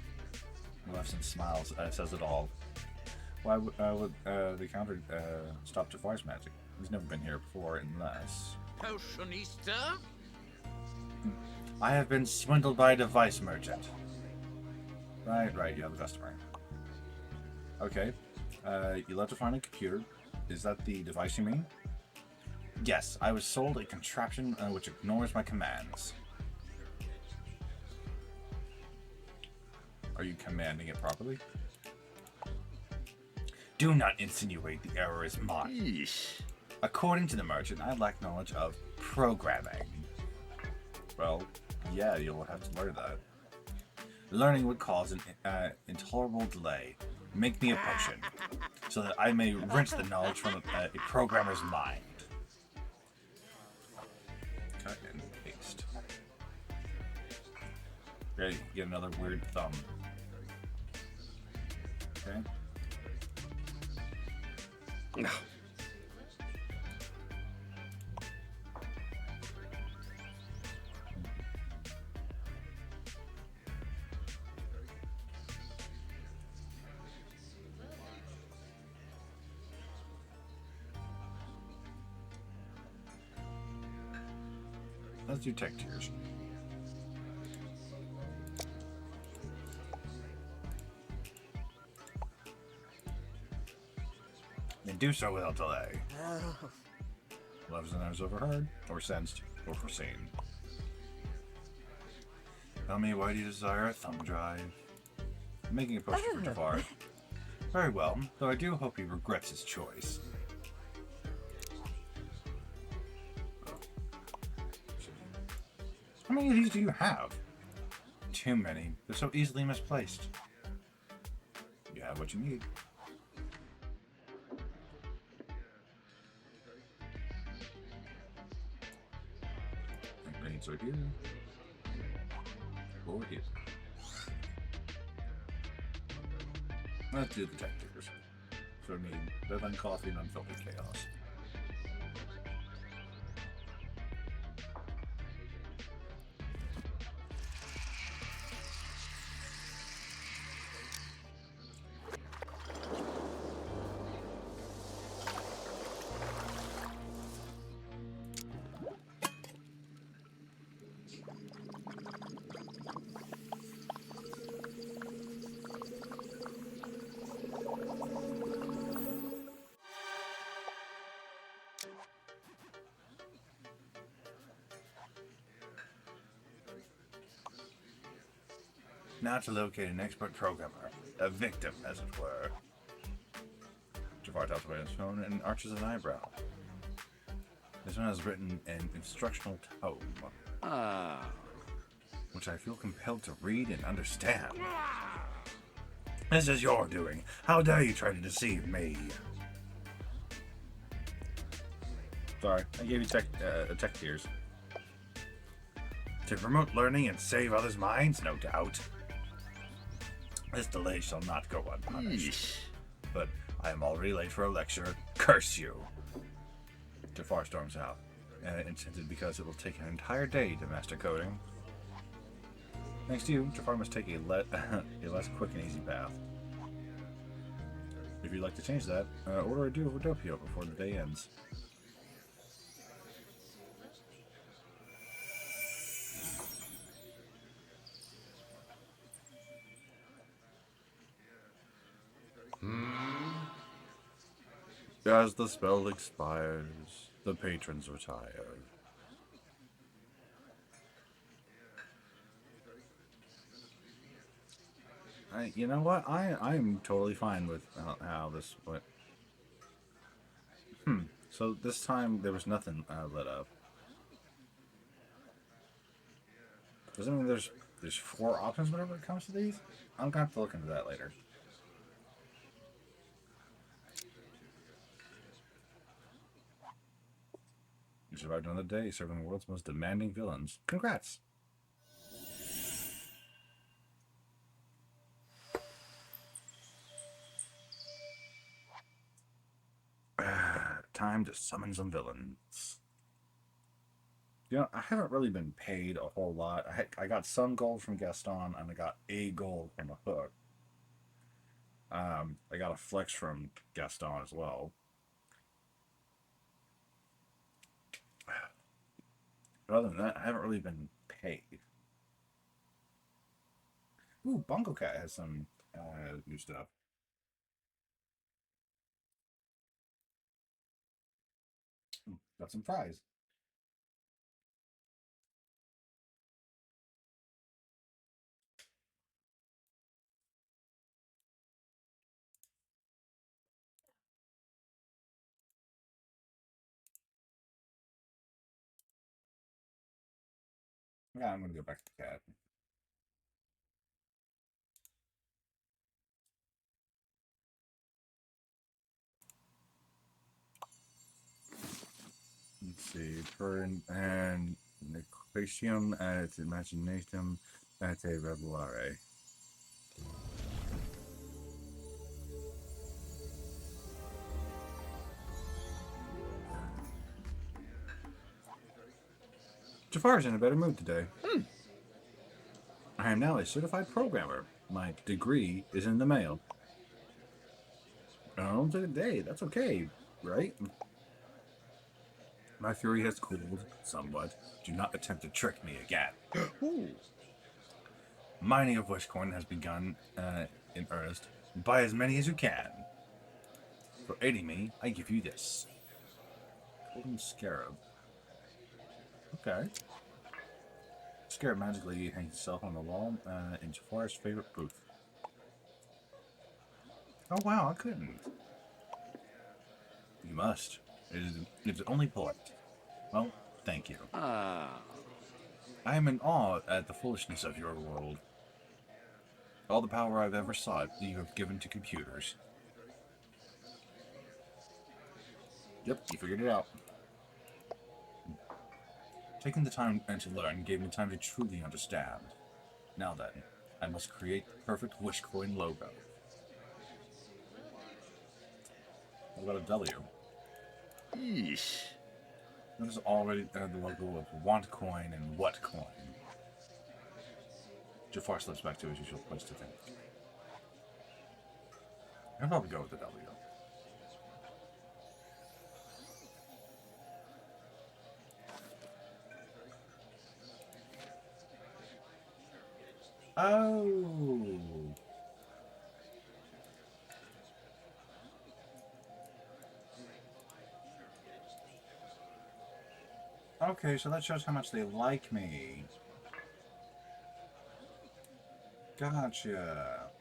Maleficent smiles, says it all. Why would the counter stop Jafar's magic? He's never been here before, unless... Potionista? I have been swindled by a device merchant. Right, you have a customer. Okay. You left to find a computer. Is that the device you mean? Yes, I was sold a contraption which ignores my commands. Are you commanding it properly? Do not insinuate the error is mine. Yeesh. According to the merchant, I lack knowledge of programming. Well, yeah, you'll have to learn that. Learning would cause an intolerable delay. Make me a potion, so that I may wrench the knowledge from a programmer's mind. Cut and paste. Okay, get another weird thumb. Okay. No. Let's do tech tiers. And do so without delay. Oh, Maleficent has overheard, or sensed, or foreseen. Tell me, why do you desire a thumb drive? I'm making a potion for Jafar. Very well, though I do hope he regrets his choice. How many of these do you have? Too many. They're so easily misplaced. You have what you need. Grenades are here. Or here. Let's do the tech tiers. So I need deadline coffee and unfiltered chaos. Now to locate an expert programmer, a victim, as it were. Jafar taps away his phone and arches an eyebrow. This one has written an instructional tome, which I feel compelled to read and understand. This is your doing. How dare you try to deceive me? Sorry, I gave you tech tiers. To promote learning and save others' minds, no doubt. This delay shall not go unpunished. Yeesh. But I am already late for a lecture. Curse you! Jafar storms out, incented because it will take an entire day to master coding. Thanks to you, Jafar must take a less quick and easy path. If you'd like to change that, order a duo of Dopio before the day ends. As the spell expires, the patrons retire. You know what? I'm totally fine with how this went. So this time there was nothing lit up. Does that mean there's 4 options whenever it comes to these? I'm gonna have to look into that later. You survived another day serving the world's most demanding villains. Congrats! Time to summon some villains. You know, I haven't really been paid a whole lot. I got some gold from Gaston, and I got a gold from a hook. I got a flex from Gaston as well. But other than that, I haven't really been paid. Ooh, Bongo Cat has some new stuff. Got some fries. Yeah, I'm gonna go back to the cat. Let's see. Turn and Nequatium et Imaginatum et Revelare. Jafar's in a better mood today. I am now a certified programmer. My degree is in the mail. Oh, today. That's okay, right? My fury has cooled somewhat. Do not attempt to trick me again. Mining of Wishcoin has begun in earnest. Buy as many as you can. For aiding me, I give you this. Golden Scarab. Okay. Scarab magically hangs itself on the wall in Jafar's favorite booth. Oh wow, I couldn't. You must. It's only polite. Well, thank you. I am in awe at the foolishness of your world. All the power I've ever sought you have given to computers. Yep, you figured it out. Taking the time and to learn gave me time to truly understand. Now then, I must create the perfect Wishcoin logo. What about a W? Yeesh. Notice already the logo of Want Coin and What Coin. Jafar slips back to his usual place to think. I'll probably go with the W. Oh. Okay, so that shows how much they like me. Gotcha.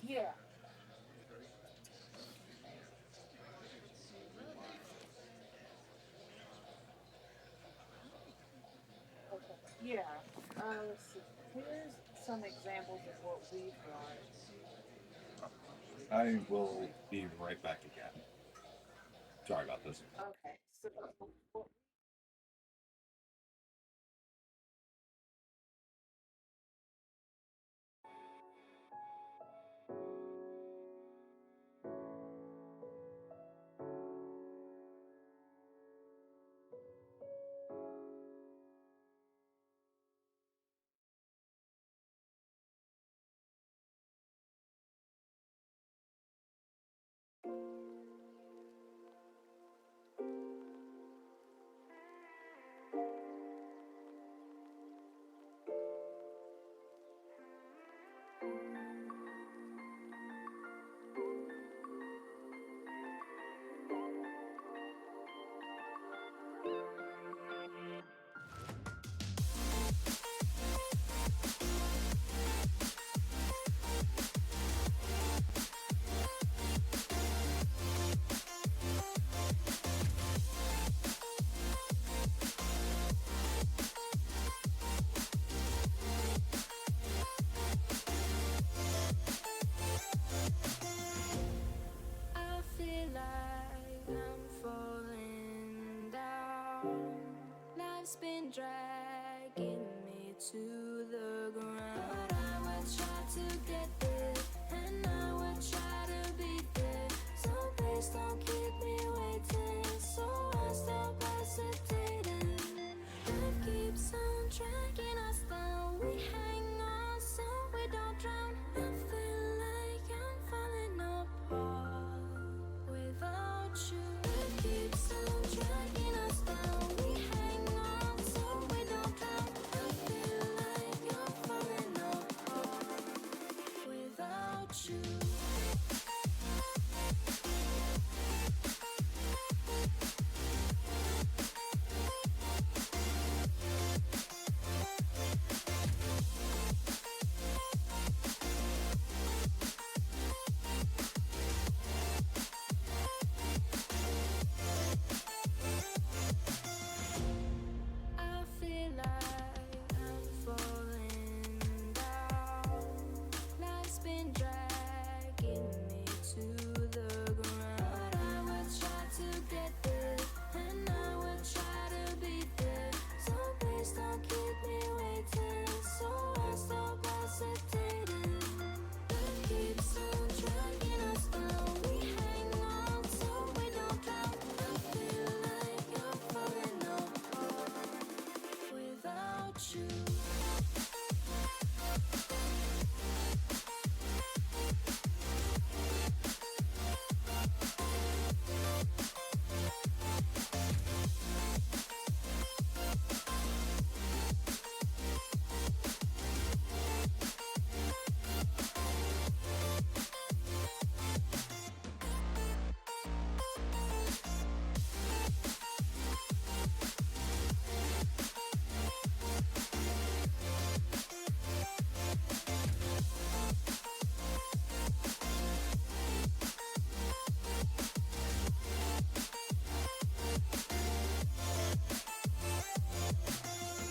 Yeah. Okay. Yeah. Let's see. Here's some examples of what we've got. I will be right back again. Sorry about this. Okay. So been dragging me to the ground. But I will try to get there, and I will try to be there. So please don't keep me waiting, so I stop hesitating. Life keeps on dragging us down. We hang on so we don't drown. I feel like I'm falling apart without you. Life keeps on dragging us down. We hang on so we don't drown. I feel like I'm falling apart without you. I feel like I'm falling down. Life's been dragging me to the ground. But I will try to get there, and I will try to be there. So please don't keep me waiting, so I stop hesitating. Life keeps on dragging us down. We hang on so we don't drown. I feel like I'm falling apart without you.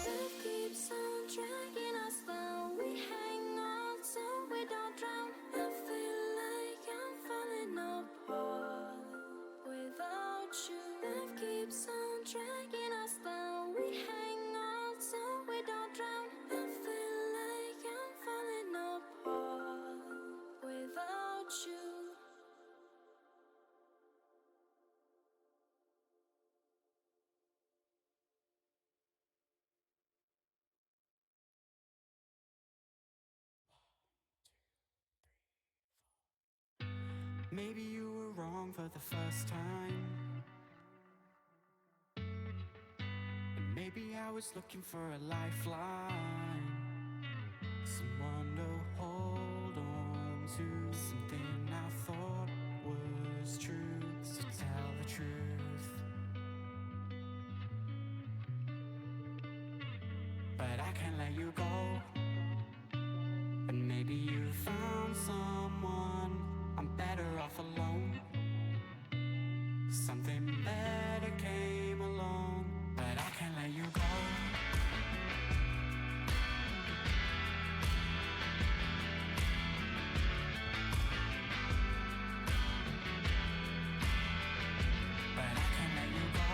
Life keeps on dragging us down. We hang on so we don't drown. I feel like I'm falling apart without you. Life keeps on dragging us down. We hang on so we don't drown. I feel like I'm falling apart without you. Maybe you were wrong for the first time. And maybe I was looking for a lifeline, someone to hold on to, something I thought was truth, to tell the truth. But I can't let you go. And maybe you found someone. I'm better off alone. Something better came along, but I can't let you go. But I can't let you go.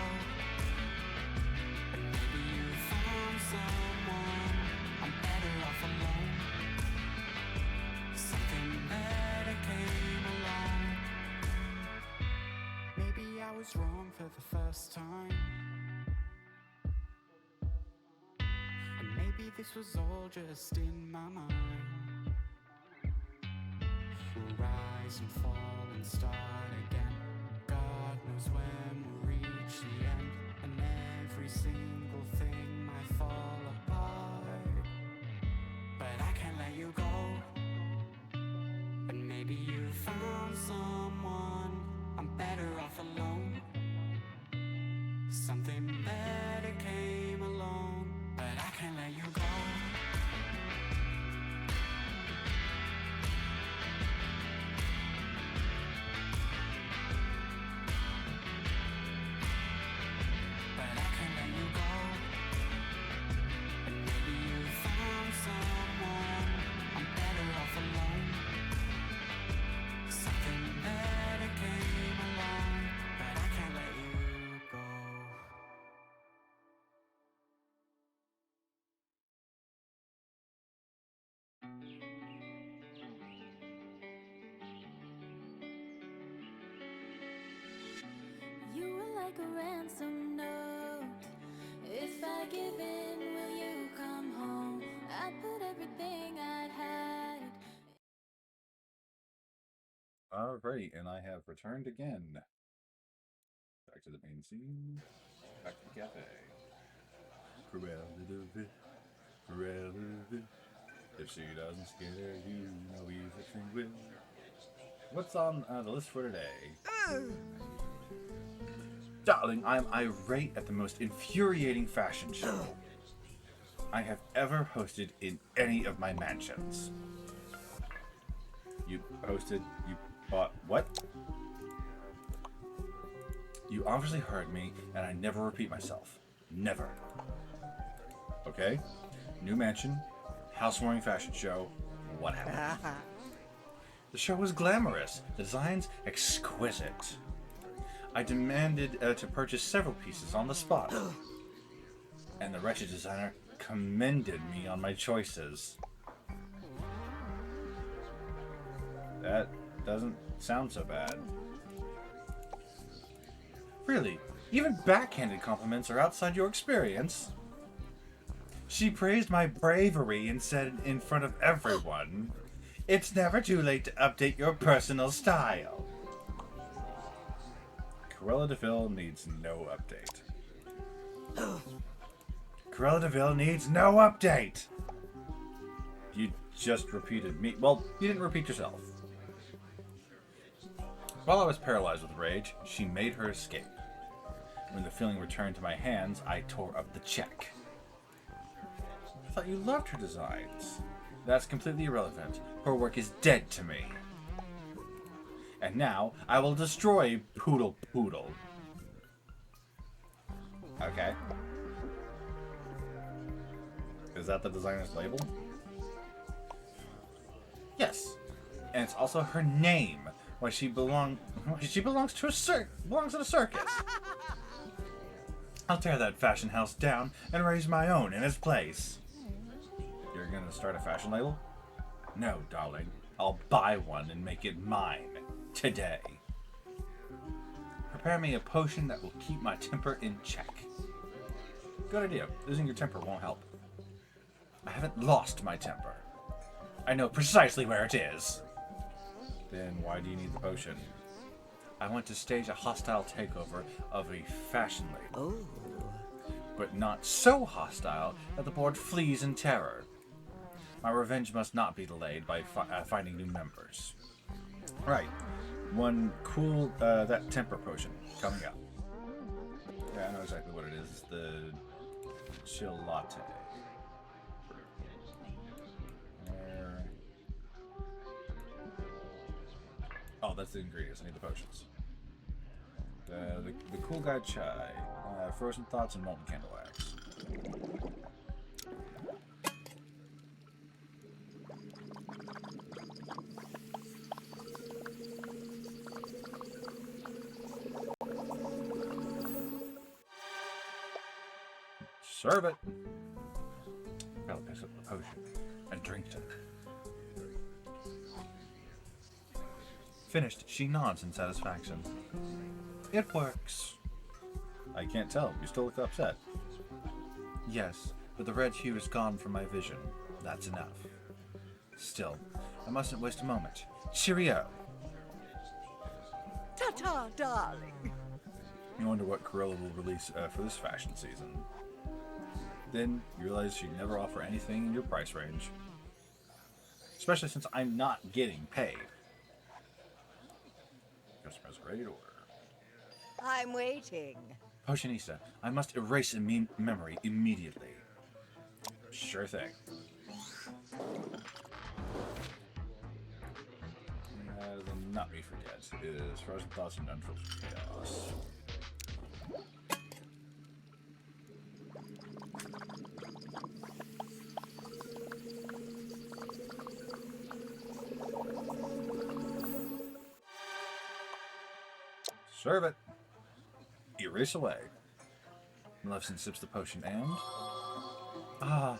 And maybe you found someone. I'm better off alone. Something better came along. Maybe I was wrong for the first time. And maybe this was all just in my mind. We'll rise and fall and start again. God knows when we'll reach the end. And every single thing might fall apart. But I can't let you go. And maybe you found someone. I'm better off alone. Something better came along, but I can't let you go. But I can't let you go. And maybe you found someone. I'm better off alone. Something better like a ransom note. If I give in, will you come home? I put everything I'd had. Alrighty, and I have returned again. Back to the main scene. Back to the cafe. Cruella de Vil. Cruella de Vil. If she doesn't scare you, no evil thing will. What's on the list for today? Darling, I'm irate at the most infuriating fashion show I have ever hosted in any of my mansions. You bought what? You obviously heard me, and I never repeat myself. Never. Okay? New mansion, housewarming fashion show. What happened? The show was glamorous, the designs exquisite. I demanded to purchase several pieces on the spot, and the wretched designer commended me on my choices. That doesn't sound so bad. Really, even backhanded compliments are outside your experience. She praised my bravery and said in front of everyone, "It's never too late to update your personal style." Cruella de Vil needs no update. Cruella de Vil needs no update! You just repeated me. Well, you didn't repeat yourself. While I was paralyzed with rage, she made her escape. When the feeling returned to my hands, I tore up the check. I thought you loved her designs. That's completely irrelevant. Her work is dead to me. And now, I will destroy Poodle Poodle. Okay. Is that the designer's label? Yes. And it's also her name. Why she belongs to belongs to a circus. I'll tear that fashion house down and raise my own in its place. You're gonna start a fashion label? No, darling. I'll buy one and make it mine. Today. Prepare me a potion that will keep my temper in check. Good idea. Losing your temper won't help. I haven't lost my temper. I know precisely where it is. Then why do you need the potion? I want to stage a hostile takeover of a fashion label. But not so hostile that the board flees in terror. My revenge must not be delayed by finding new members. Right. One cool, that temper potion coming up. Yeah, I know exactly what it is. It's the chill latte. Oh, that's the ingredients. I need the potions. The cool guy chai, frozen thoughts, and molten candle wax. Serve it. I'll pick up the potion and drink it. Finished, she nods in satisfaction. It works. I can't tell. You still look upset. Yes, but the red hue is gone from my vision. That's enough. Still, I mustn't waste a moment. Cheerio! Ta-ta, darling. You wonder what Cruella will release for this fashion season. Then you realize she'd never offer anything in your price range. Especially since I'm not getting paid. Customer's ready to order. I'm waiting. Potionista, I must erase a memory immediately. Sure thing. The not me forget is frozen thoughts and unfiltered chaos. Serve it. Erase away. Maleficent sips the potion and... Ah,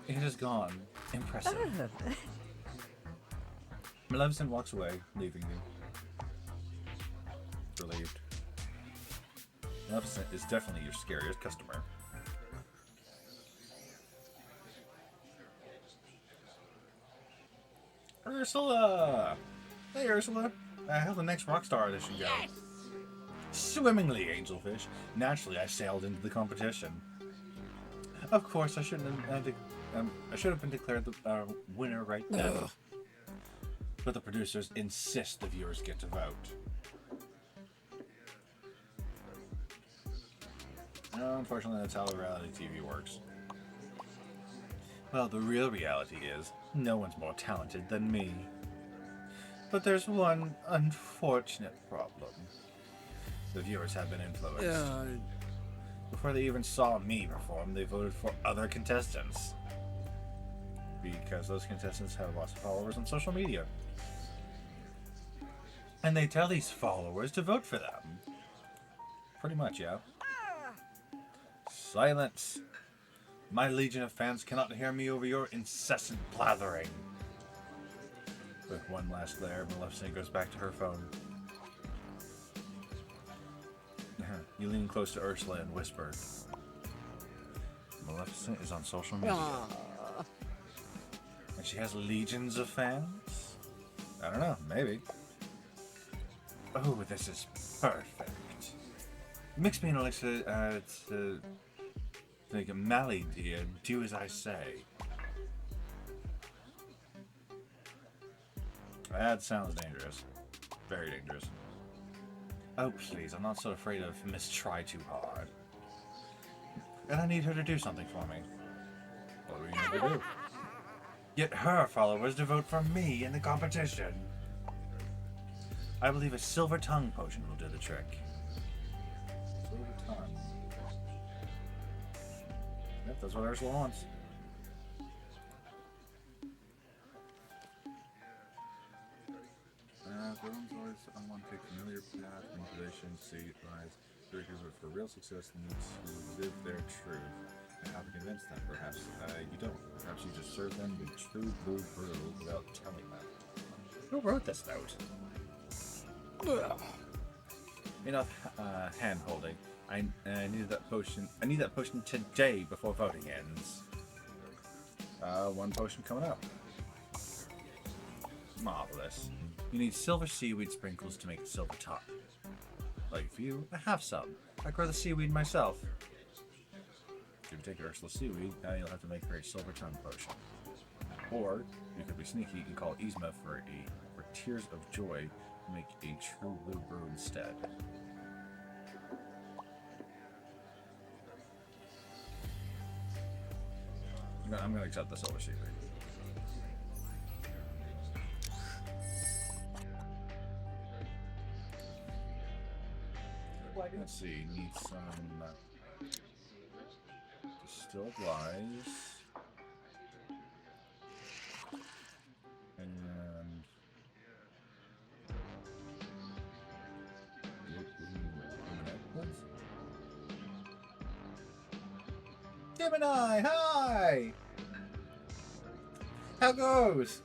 it is gone. Impressive. Maleficent walks away, leaving me. Relieved. Maleficent is definitely your scariest customer. Ursula! Hey, Ursula. How'd the next Rockstar edition go? Yes! Swimmingly, Angelfish. Naturally, I sailed into the competition. Of course, I should have been declared the winner right then. But the producers insist the viewers get to vote. Unfortunately, that's how reality TV works. Well, the real reality is, no one's more talented than me. But there's one unfortunate problem. The viewers have been influenced. Before they even saw me perform, they voted for other contestants. Because those contestants have lots of followers on social media. And they tell these followers to vote for them. Pretty much, yeah. Silence! My legion of fans cannot hear me over your incessant blathering. With one last glare, Maleficent goes back to her phone. You lean close to Ursula and whisper. Maleficent is on social media. And she has legions of fans? I don't know, maybe. Oh, this is perfect. Mix me an elixir to make a Mally, dear. Do as I say. That sounds dangerous. Very dangerous. Oh, please, I'm not so afraid of Miss Try Too Hard. And I need her to do something for me. What do we need to do? Get her followers to vote for me in the competition. I believe a silver tongue potion will do the trick. Silver tongue. Yep, that's what Ursula wants. Everyone's always unwanted familiar path, manipulation, seed, rise. Characters for real success need to live their truth. And how to convince them, perhaps you don't. Perhaps you just serve them with true blue brew without telling them. Who wrote this note? Enough hand holding. I need that potion. I need that potion today before voting ends. One potion coming up. Marvelous. You need silver seaweed sprinkles to make a silver top. Like for you, I have some. I grow the seaweed myself. If you take Ursula's seaweed, now you'll have to make her a silver tongue potion. Or you could be sneaky and call Yzma for tears of joy to make a true blue brew instead. I'm gonna accept the silver seaweed. Let's see, need some distilled lies and Gemini, hi! How goes?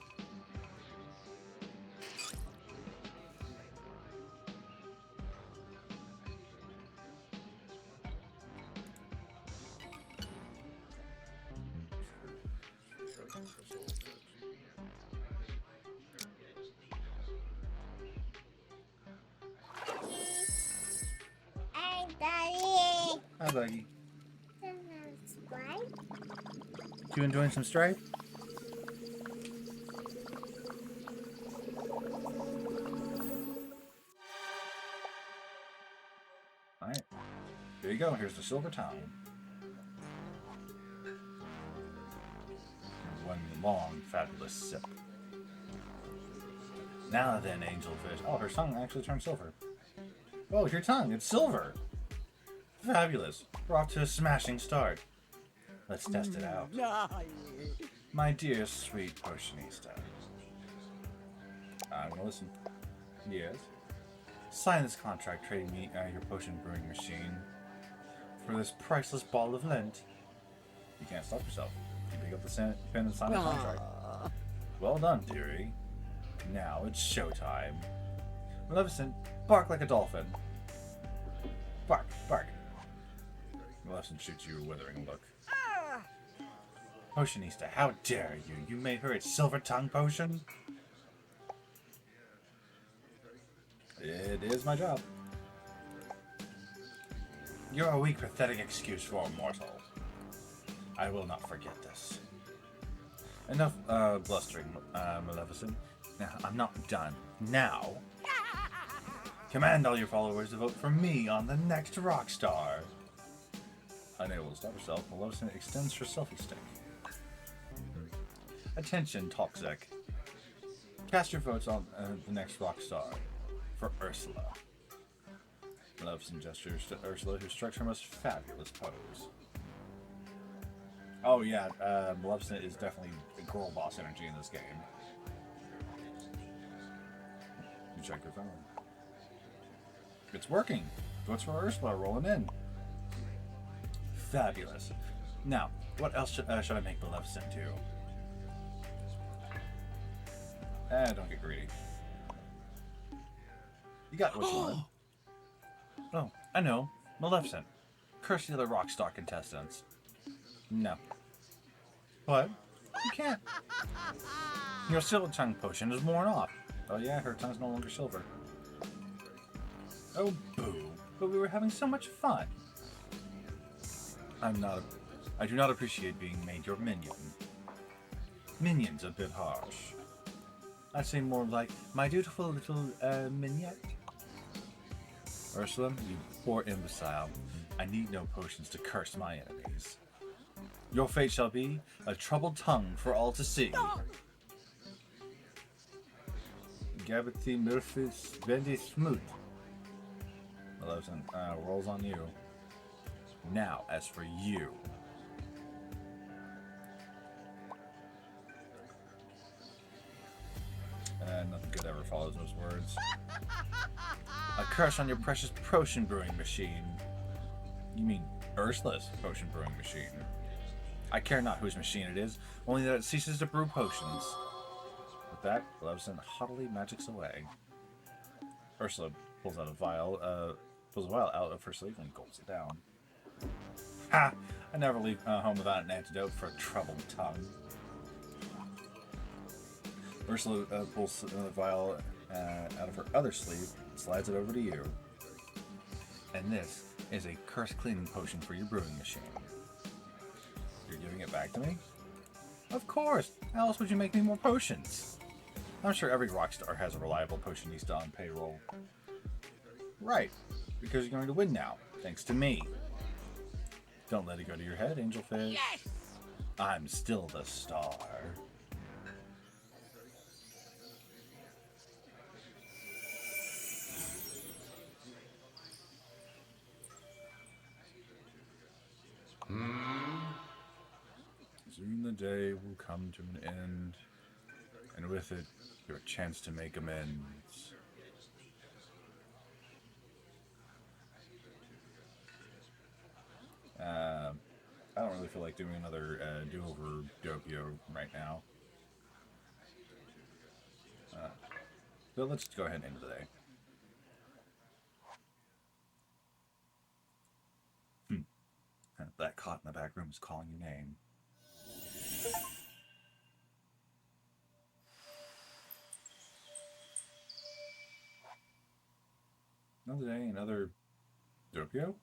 Hey, Daddy. Hi, Buggy. Stripe? You enjoying some Stripe? Alright. Here you go. Here's the silver tongue. One long, fabulous sip. Now then, Angelfish. Oh, her tongue actually turned silver. Oh, your tongue. It's silver. Fabulous. We're off to a smashing start. Let's test it out. My dear sweet potionista. I'm gonna listen. Yes? Sign this contract trading me your potion brewing machine for this priceless ball of lint. You can't stop yourself. You pick up the pen and sign the contract. Well done, dearie. Now it's showtime. Maleficent, bark like a dolphin. Bark, bark. Maleficent shoots you a withering look. Potionista, how dare you? You made her a silver tongue potion? It is my job. You're a weak, pathetic excuse for a mortal. I will not forget this. Enough blustering, Maleficent. Now, I'm not done. Now, command all your followers to vote for me on the next Rockstar. Unable to stop herself, Maleficent extends her selfie stick. Attention, Toxic. Cast your votes on the next Rockstar for Ursula. Maleficent gestures to Ursula, who strikes her most fabulous pose. Oh yeah, Maleficent is definitely a girl boss energy in this game. You check your phone. It's working. Votes for Ursula rolling in. Fabulous. Now, what else should I make Maleficent do? Don't get greedy. You got what you want. Oh, I know. Maleficent. Curse the other Rockstar contestants. No. What? You can't. Your silver tongue potion is worn off. Oh yeah, her tongue's no longer silver. Oh boo. But we were having so much fun. I do not appreciate being made your minion. Minion's a bit harsh. I'd say more like my dutiful little mignette. Ursula, you poor imbecile. I need no potions to curse my enemies. Your fate shall be a troubled tongue for all to see. Gabity Murphys Bendy Smoot. Maleficent rolls on you. Now, as for you. Nothing good ever follows those words. A curse on your precious potion brewing machine. You mean Ursula's potion brewing machine. I care not whose machine it is, only that it ceases to brew potions. With that, Maleficent haughtily magics away. Ursula pulls a vial out of her sleeve and gulps it down. Ha! I never leave home without an antidote for a troubled tongue. Ursula pulls the vial out of her other sleeve and slides it over to you. And this is a curse cleaning potion for your brewing machine. You're giving it back to me? Of course! How else would you make me more potions? I'm sure every Rockstar has a reliable potionista on payroll. Right, because you're going to win now, thanks to me. Don't let it go to your head, Angelfish. Yes! I'm still the star. Soon the day will come to an end, and with it, your chance to make amends. I don't really feel like doing another do-over Doppio right now. But let's go ahead and end the day. That cot in the back room is calling your name. Another day, another Doppio?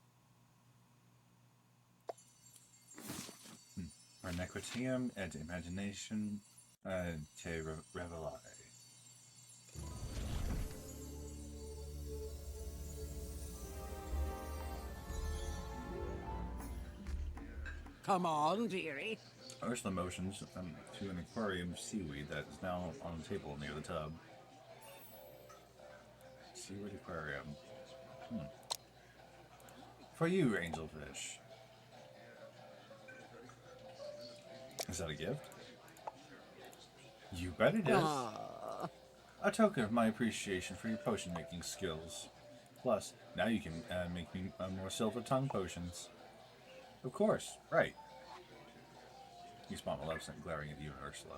Or Nequitium et Imagination te Revelai. Come on, dearie. Ursula motions to an aquarium of seaweed that is now on the table near the tub. Seaweed aquarium. For you, Angelfish. Is that a gift? You bet it is. A token of my appreciation for your potion making skills. Plus, now you can make me more silver tongue potions. Of course, right. You spot Maleficent glaring at you and Ursula.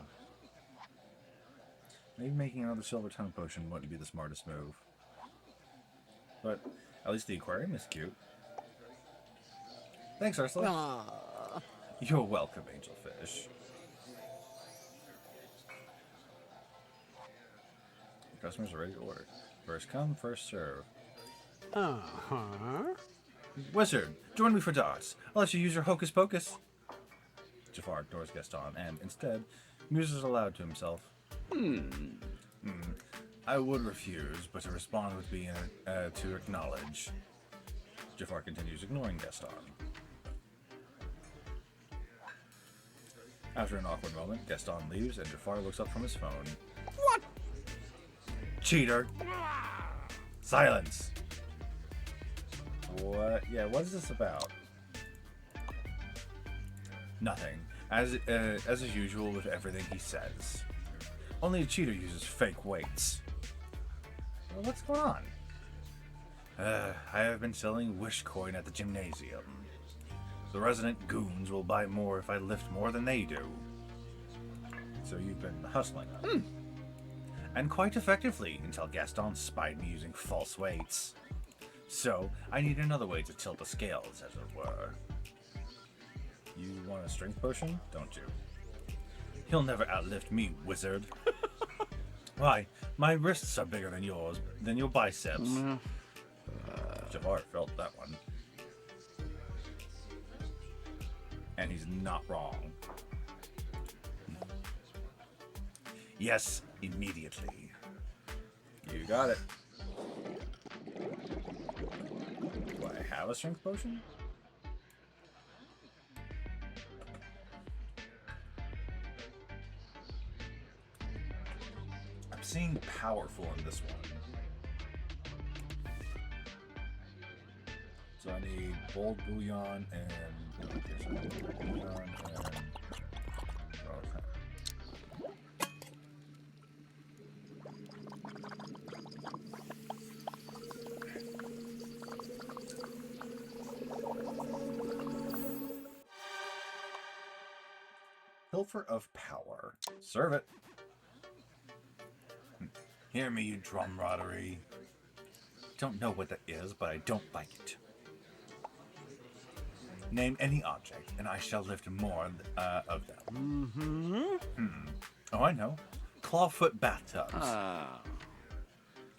Maybe making another silver tongue potion wouldn't be the smartest move. But at least the aquarium is cute. Thanks, Ursula. Ah. You're welcome, Angelfish. Customers are ready to order. First come, first serve. Uh-huh. Wizard, join me for darts. I'll let you use your hocus pocus. Jafar ignores Gaston and, instead, muses aloud to himself. I would refuse, but to respond would be to acknowledge. Jafar continues, ignoring Gaston. After an awkward moment, Gaston leaves and Jafar looks up from his phone. What? Cheater! Silence! What? Yeah, what is this about? Nothing. As is usual with everything he says. Only a cheater uses fake weights. Well, what's going on? I have been selling wish coin at the gymnasium. The resident goons will buy more if I lift more than they do. So you've been hustling them. And quite effectively, until Gaston spied me using false weights. So, I need another way to tilt the scales, as it were. You want a strength potion, don't you? He'll never outlift me, wizard. Why, my wrists are bigger than yours, than your biceps. Jafar felt that one. And he's not wrong. Yes, immediately. You got it. Do I have a strength potion? I'm seeing powerful in this one. So I need bold bouillon and Pilfer of Power. Serve it. Hear me, you drumroddery. Don't know what that is, but I don't like it. Name any object, and I shall lift more of them. Oh, I know. Clawfoot bathtubs.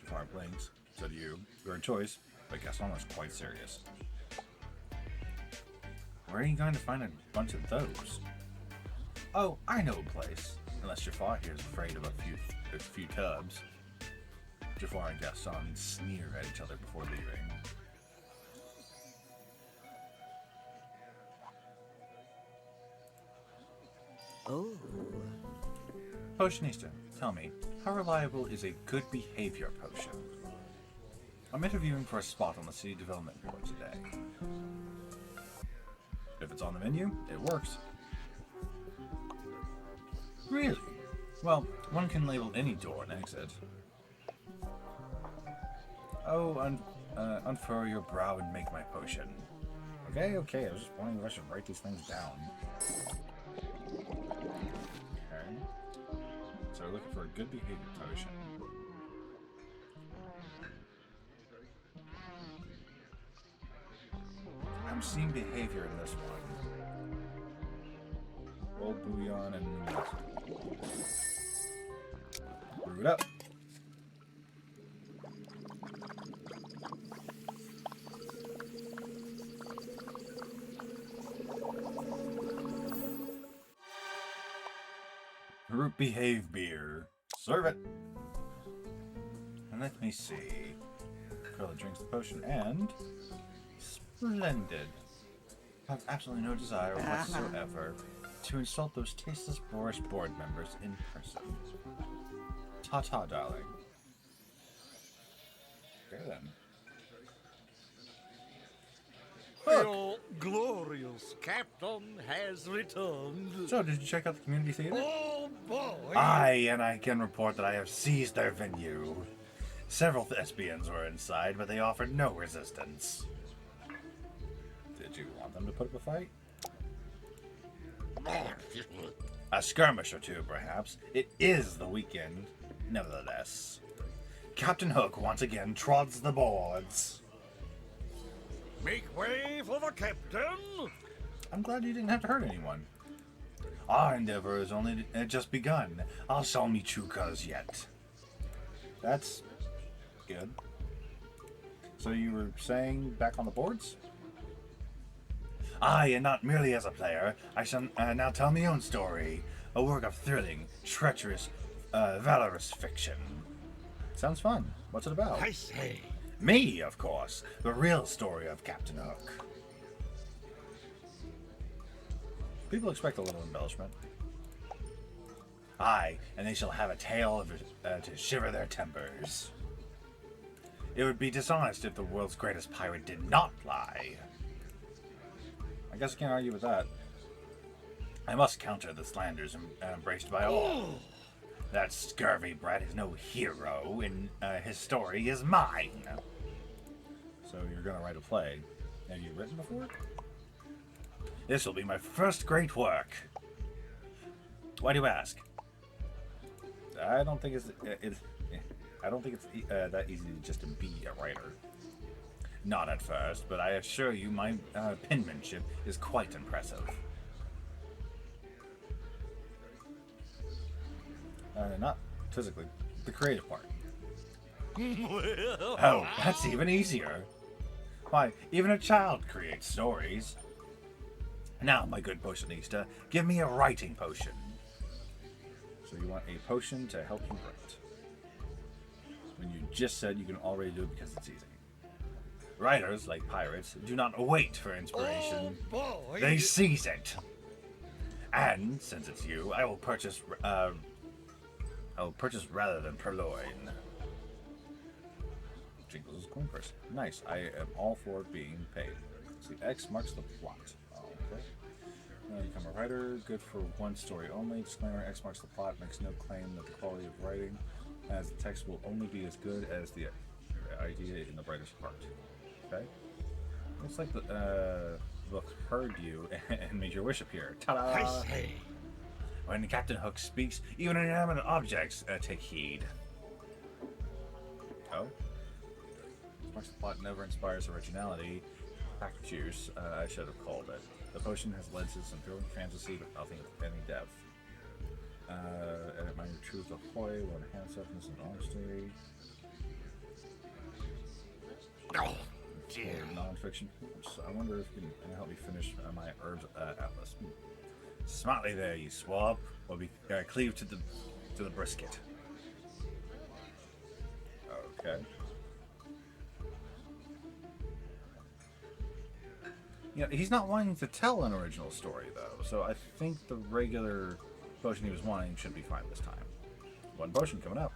Jafar blinks. So do you. Your choice, but Gaston is quite serious. Where are you going to find a bunch of those? Oh, I know a place. Unless Jafar here is afraid of a few tubs. Jafar and Gaston sneer at each other before leaving. Oh. Potionista, tell me, how reliable is a good behavior potion? I'm interviewing for a spot on the City Development Board today. If it's on the menu, it works. Really? Well, one can label any door an exit. Oh, unfurl your brow and make my potion. Okay, I was just wondering if I should write these things down. Okay. So we're looking for a good behavior potion. I'm seeing behavior in this one. Old bouillon and brew it up. Root behave beer. Serve it. And let me see. Curly drinks the potion and... Splendid. I have absolutely no desire whatsoever to insult those tasteless boorish board members in person. Ta-ta, darling. Okay then. Your glorious captain has returned. So, did you check out the community theater? Oh boy! Aye, and I can report that I have seized their venue. Several thespians were inside, but they offered no resistance. Did you want them to put up a fight? A skirmish or two, perhaps. It is the weekend, nevertheless. Captain Hook once again trods the boards. Make way for the more, Captain. I'm glad you didn't have to hurt anyone. Our endeavor has only just begun. I'll show me true colors yet. That's good. So you were saying back on the boards? Aye, and not merely as a player. I shall now tell my own story. A work of thrilling, treacherous, valorous fiction. Sounds fun. What's it about? I say. Me, of course. The real story of Captain Hook. People expect a little embellishment. Aye, and they shall have a tale to shiver their tempers. It would be dishonest if the world's greatest pirate did not lie. I guess I can't argue with that. I must counter the slanders embraced by all. That scurvy brat is no hero, and his story is mine. So you're gonna write a play. Have you written before? This will be my first great work. Why do you ask? I don't think it's that easy just to be a writer. Not at first, but I assure you my penmanship is quite impressive. Not physically, the creative part. Oh, that's even easier. Why, even a child creates stories. Now, my good potionista, give me a writing potion. So you want a potion to help you write. When you just said you can already do it because it's easy. Writers, like pirates, do not wait for inspiration. Oh, boy. They seize it. And, since it's you, I will purchase rather than purloin. Jingles his coin purse. Nice. I am all for being paid. See, X marks the plot. Okay. You become a writer. Good for one story only. Disclaimer: X marks the plot. Makes no claim that the quality of writing, as the text will only be as good as the idea in the writer's heart. Okay. Looks like the book heard you and made your wish appear. Ta-da! I say. When Captain Hook speaks, even inanimate objects take heed. Oh? As much as the plot never inspires originality, pack juice, I should have called it. The potion has lenses and thrilling fantasy, but nothing of any depth. And it might choose the hoy, one hand softness and honesty. Oh, dear. Non-fiction. So I wonder if you can help me finish my herbs atlas. Smartly there, you swab, or be cleave to the brisket. Okay. Yeah, he's not wanting to tell an original story though, so I think the regular potion he was wanting should be fine this time. One potion coming up.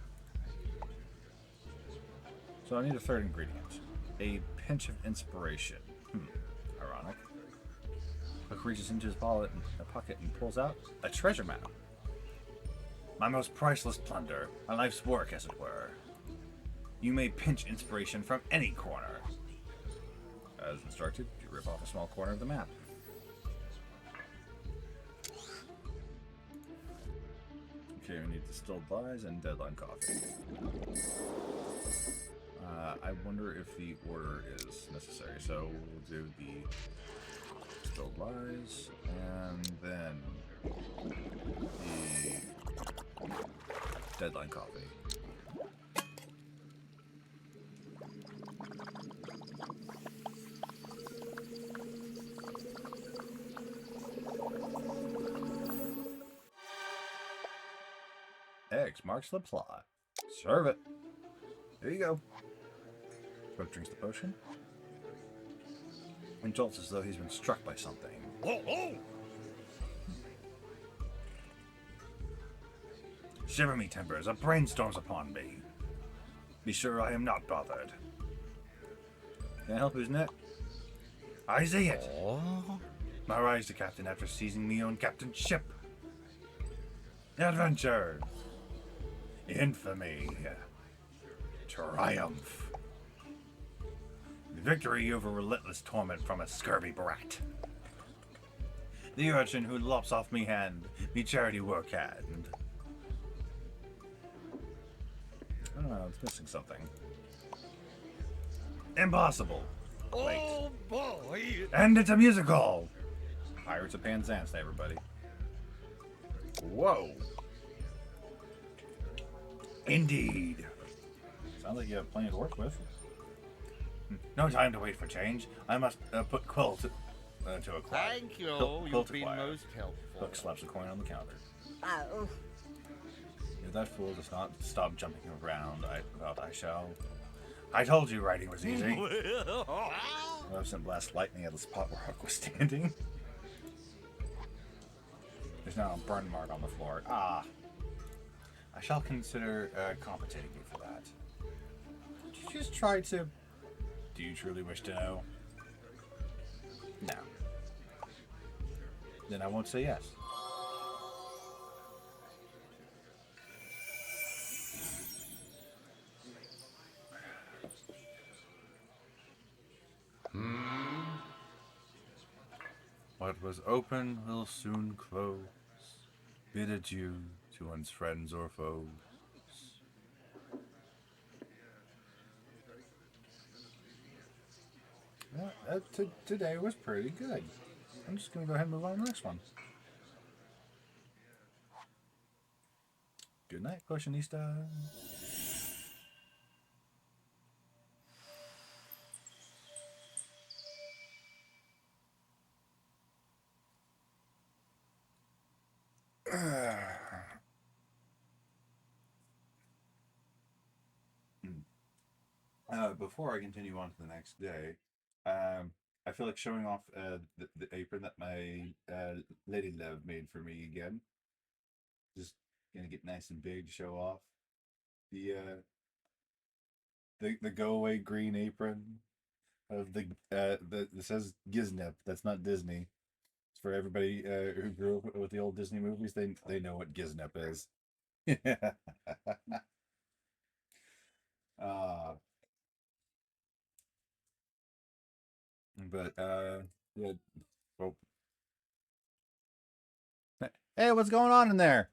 So I need a third ingredient. A pinch of inspiration. Ironic. Hook reaches into his pocket and pulls out a treasure map. My most priceless plunder, a life's work as it were. You may pinch inspiration from any corner. As instructed, you rip off a small corner of the map. Okay, we need distilled lies and deadline coffee. I wonder if the order is necessary, so we'll do the distilled lies, and then the deadline coffee. X marks the plot. Serve it. There you go. Hook drinks the potion and jolts as though he's been struck by something. Oh, oh. Shiver me timbers, a brainstorms upon me. Be sure I am not bothered. Can't help, isn't it? I see it. Oh. My rise to captain after seizing me own captain's ship. Adventure. Infamy. Triumph. Victory over relentless torment from a scurvy brat. The urchin who lops off me hand, me charity work hand. I don't know, it's missing something. Impossible. Wait. Oh boy. And it's a musical! Pirates of Penzance, everybody. Whoa! Indeed. Sounds like you have plenty to work with. No time to wait for change. I must put quill to acquire. Thank you. Quill You've to been acquire. most helpful. Hook slaps a coin on the counter. Oh, If that fool does not stop jumping around, I shall. I told you writing was easy. Maleficent blast lightning at the spot where Hook was standing. There's now a burn mark on the floor. Ah. I shall consider compensating you for that. Did you just try to... Do you truly wish to know? No. Then I won't say yes. What was open will soon close. Bid adieu to one's friends or foes. Yeah, today was pretty good. I'm just going to go ahead and move on to the next one. Good night, Potionista. Before I continue on to the next day, I feel like showing off the apron that my lady love made for me again. Just gonna get nice and big to show off the go away green apron of the that says Giznep. That's not Disney. It's for everybody who grew up with the old Disney movies. They know what Giznep is. But yeah. Well, hey, what's going on in there?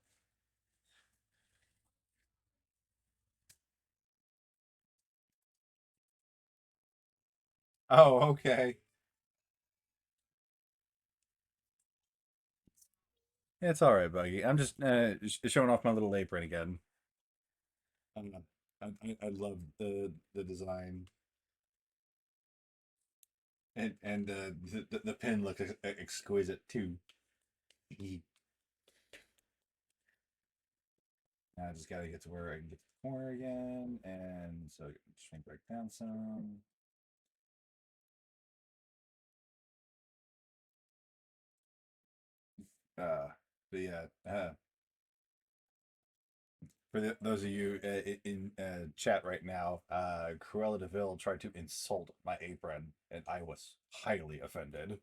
Oh, okay. It's all right, Buggy. I'm just showing off my little apron again. I love the design, and the pin looks exquisite too. Now I just gotta get to where I can get to the corner again, and so shrink back down some. But yeah, for those of you in chat right now, Cruella de Vil tried to insult my apron, and I was highly offended.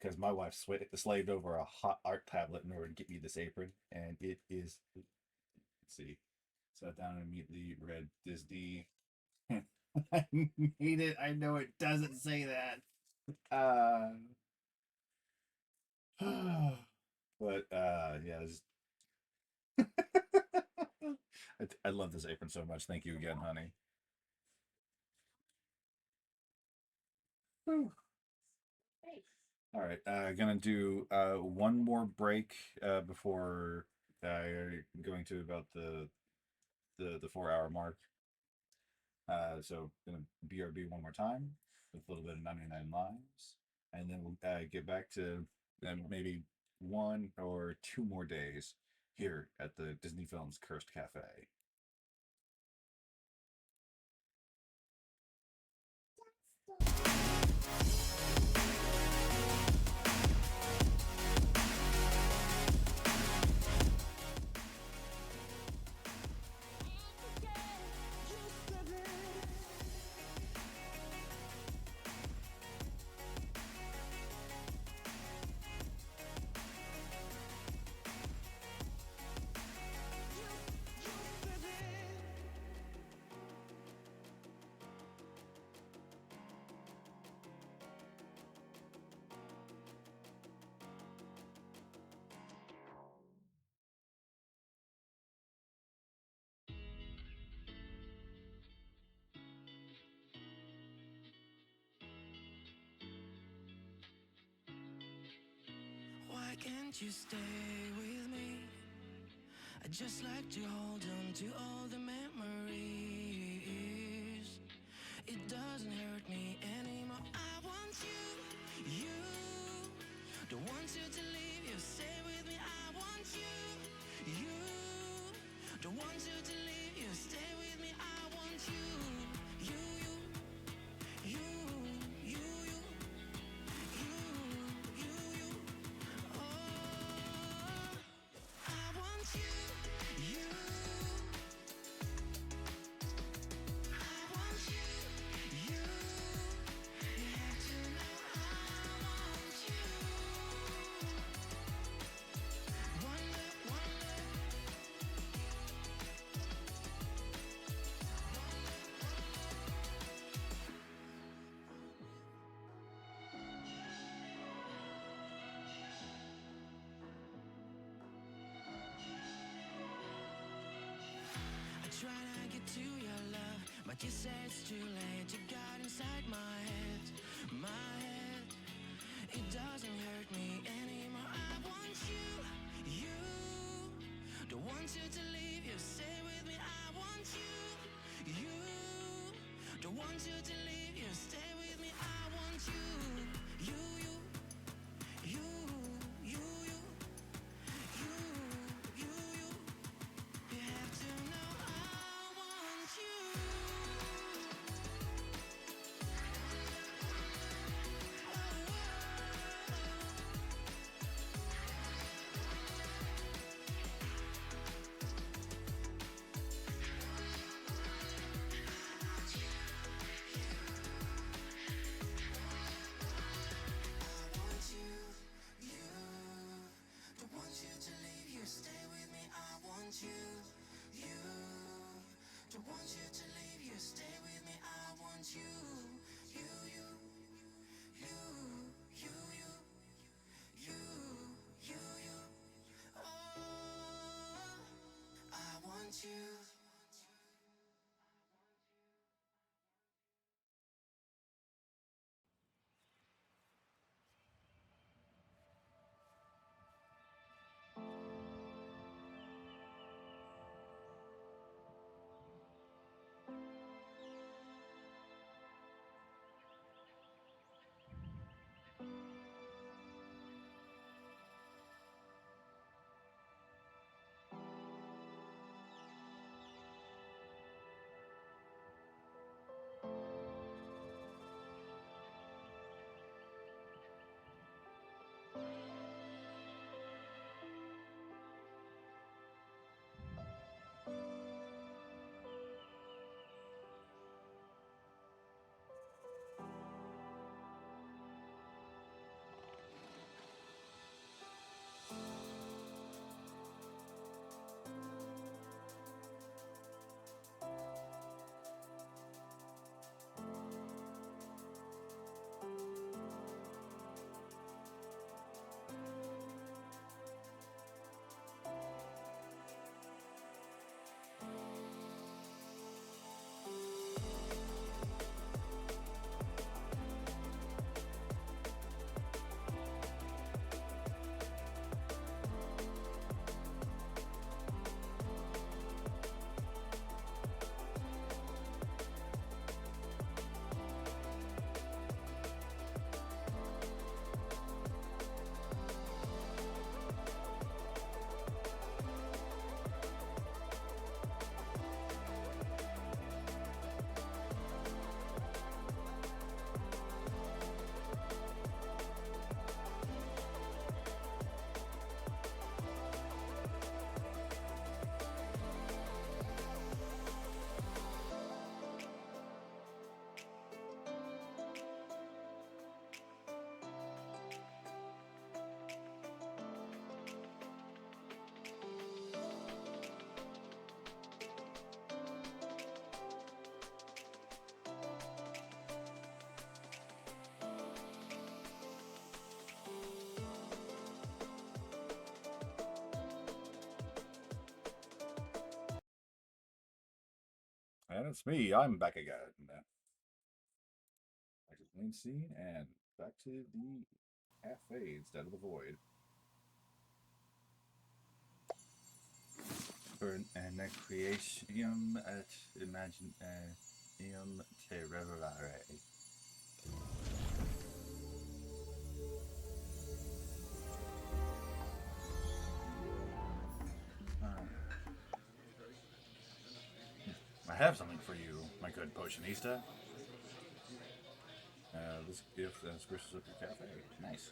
Because my wife slaved over a hot art tablet in order to get me this apron, and it is. Let's see, sat down and immediately read Disney. I need it. I know it doesn't say that. But yeah. I love this apron so much. Thank you again, honey. Whew. All right, gonna do one more break before going to about the 4 hour mark. So gonna BRB one more time with a little bit of 99 lives, and then we'll get back to maybe 1 or 2 more days here at the Disney Films Cursed Cafe. can't you stay with me? I'd just like to hold on to all the memories. It doesn't hurt me anymore. I want you, don't want you to leave. You stay with me. I want you, don't want you to leave. You stay with me. I want you, you, you, you. I want you, I want you, you have to know I want you. One love, one love. I try to get to your love, but you say it's too late. You got inside my head, my head. It doesn't hurt me anymore. I want you, don't want you to leave. You stay with me. I want you, don't want you to leave. You stay with me. I want you, you, you, you, you, you, you. You have to know I want you. I want you, don't want you to leave. You stay with me. I want you, don't want you to leave. You stay with me. I want you, you, you, you, you, you, you, you. Oh, I want you. And it's me. I'm back again. Back to the main scene and back to the cafe instead of the void. for an creatium at imaginium terrare. I have something for you, my good potionista. This gift spruces up your cafe. Nice.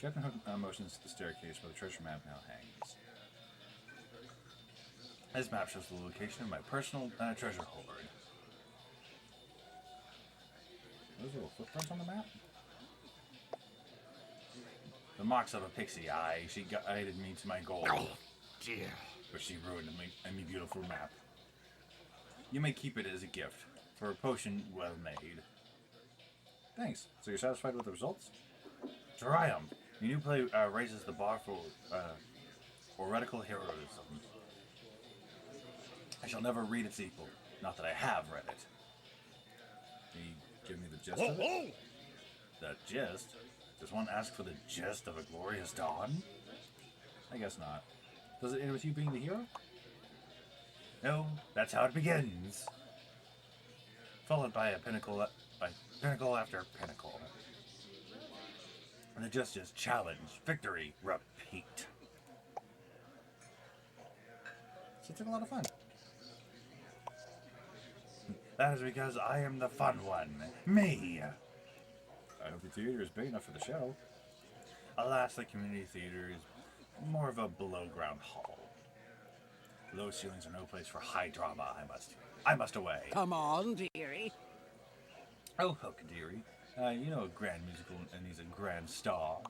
Captain Hook motions to the staircase where the treasure map now hangs. This map shows the location of my personal treasure hoard. Those little footprints on the map? The marks of a pixie eye. She guided me to my goal. Oh, dear. But she ruined my beautiful map. You may keep it as a gift for a potion well made. Thanks. So you're satisfied with the results? Try 'em. Your new play raises the bar for heretical heroism. I shall never read its equal. Not that I have read it. Can you give me the gist of it? The gist? Does one ask for the gist of a glorious dawn? I guess not. Does it end with you being the hero? No, that's how it begins. Followed by a pinnacle after pinnacle. And the gist is challenge, victory, repeat. So it's like a lot of fun. That is because I am the fun one. Me! I hope the theater is big enough for the show. Alas, the community theater is more of a below-ground hall. Low ceilings are no place for high drama. I must away. Come on, dearie. Oh, Hook, dearie. You know a grand musical and he's a grand star.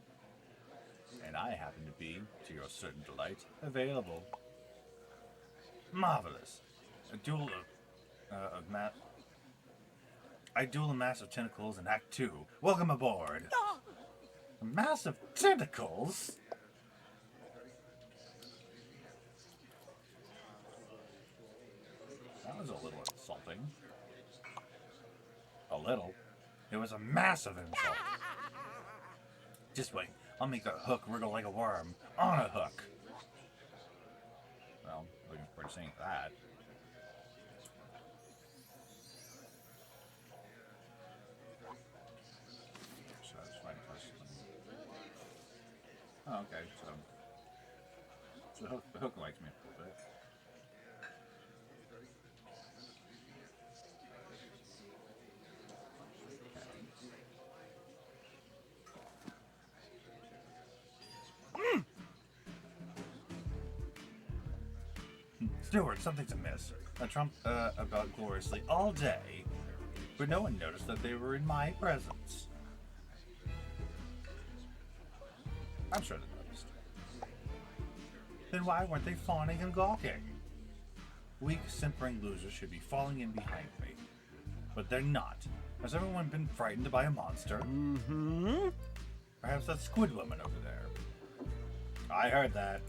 And I happen to be, to your certain delight, available. Marvelous. I duel a mass of tentacles in Act 2. Welcome aboard. A mass of tentacles? That was a little insulting. A little. It was a massive insult. Just wait. I'll make a hook wriggle like a worm. On a hook. Well, looking forward to seeing that. Satisfying person. Oh, okay, so the hook likes me a little bit. Stewart, something's amiss. I trumped about gloriously all day, but no one noticed that they were in my presence. I'm sure they noticed. Then why weren't they fawning and gawking? Weak, simpering losers should be falling in behind me. But they're not. Has everyone been frightened by a monster? Mm-hmm. Perhaps that squid woman over there. I heard that.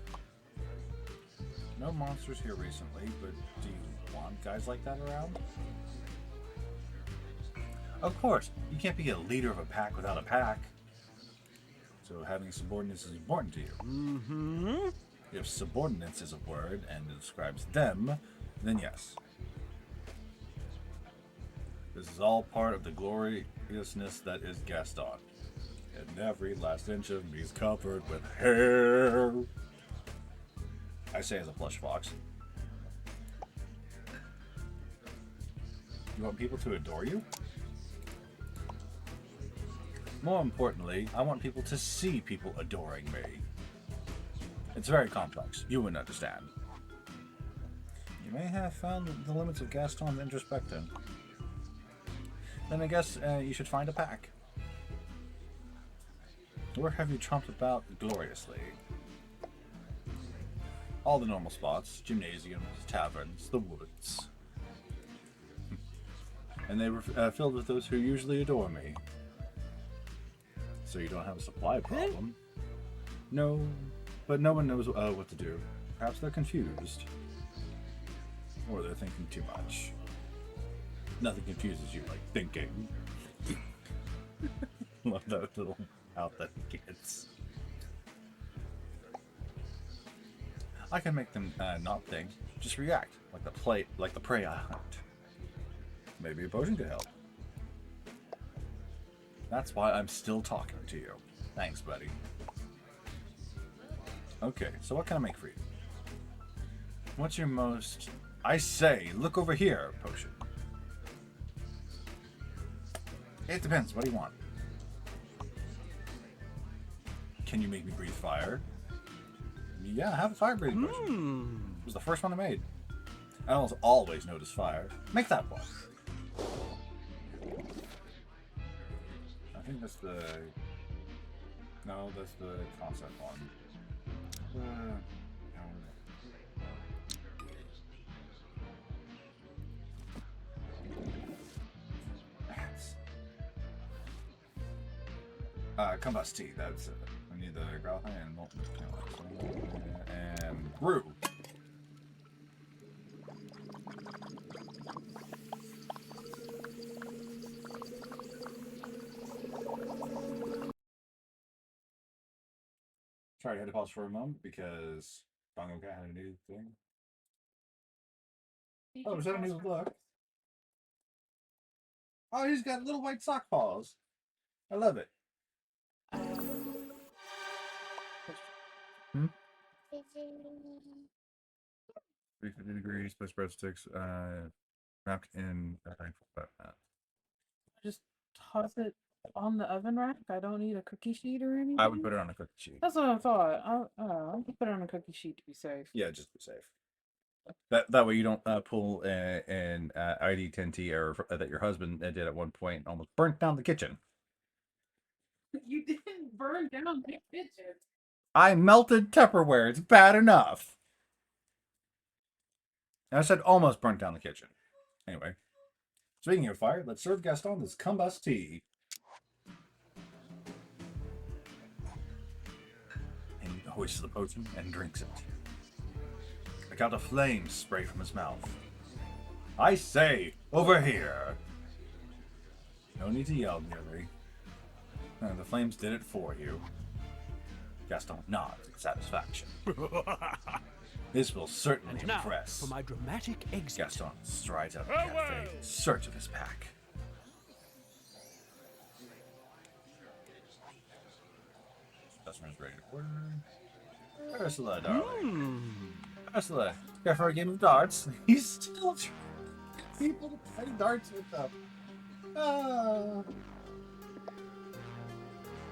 No monsters here recently, but do you want guys like that around? Of course, you can't be a leader of a pack without a pack. So having subordinates is important to you. Mm-hmm. If subordinates is a word and it describes them, then yes. This is all part of the gloriousness that is Gaston. And every last inch of me is covered with hair. I say as a plush fox. You want people to adore you? More importantly, I want people to see people adoring me. It's very complex. You wouldn't understand. You may have found the limits of Gaston's introspection. Then I guess you should find a pack. Where have you tromped about gloriously? All the normal spots, gymnasiums, taverns, the woods. And they were filled with those who usually adore me. So you don't have a supply problem. No, but no one knows what to do. Perhaps they're confused. Or they're thinking too much. Nothing confuses you like thinking. Love that little out that gets. I can make them not think, just react, like the prey I hunt. Maybe a potion could help. That's why I'm still talking to you. Thanks, buddy. Okay, so what can I make for you? What's your most... I say, look over here, potion. It depends. What do you want? Can you make me breathe fire? Yeah, I have a fire breathing potion. It was the first one I made. I almost always notice fire. Make that one. I think that's the... No, that's the concept one. No. Combust tea, that's it. We need the graphite and molten and brew. Sorry, I had to pause for a moment because Bongo Cat had a new thing. Oh, is that a new look? Oh, he's got little white sock paws. I love it. 350 degrees, place breadsticks, wrapped in a thankful mat. Just toss it on the oven rack. I don't need a cookie sheet or anything. I would put it on a cookie sheet. That's what I thought. I'll put it on a cookie sheet to be safe. Yeah, just to be safe. That way you don't pull an ID10T error that your husband did at one point and almost burnt down the kitchen. You didn't burn down the kitchen. I melted Tupperware. It's bad enough. And I said almost burnt down the kitchen. Anyway, speaking of fire, let's serve Gaston this combust tea. And he hoists the potion and drinks it. I got a flame spray from his mouth. I say, over here. No need to yell, nearly. The flames did it for you. Gaston nods in satisfaction. This will certainly impress. For my dramatic exit. Gaston strides out of the cafe in search of his pack. Customer's ready to order. Ursula, darling. Ursula, care for a game of darts? He's still trying people to play darts with them.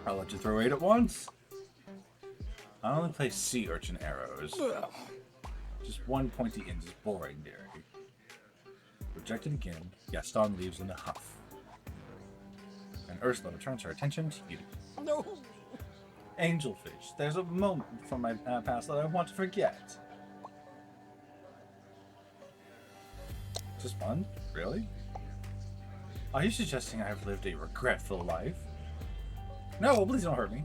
I'll let you throw 8 at once. I only play sea urchin arrows. Just one pointy end is boring, dearie. Rejected again, Gaston leaves in a huff. And Ursula returns her attention to you. No. Angelfish, there's a moment from my past that I want to forget. Is this fun? Really? Are you suggesting I have lived a regretful life? No, please don't hurt me.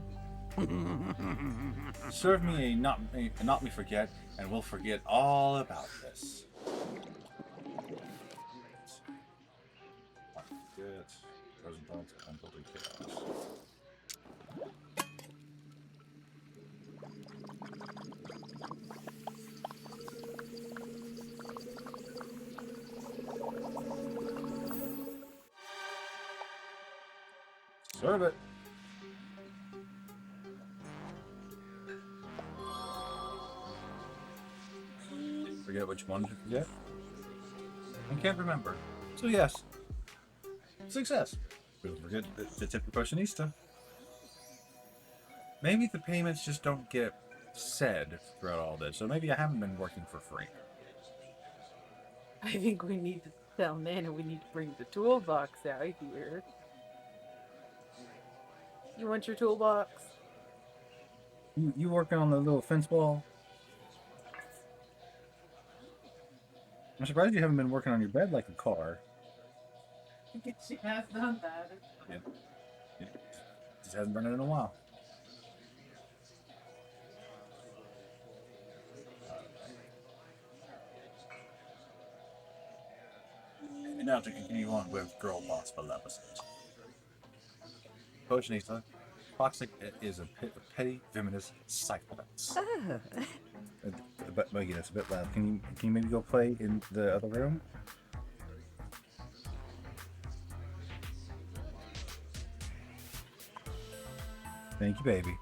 Serve me a not me forget, and we'll forget all about this. Forget. Frozen thoughts and building chaos. Serve it. Forget which one to forget? I can't remember. So yes. Success. Don't forget the tip of Potionista. Maybe the payments just don't get said throughout all this, so maybe I haven't been working for free. I think we need to tell Nana we need to bring the toolbox out here. You want your toolbox? You working on the little fence wall? I'm surprised you haven't been working on your bed like a car. She has done that. Yeah. Just hasn't done it in a while. And now to continue on with Girl Boss Maleficent. Potionista, Toxic is a petty, venomous psychopath. But Maggie, that's a bit loud. Can you maybe go play in the other room? Thank you, baby.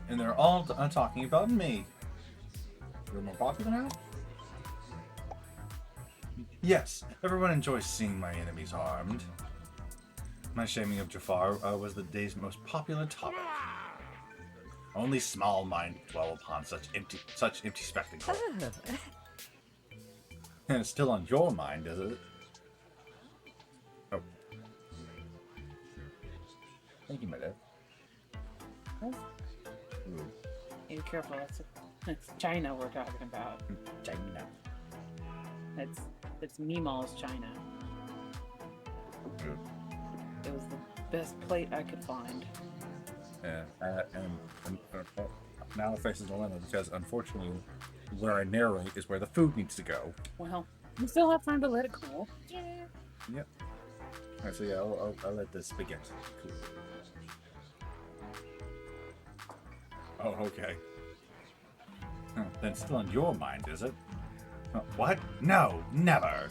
And they're all talking about me. You're more popular now? Yes, everyone enjoys seeing my enemies harmed. My shaming of Jafar was the day's most popular topic. Only small minds dwell upon such empty spectacle. And it's still on your mind, is it? Oh. Thank you, my dad. Be careful, it's China we're talking about. China. It's Meemaw's China. It was the best plate I could find. Yeah, and now it faces a dilemma because unfortunately, where I narrate is where the food needs to go. Well, we still have time to let it cool. Yeah. Yep. Alright, so yeah, I'll let the spaghetti cool. Oh, okay. Then still on your mind, is it? What? No, never!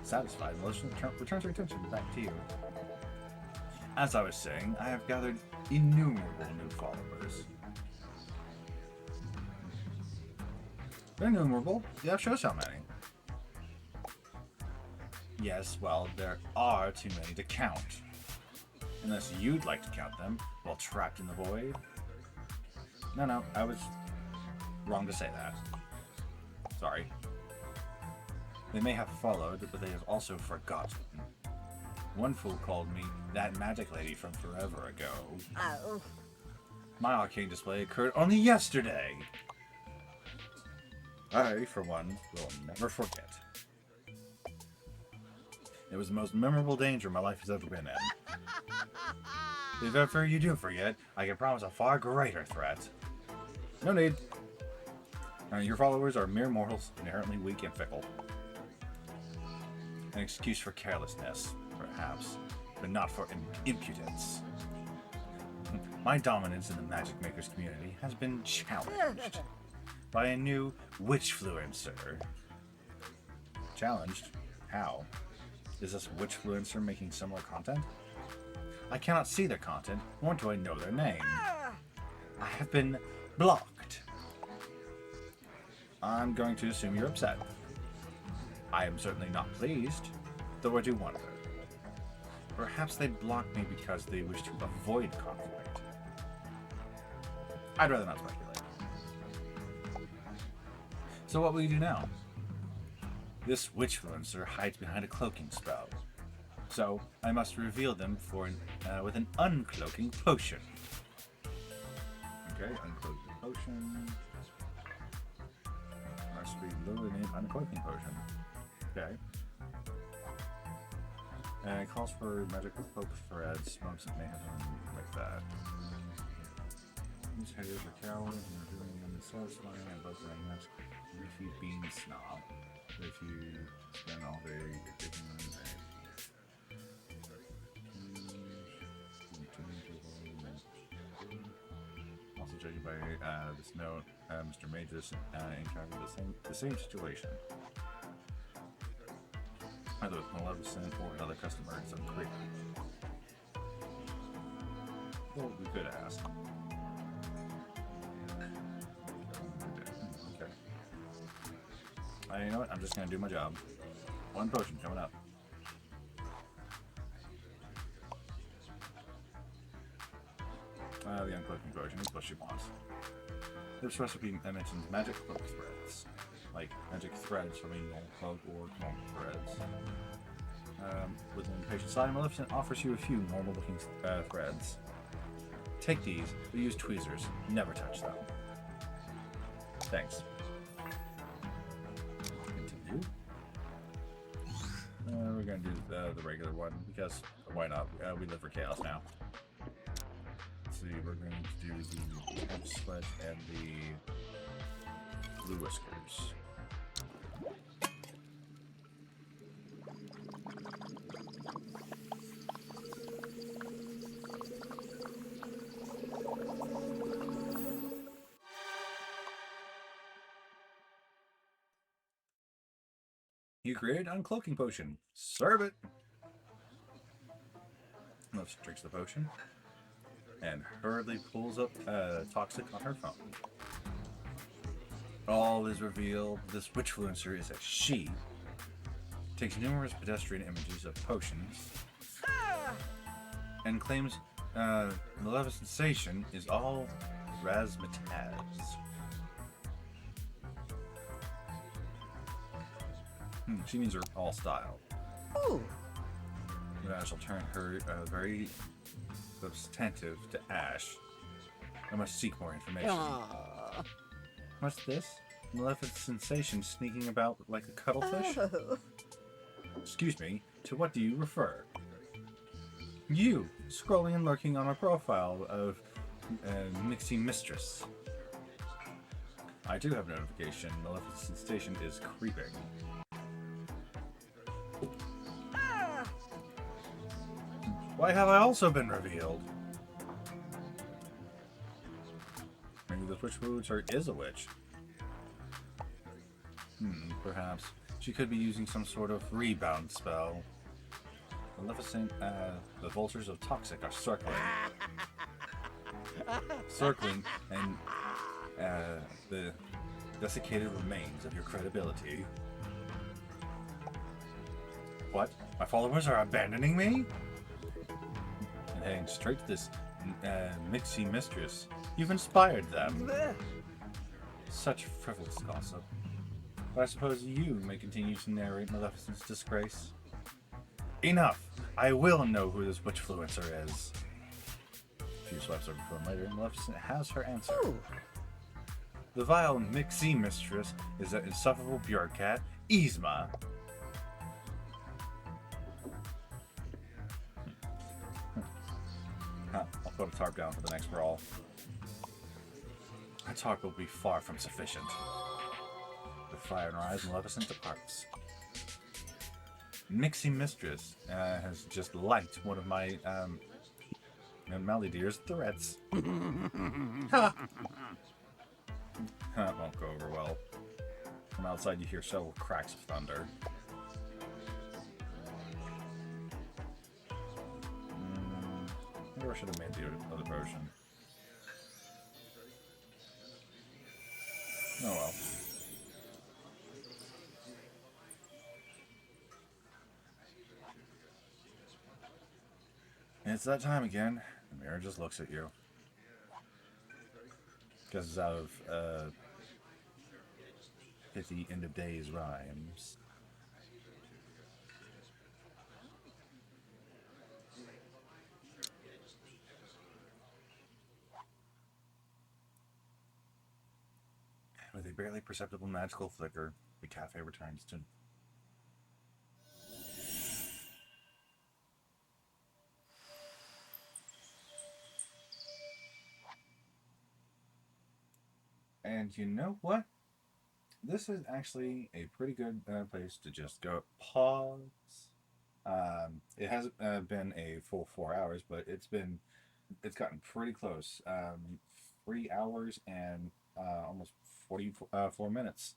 Satisfied, Melissa returns her attention back to you. As I was saying, I have gathered innumerable new followers. Innumerable? Yeah, shows how many. Yes, well, there are too many to count. Unless you'd like to count them while trapped in the void. No, I was wrong to say that. Sorry. They may have followed, but they have also forgotten. One fool called me that magic lady from forever ago. Oh. My arcane display occurred only yesterday. I, for one, will never forget. It was the most memorable danger my life has ever been in. If ever you do forget, I can promise a far greater threat. No need. Your followers are mere mortals, inherently weak and fickle. An excuse for carelessness, perhaps, but not for impudence. My dominance in the Magic Makers community has been challenged by a new witchfluencer. Challenged? How? Is this witchfluencer making similar content? I cannot see their content, nor do I know their name. I have been blocked. I'm going to assume you're upset. I am certainly not pleased, though I do wonder. Perhaps they blocked me because they wish to avoid conflict. I'd rather not speculate. So what will you do now? This witchfluencer hides behind a cloaking spell. So I must reveal them with an uncloaking potion. Okay, uncloaking potion. Must be lured in uncloaking potion. Okay. And it calls for magical cloak threads, smokes and mayhem, like that. These headers are cowards and are doing unsatisfying and both very much if you being snob. If you spend all day taking on the also judging by this note, Mr. Majors encountered the same situation. Either with Maleficent or another customer in some quick. Well, we could ask. Okay. You know what? I'm just gonna do my job. One potion coming up. The uncloaking potion is what she wants. This recipe mentions magic cloak threads. Like magic threads from a normal cloak or normal threads. With an impatient sigh, Maleficent offers you a few normal looking threads. Take these, but use tweezers. Never touch them. Thanks. Continue. We're gonna do the regular one because why not? We live for chaos now. Let's see, we're going to do the Hedge Sledge and the Blue Whiskers. You created uncloaking potion. Serve it. Maleficent drinks the potion and hurriedly pulls up Toxic on her phone. All is revealed. This witchfluencer is a she. Takes numerous pedestrian images of potions and claims Maleficent sensation is all razzmatazz. She means her all style. Ooh. I shall turn her very substantive to ash. I must seek more information. Aw. What's this? Maleficent sensation sneaking about like a cuttlefish? Oh. Excuse me, to what do you refer? You, scrolling and lurking on a profile of Mixie Mistress. I do have notification. Maleficent sensation is creeping. Why have I also been revealed? Maybe the witchfluencer is a witch. Perhaps. She could be using some sort of rebound spell. Maleficent, the vultures of Toxic are circling. And the desiccated remains of your credibility. What? My followers are abandoning me? And heading straight to this Mixie Mistress. You've inspired them. Such frivolous gossip. But I suppose you may continue to narrate Maleficent's disgrace. Enough! I will know who this witchfluencer is. A few swipes over phone later, Maleficent has her answer. Ooh. The vile Mixie Mistress is that insufferable bureaucrat, Yzma. I'll put a tarp down for the next brawl. A tarp will be far from sufficient. With fire in her eyes, Maleficent departs. Mixie Mistress has just liked one of my Maldear's threats. Ha! That won't go over well. From outside you hear several cracks of thunder. Maybe I should have made the other potion. Oh well. It's that time again. The mirror just looks at you. Because it's out of pithy end of days rhymes. With a barely perceptible magical flicker, the cafe returns to And you know what? This is actually a pretty good place to just go pause. It hasn't been a full 4 hours, but it's gotten pretty close. 3 hours and almost 44 minutes.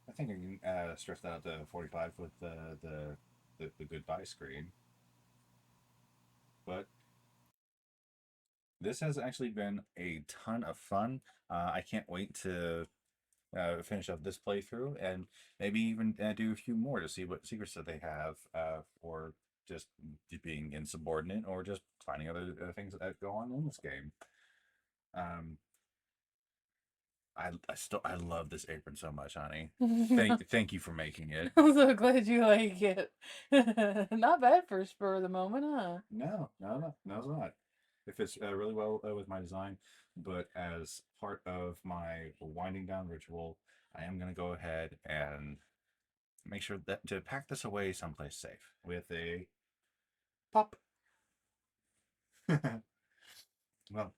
I think I can stretch that out to 45 with the goodbye screen. But this has actually been a ton of fun. I can't wait to finish up this playthrough and maybe even do a few more to see what secrets that they have for just being insubordinate or just finding other things that go on in this game. I love this apron so much, honey. Thank you for making it. I'm so glad you like it. Not bad for a spur of the moment, huh? No, it's not. It fits really well with my design, but as part of my winding down ritual, I am going to go ahead and make sure that to pack this away someplace safe with a pop. Well,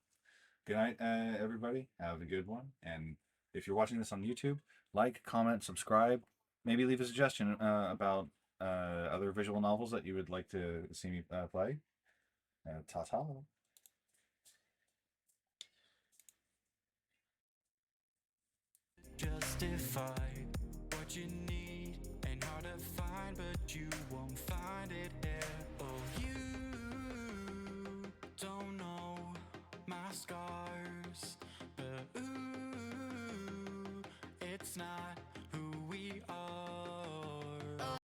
good night, everybody. Have a good one. And if you're watching this on YouTube, like, comment, subscribe. Maybe leave a suggestion about other visual novels that you would like to see me play. Ta-ta. Justify what you need and how to find it's not